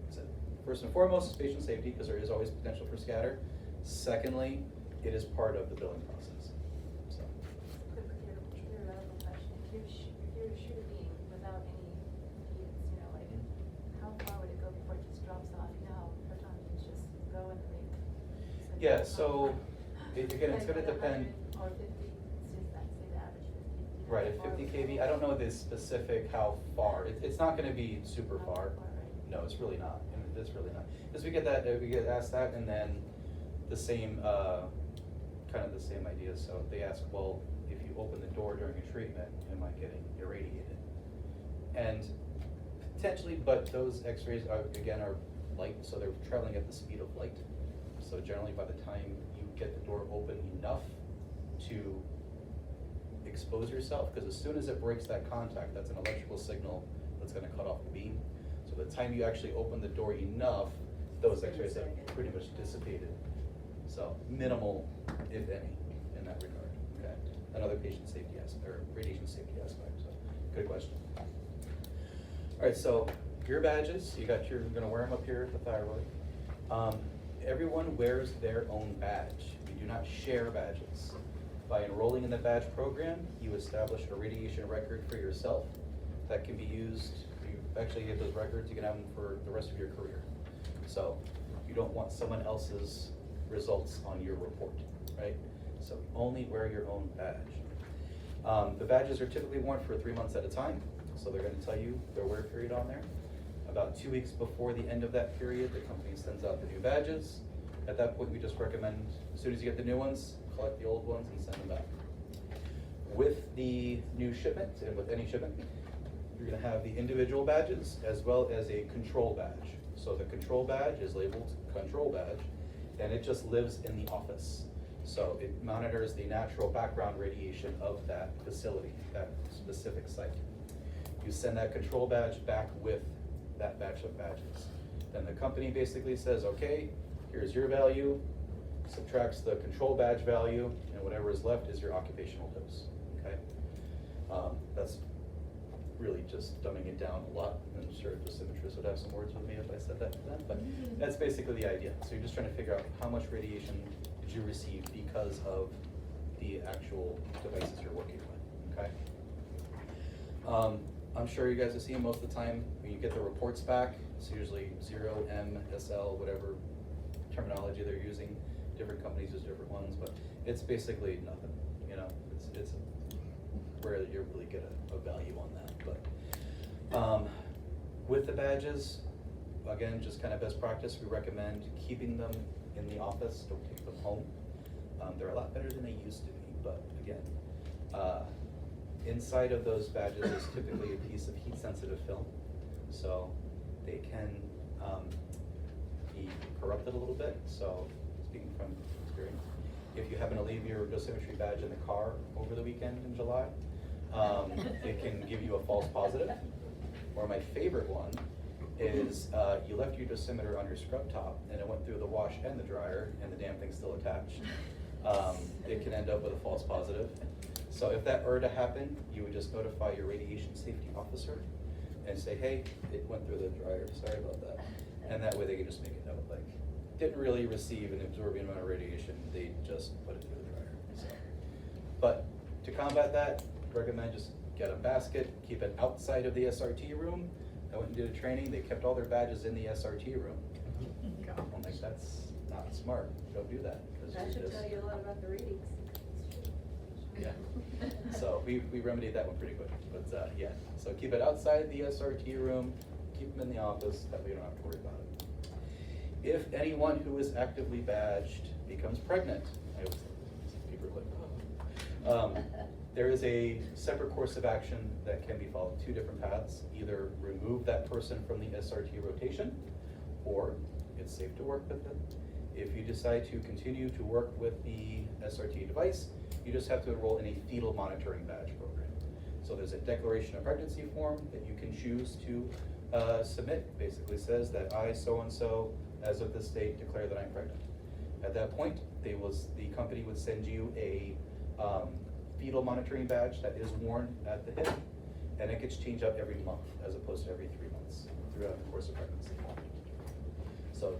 So first and foremost is patient safety, because there is always potential for scatter. Secondly, it is part of the billing process. So. Quick theoretical question, if you were to shoot a beam without any impedance, you know, like, how far would it go before it just drops off? You know how photons just go and they. Yeah, so again, it's gonna depend. Or 50, it's just that, say the average 50. You know, Right, how at far 50 would it kV, go? I don't know the specific how far. It's not gonna be super Not far. right? No, it's really not. It's really not. Because we get asked that, and then the same, kind of the same idea. So they ask, well, if you open the door during a treatment, am I getting irradiated? And potentially, but those x-rays are, again, are light, so they're traveling at the speed of light. So generally, by the time you get the door open enough to expose yourself, because as soon as it breaks that contact, that's an electrical signal that's gonna cut off the beam. So by the time you actually open the door enough, those x-rays have pretty much dissipated. So minimal, if any, in that regard, okay? Another patient safety aspect, or radiation safety aspect, so, good question. All right, so your badges, you're gonna wear them up here at the thyroid. Everyone wears their own badge. You do not share badges. By enrolling in the badge program, you establish a radiation record for yourself that can be used. You actually get those records, you can have them for the rest of your career. So you don't want someone else's results on your report, right? So only wear your own badge. The badges are typically worn for 3 months at a time, so they're gonna tell you their wear period on there. About 2 weeks before the end of that period, the company sends out the new badges. At that point, we just recommend, as soon as you get the new ones, collect the old ones and send them back. With the new shipment, and with any shipment, you're gonna have the individual badges as well as a control badge. So the control badge is labeled control badge, and it just lives in the office. So it monitors the natural background radiation of that facility, that specific site. You send that control badge back with that batch of badges. Then the company basically says, okay, here's your value, subtracts the control badge value, and whatever is left is your occupational dose, okay? That's really just dumbing it down a lot. I'm sure the symmetrist would have some words with me if I said that to them, but that's basically the idea. So you're just trying to figure out how much radiation did you receive because of the actual devices you're working with, okay? I'm sure you guys have seen most of the time when you get the reports back, it's usually 0, M, SL, whatever terminology they're using. Different companies use different ones, but it's basically nothing, you know? It's rare that you really get a value on that, but with the badges, again, just kind of best practice, we recommend keeping them in the office, don't take them home. They're a lot better than they used to be, but again, inside of those badges is typically a piece of heat-sensitive film, so they can be corrupted a little bit. So, speaking from experience, if you happen to leave your dosimetry badge in the car over the weekend in July, it can give you a false positive. Or my favorite one is you left your dosimeter on your scrub top and it went through the wash and the dryer and the damn thing's still attached. It can end up with a false positive. So if that were to happen, you would just notify your radiation safety officer and say, hey, it went through the dryer, sorry about that. And that way they can just make a note, like, didn't really receive an absorbing amount of radiation, they just put it through the dryer. So, but to combat that, recommend just get a basket, keep it outside of the SRT room. I went and did a training, they kept all their badges in the SRT room. I'm like, that's not smart, don't do that. 'cause That you're should just- tell you a lot about the readings. Yeah. So we remedied that one pretty quick, but yeah. So keep it outside the SRT room, keep them in the office, that way you don't have to worry about it. If anyone who is actively badged becomes pregnant, I always people are like, oh. There is a separate course of action that can be followed, two different paths. Either remove that person from the SRT rotation, or it's safe to work with them. If you decide to continue to work with the SRT device, you just have to enroll in a fetal monitoring badge program. So there's a declaration of pregnancy form that you can choose to submit. Basically says that I, so-and-so, as of this date, declare that I'm pregnant. At that point, the company would send you a fetal monitoring badge that is worn at the hip, and it gets changed out every month as opposed to every 3 months throughout the course of pregnancy. So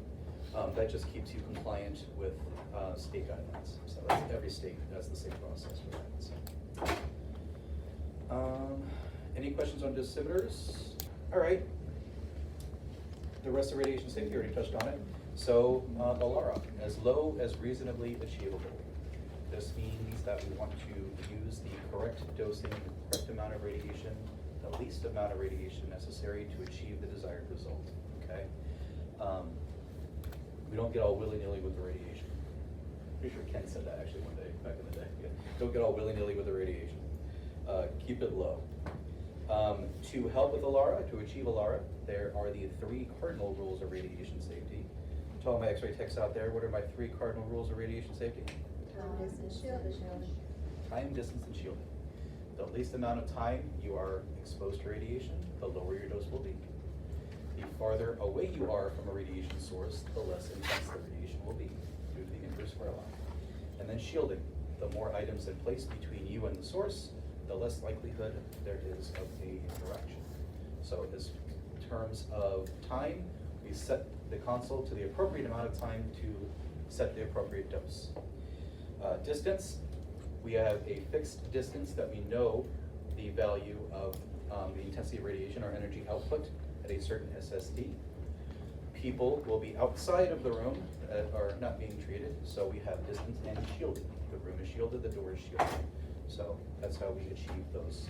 that just keeps you compliant with state guidelines. So that's every state has the same process for that. So. Any questions on dosimeters? All right. The rest of radiation safety, we already touched on it. So the LARA, as low as reasonably achievable. This means that we want to use the correct dosing, the correct amount of radiation, the least amount of radiation necessary to achieve the desired result, okay? We don't get all willy-nilly with the radiation. Pretty sure Ken said that actually one day, back in the day. Yeah. Don't get all willy-nilly with the radiation. Keep it low. To help with the LARA, to achieve a LARA, there are the 3 cardinal rules of radiation safety. To all my X-ray techs out there, what are my 3 cardinal rules of radiation safety? Time, distance, shielding. Time, distance, and shielding. The least amount of time you are exposed to radiation, the lower your dose will be. The farther away you are from a radiation source, the less intense the radiation will be due to the inverse square law. And then shielding. The more items in place between you and the source, the less likelihood there is of a interaction. So in terms of time, we set the console to the appropriate amount of time to set the appropriate dose. Distance, we have a fixed distance that we know the value of the intensity of radiation or energy output at a certain SSD. People will be outside of the room that are not being treated, so we have distance and shielding. The room is shielded, the door is shielded. So that's how we achieve those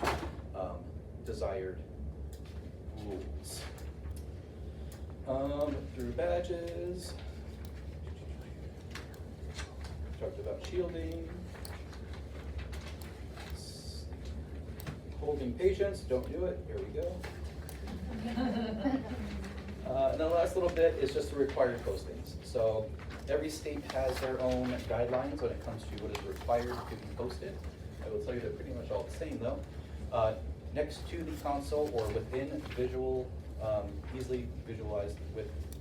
desired rules. Through badges, talked about shielding. Holding patients, don't do it, here we go. And then the last little bit is just the required postings. So every state has their own guidelines when it comes to what is required to be posted. I will tell you they're pretty much all the same though. Next to the console or within visual, easily visualized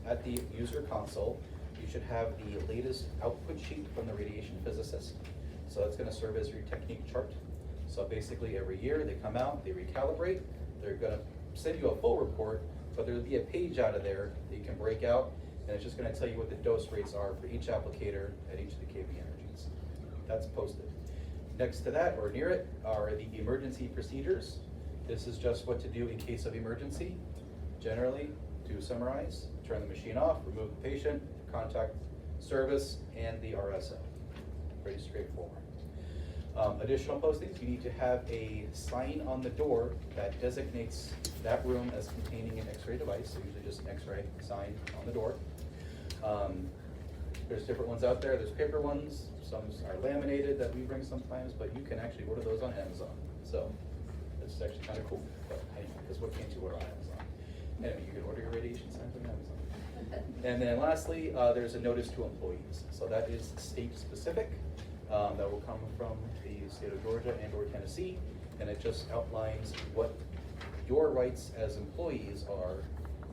at the user console, you should have the latest output sheet from the radiation physicist. So that's gonna serve as your technique chart. So basically every year they come out, they recalibrate, they're gonna send you a full report, but there'll be a page out of there that you can break out, and it's just gonna tell you what the dose rates are for each applicator at each of the kV energies. That's posted. Next to that, or near it, are the emergency procedures. This is just what to do in case of emergency. Generally, to summarize, turn the machine off, remove the patient, contact service, and the RSO. Pretty straightforward. Additional postings, you need to have a sign on the door that designates that room as containing an X-ray device, so usually just an X-ray sign on the door. There's different ones out there, there's paper ones, some are laminated that we bring sometimes, but you can actually order those on Amazon. So it's actually kind of cool, but anyway, because what can't you order on Amazon? Anyway, you can order your radiation signs on Amazon. And then lastly, there's a notice to employees. So that is state specific. That will come from the state of Georgia and or Tennessee, and it just outlines what your rights as employees are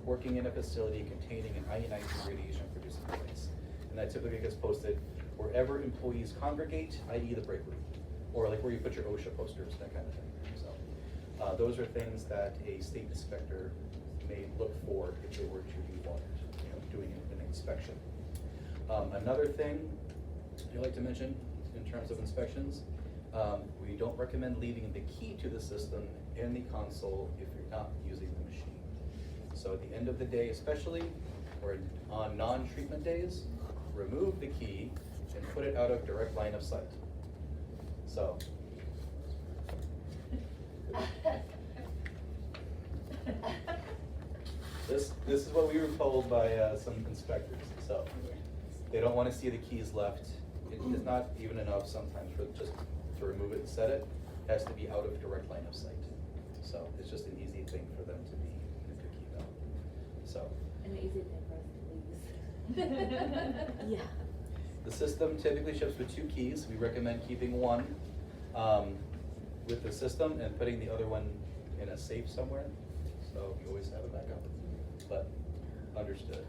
working in a facility containing an ionizing radiation producing device. And that typically gets posted wherever employees congregate, i.e. the break room, or like where you put your OSHA posters, that kind of thing. So those are things that a state inspector may look for if they were to be doing an inspection. Another thing I'd like to mention in terms of inspections, we don't recommend leaving the key to the system in the console if you're not using the machine. So at the end of the day especially, or on non-treatment days, remove the key and put it out of direct line of sight. So This is what we were told by some inspectors, so they don't want to see the keys left. It is not even enough sometimes for just to remove it and set it. It has to be out of direct line of sight. So it's just an easy thing for them to keep out. So An easy thing for us to lose. Yeah. the system typically ships with 2 keys. We recommend keeping one with the system and putting the other one in a safe somewhere. So you always have a backup, but understood.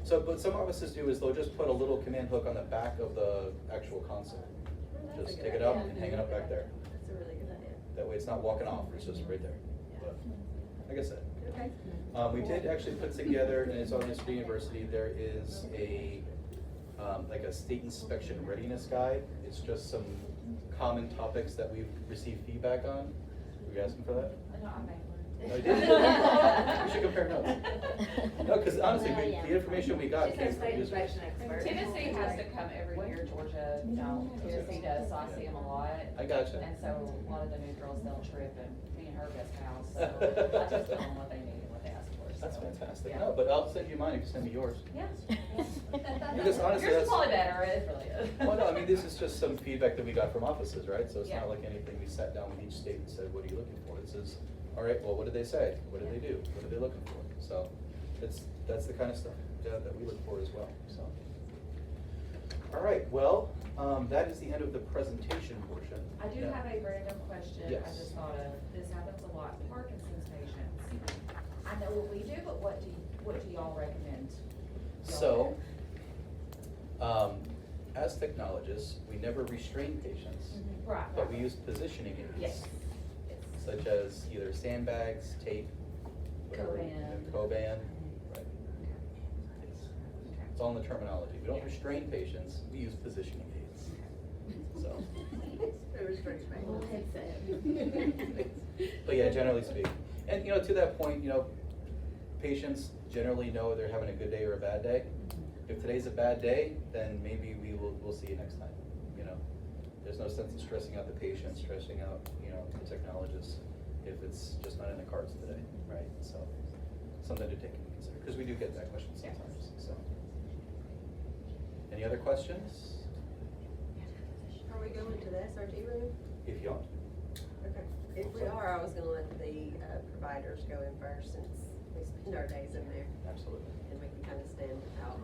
So, but some offices do is they'll just put a little command hook on the back of the actual console. That's a Just good take it idea. out and hang it up back there. That's a really good idea. That way it's not walking off, it's just right there. But, like I said, Okay. we did actually put together, and it's on History University, there is a, like a state inspection readiness guide. It's just some common topics that we've received feedback on. Were you asking for that? No, I made one. No, you didn't? We should compare notes. No, because honestly, the information we got She's came our from state users. inspection expert. Tennessee has to come every year, Georgia, no, Tennessee does, so I see them a lot. I gotcha. And so a lot of the new girls, they'll trip and me and her best pals, so I just tell them what they need and what they ask for, so. That's fantastic. Yeah. No, but I'll send you mine if you send me yours. Yeah. Because honestly, Yours that's- is probably better, it really is. Well, no, I mean, this is just some feedback that we got from offices, right? So it's Yeah. not like anything we sat down with each state and said, what are you looking for? This is, all right, well, what did they say? What did they do? What are they looking for? So that's the kind of stuff that we look for as well, so. All right, well, that is the end of the presentation portion. I do Yeah. have a random question, I Yes. just thought of, this happens a lot, Parkinson's patients. I know what we do, but what do y'all recommend? y'all So, do? as technologists, we never restrain patients, Right. but we use positioning aids. Yes. Such as either sandbags, tape, whatever. Coban. Coban, right. It's all in the terminology. We don't restrain patients, we use positioning aids. So, It was pretty We'll famous. take that. but yeah, generally speaking. And to that point, patients generally know they're having a good day or a bad day. If today's a bad day, then maybe we'll see you next time, There's no sense in stressing out the patient, stressing out, the technologist, if it's just not in the cards today, right? So, something to take into consideration, because we do get that question sometimes, so. Any other questions? Are we going to the SRT room? If you want. Okay. If we are, I was gonna let the providers go in first since we spend our days in there Absolutely. and we can kind of stand out.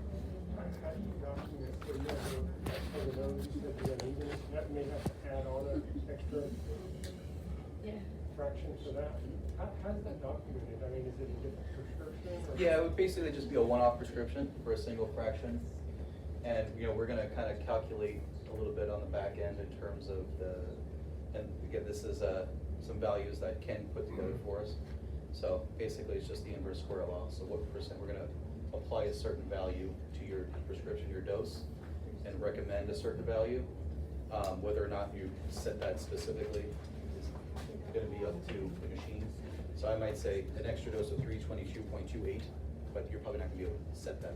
How do you document, so you have for the nodes that the unevenness, that may have to add on an extra fraction for that? How's that documented? I mean, is it a different prescription? Or? Yeah, it would basically just be a one-off prescription for a single fraction. And, we're gonna kind of calculate a little bit on the back end in terms of and again, this is some values that Ken put together for us. So basically, it's just the inverse square law. So what percent, we're gonna apply a certain value to your prescription, your dose, and recommend a certain value. Whether or not you set that specifically is gonna be up to the machine. So I might say an extra dose of 322.28, but you're probably not gonna be able to set that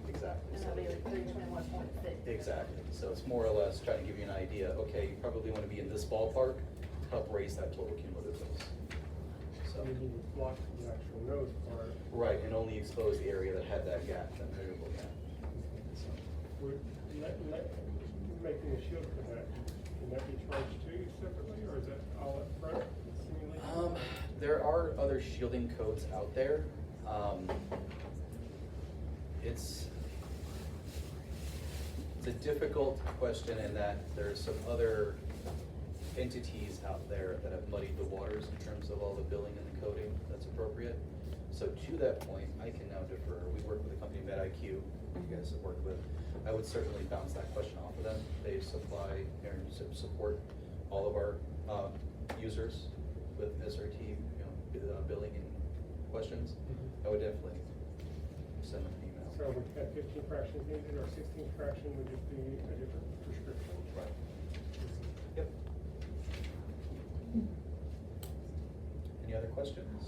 exactly. And So- that'll be like 321.6. Exactly, so it's more or less trying to give you an idea, okay, you probably wanna be in this ballpark, to help raise that total cumulative dose. So, You need to block the actual node part. right, and only expose the area that had that gap, that measurable gap. So, Would, making a shield for that, can that be charged to you separately, or is that all up front? Simulation? There are other shielding codes out there. It's a difficult question in that there's some other entities out there that have muddied the waters in terms of all the billing and the coding that's appropriate. So to that point, I can now defer. We work with a company, MedIQ, you guys have worked with. I would certainly bounce that question off of them. They supply and support all of our users with SRT, billing and questions. I would definitely send them an email. So we have 15 fractions needed, or 16 fraction would just be a different prescription? Right. Yep. Any other questions?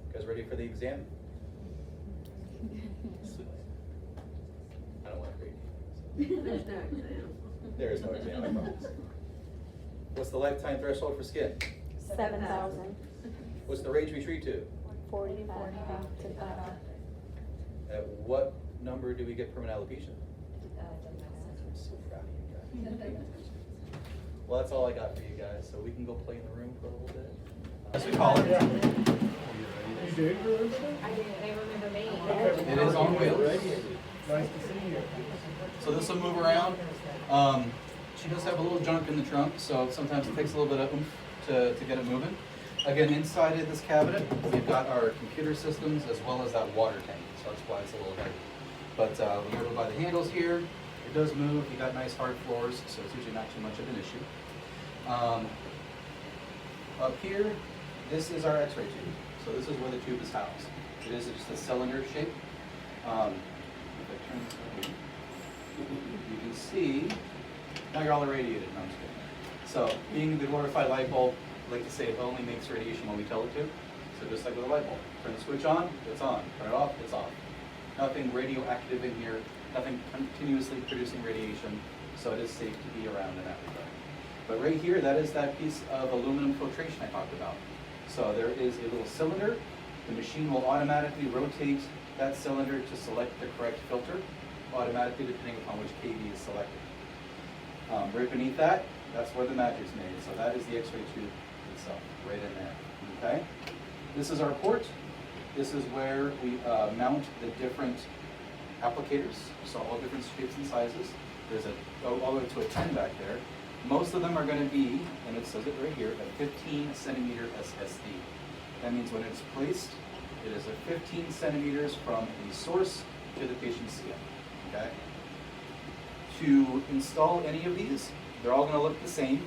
You guys ready for the exam? I don't want to grade you. There's no exam. There is no exam, I promise. What's the lifetime threshold for skin? 7,000. What's the rage retreat to? 45 to 5. At what number do we get permanent alopecia? I'm so proud of you guys. Well, that's all I got for you guys, so we can go play in the room for a little bit. As we call it. Yeah. You did remember that? I do, they remember me. It is on wheels. Nice to see you. So this will move around. She does have a little junk in the trunk, so sometimes it takes a little bit of oomph to get it moving. Again, inside of this cabinet, we've got our computer systems as well as that water tank, so that's why it's a little heavy. But when you're over by the handles here, it does move. You got nice hard floors, so it's usually not too much of an issue. Up here, this is our X-ray tube. So this is where the tube is housed. It is just a cylinder shape. If I turn this over, you can see, now you're all irradiated. No, I'm just kidding. So being the glorified light bulb, I like to say it only makes radiation when we tell it to. So just like with a light bulb, turn the switch on, it's on. Turn it off, it's off. Nothing radioactive in here, nothing continuously producing radiation, so it is safe to be around in that regard. But right here, that is that piece of aluminum filtration I talked about. So there is a little cylinder. The machine will automatically rotate that cylinder to select the correct filter, automatically depending upon which KV is selected. Right beneath that, that's where the magic is made. So that is the X-ray tube itself, right in there, okay? This is our port. This is where we mount the different applicators, so all different shapes and sizes. There's all the way to a 10 back there. Most of them are going to be, and it says it right here, a 15 centimeter SSD. That means when it's placed, it is a 15 centimeters from the source to the patient's skin, okay? To install any of these, they're all going to look the same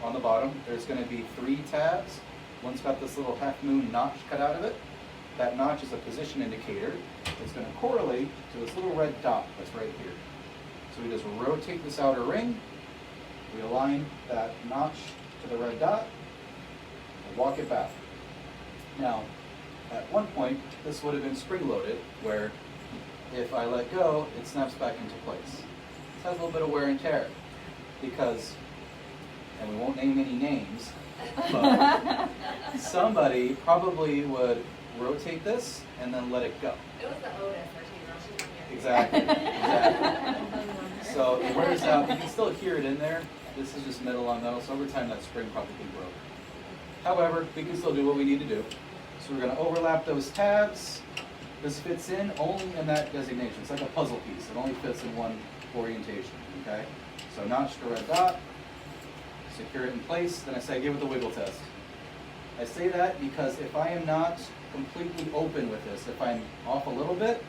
on the bottom. There's going to be 3 tabs. One's got this little half-moon notch cut out of it. That notch is a position indicator. It's going to correlate to this little red dot that's right here. So we just rotate this outer ring. We align that notch to the red dot and walk it back. Now, at one point, this would have been spring-loaded, where if I let go, it snaps back into place. This has a little bit of wear and tear because, and we won't name any names, but somebody probably would rotate this and then let it go. It was the old SRT, girl. Exactly, exactly. So it wears out. You can still hear it in there. This is just metal on metal, so over time that spring probably broke. However, we can still do what we need to do. So we're going to overlap those tabs. This fits in only in that designation. It's like a puzzle piece. It only fits in one orientation, okay? So notch the red dot, secure it in place, then I say give it the wiggle test. I say that because if I am not completely open with this, if I'm off a little bit,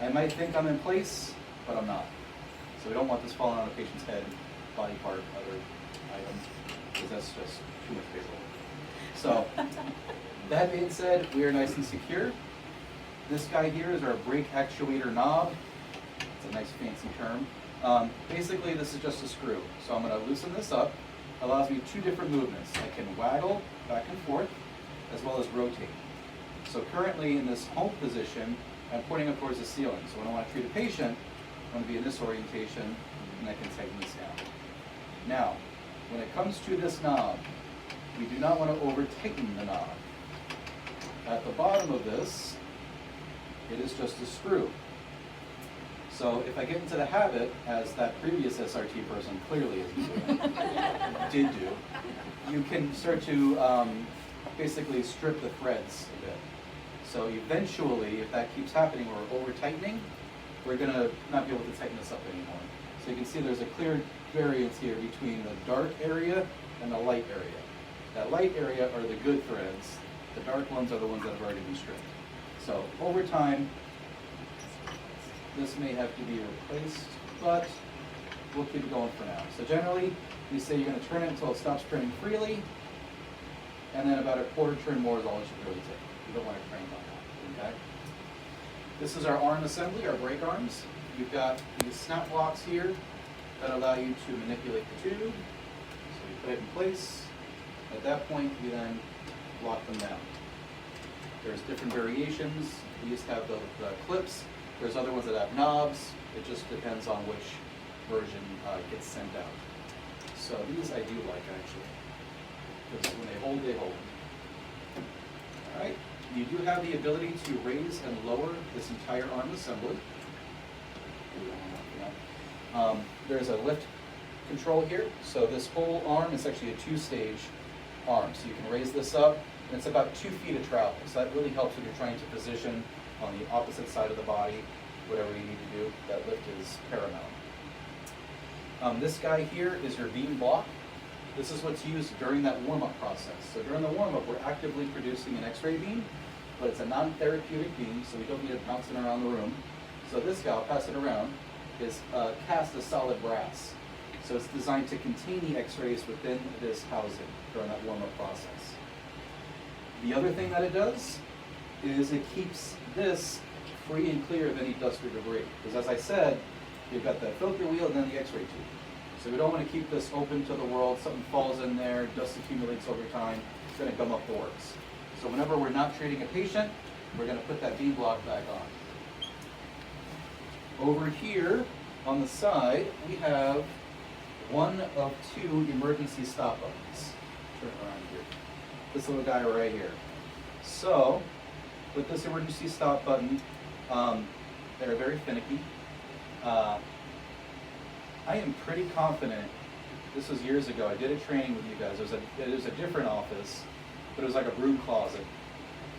I might think I'm in place, but I'm not. So we don't want this falling on a patient's head, body part, other items, because that's just too much paperwork. So, that being said, we are nice and secure. This guy here is our brake actuator knob. It's a nice fancy term. Basically, this is just a screw. So I'm going to loosen this up. It allows me 2 different movements. I can waggle back and forth, as well as rotate. So currently in this home position, I'm pointing up towards the ceiling. So when I want to treat a patient, I'm going to be in this orientation, and I can tighten this down. Now, when it comes to this knob, we do not want to over-tighten the knob. At the bottom of this, it is just a screw. So if I get into the habit, as that previous SRT person clearly isn't doing, did do, you can start to basically strip the threads a bit. So eventually, if that keeps happening or over-tightening, we're going to not be able to tighten this up anymore. So you can see there's a clear variance here between the dark area and the light area. That light area are the good threads. The dark ones are the ones that have already been stripped. So over time, this may have to be replaced, but we'll keep it going for now. So generally, we say you're going to turn it until it stops turning freely, and then about a quarter turn more is all it should really take. You don't want to crank on that, okay? This is our arm assembly, our brake arms. You've got these snap blocks here that allow you to manipulate the tube. So you put it in place. At that point, you then lock them down. There's different variations. These have the clips. There's other ones that have knobs. It just depends on which version gets sent out. So these I do like, actually. because when they hold, they hold. All right, you do have the ability to raise and lower this entire arm assembly. There's a lift control here, so this whole arm is actually a two-stage arm. So you can raise this up, and it's about 2 feet of travel. So that really helps when you're trying to position on the opposite side of the body, whatever you need to do. That lift is paramount. This guy here is your beam block. This is what's used during that warm-up process. So during the warm-up, we're actively producing an X-ray beam, but it's a non-therapeutic beam, so we don't need it bouncing around the room. So this guy, I'll pass it around, is cast as solid brass. So it's designed to contain the X-rays within this housing during that warm-up process. The other thing that it does is it keeps this free and clear of any dust or debris. Because as I said, you've got the filter wheel and then the X-ray tube. So we don't want to keep this open to the world. Something falls in there, dust accumulates over time, it's going to gum up the works. So whenever we're not treating a patient, we're going to put that beam block back on. Over here on the side, we have one of 2 emergency stop buttons. Turn it around here. This little guy right here. So with this emergency stop button, they're very finicky. I am pretty confident, this was years ago, I did a training with you guys, it was a different office, but it was like a broom closet.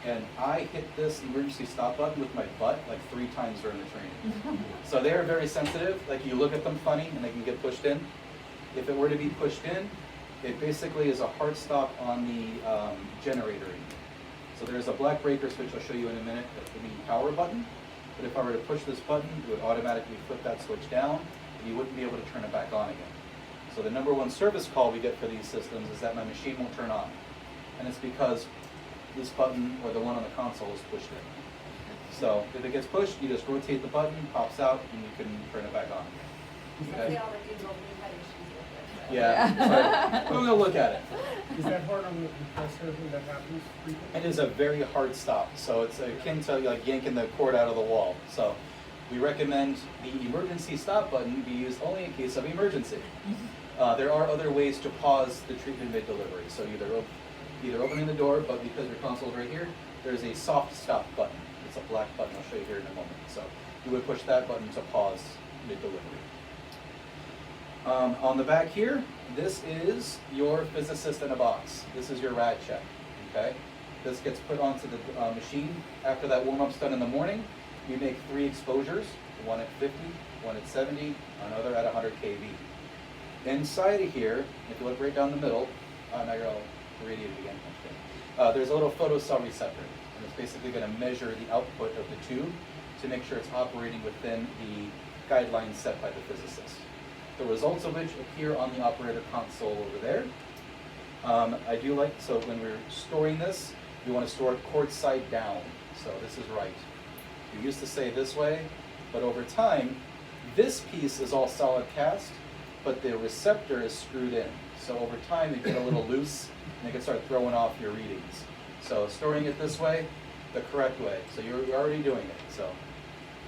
And I hit this emergency stop button with my butt like 3 times during the training. So they are very sensitive, like you look at them funny and they can get pushed in. If it were to be pushed in, it basically is a hard stop on the generator. So there's a black breaker switch I'll show you in a minute, the power button. But if I were to push this button, it would automatically flip that switch down, and you wouldn't be able to turn it back on again. So the #1 service call we get for these systems is that my machine won't turn on. And it's because this button, or the one on the console, is pushed in. So if it gets pushed, you just rotate the button, pops out, and you can turn it back on. That's the only Google we had issues with it. Yeah, so we're gonna look at it. Is that hard on the compressor when that happens frequently? It is a very hard stop, so it's akin to like yanking the cord out of the wall. So we recommend the emergency stop button be used only in case of emergency. There are other ways to pause the treatment mid-delivery. So either opening the door, but because your console is right here, there's a soft stop button. It's a black button. I'll show you here in a moment. So you would push that button to pause mid-delivery. On the back here, this is your physicist in a box. This is your rad check, okay? This gets put onto the machine after that warm-up's done in the morning. You make 3 exposures, one at 50, one at 70, another at 100 kV. Inside of here, if you look right down the middle, now you're all irradiated again. There's a little photocell receptor, and it's basically going to measure the output of the tube to make sure it's operating within the guidelines set by the physicist. The results of which appear on the operator console over there. I do like, so when we're storing this, we want to store it cord side down. So this is right. We used to say this way, but over time, this piece is all solid cast, but the receptor is screwed in. So over time, it get a little loose, and it can start throwing off your readings. So storing it this way, the correct way. So you're already doing it, so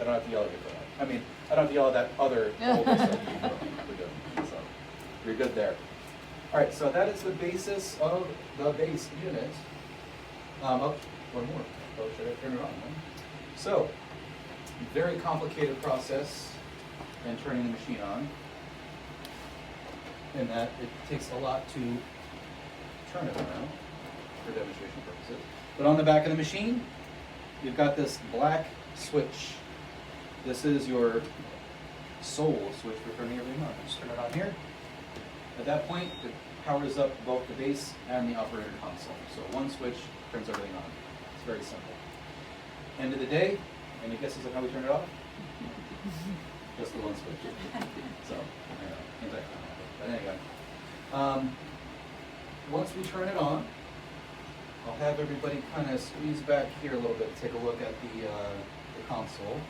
I don't have to yell at you for that. I mean, I don't have to yell at that other older stuff you do. We're good. So you're good there. All right, so that is the basis of the base unit. Oh, one more. Oh, should I turn it on? Huh? So, very complicated process in turning the machine on, in that it takes a lot to turn it around for demonstration purposes. But on the back of the machine, you've got this black switch. This is your sole switch for turning everything on. Just turn it on here. At that point, it powers up both the base and the operator console. So one switch turns everything on. It's very simple. End of the day, any guesses on how we turn it off? Just the one switch. So, I know, but anyway. Once we turn it on, I'll have everybody kind of squeeze back here a little bit, take a look at the console.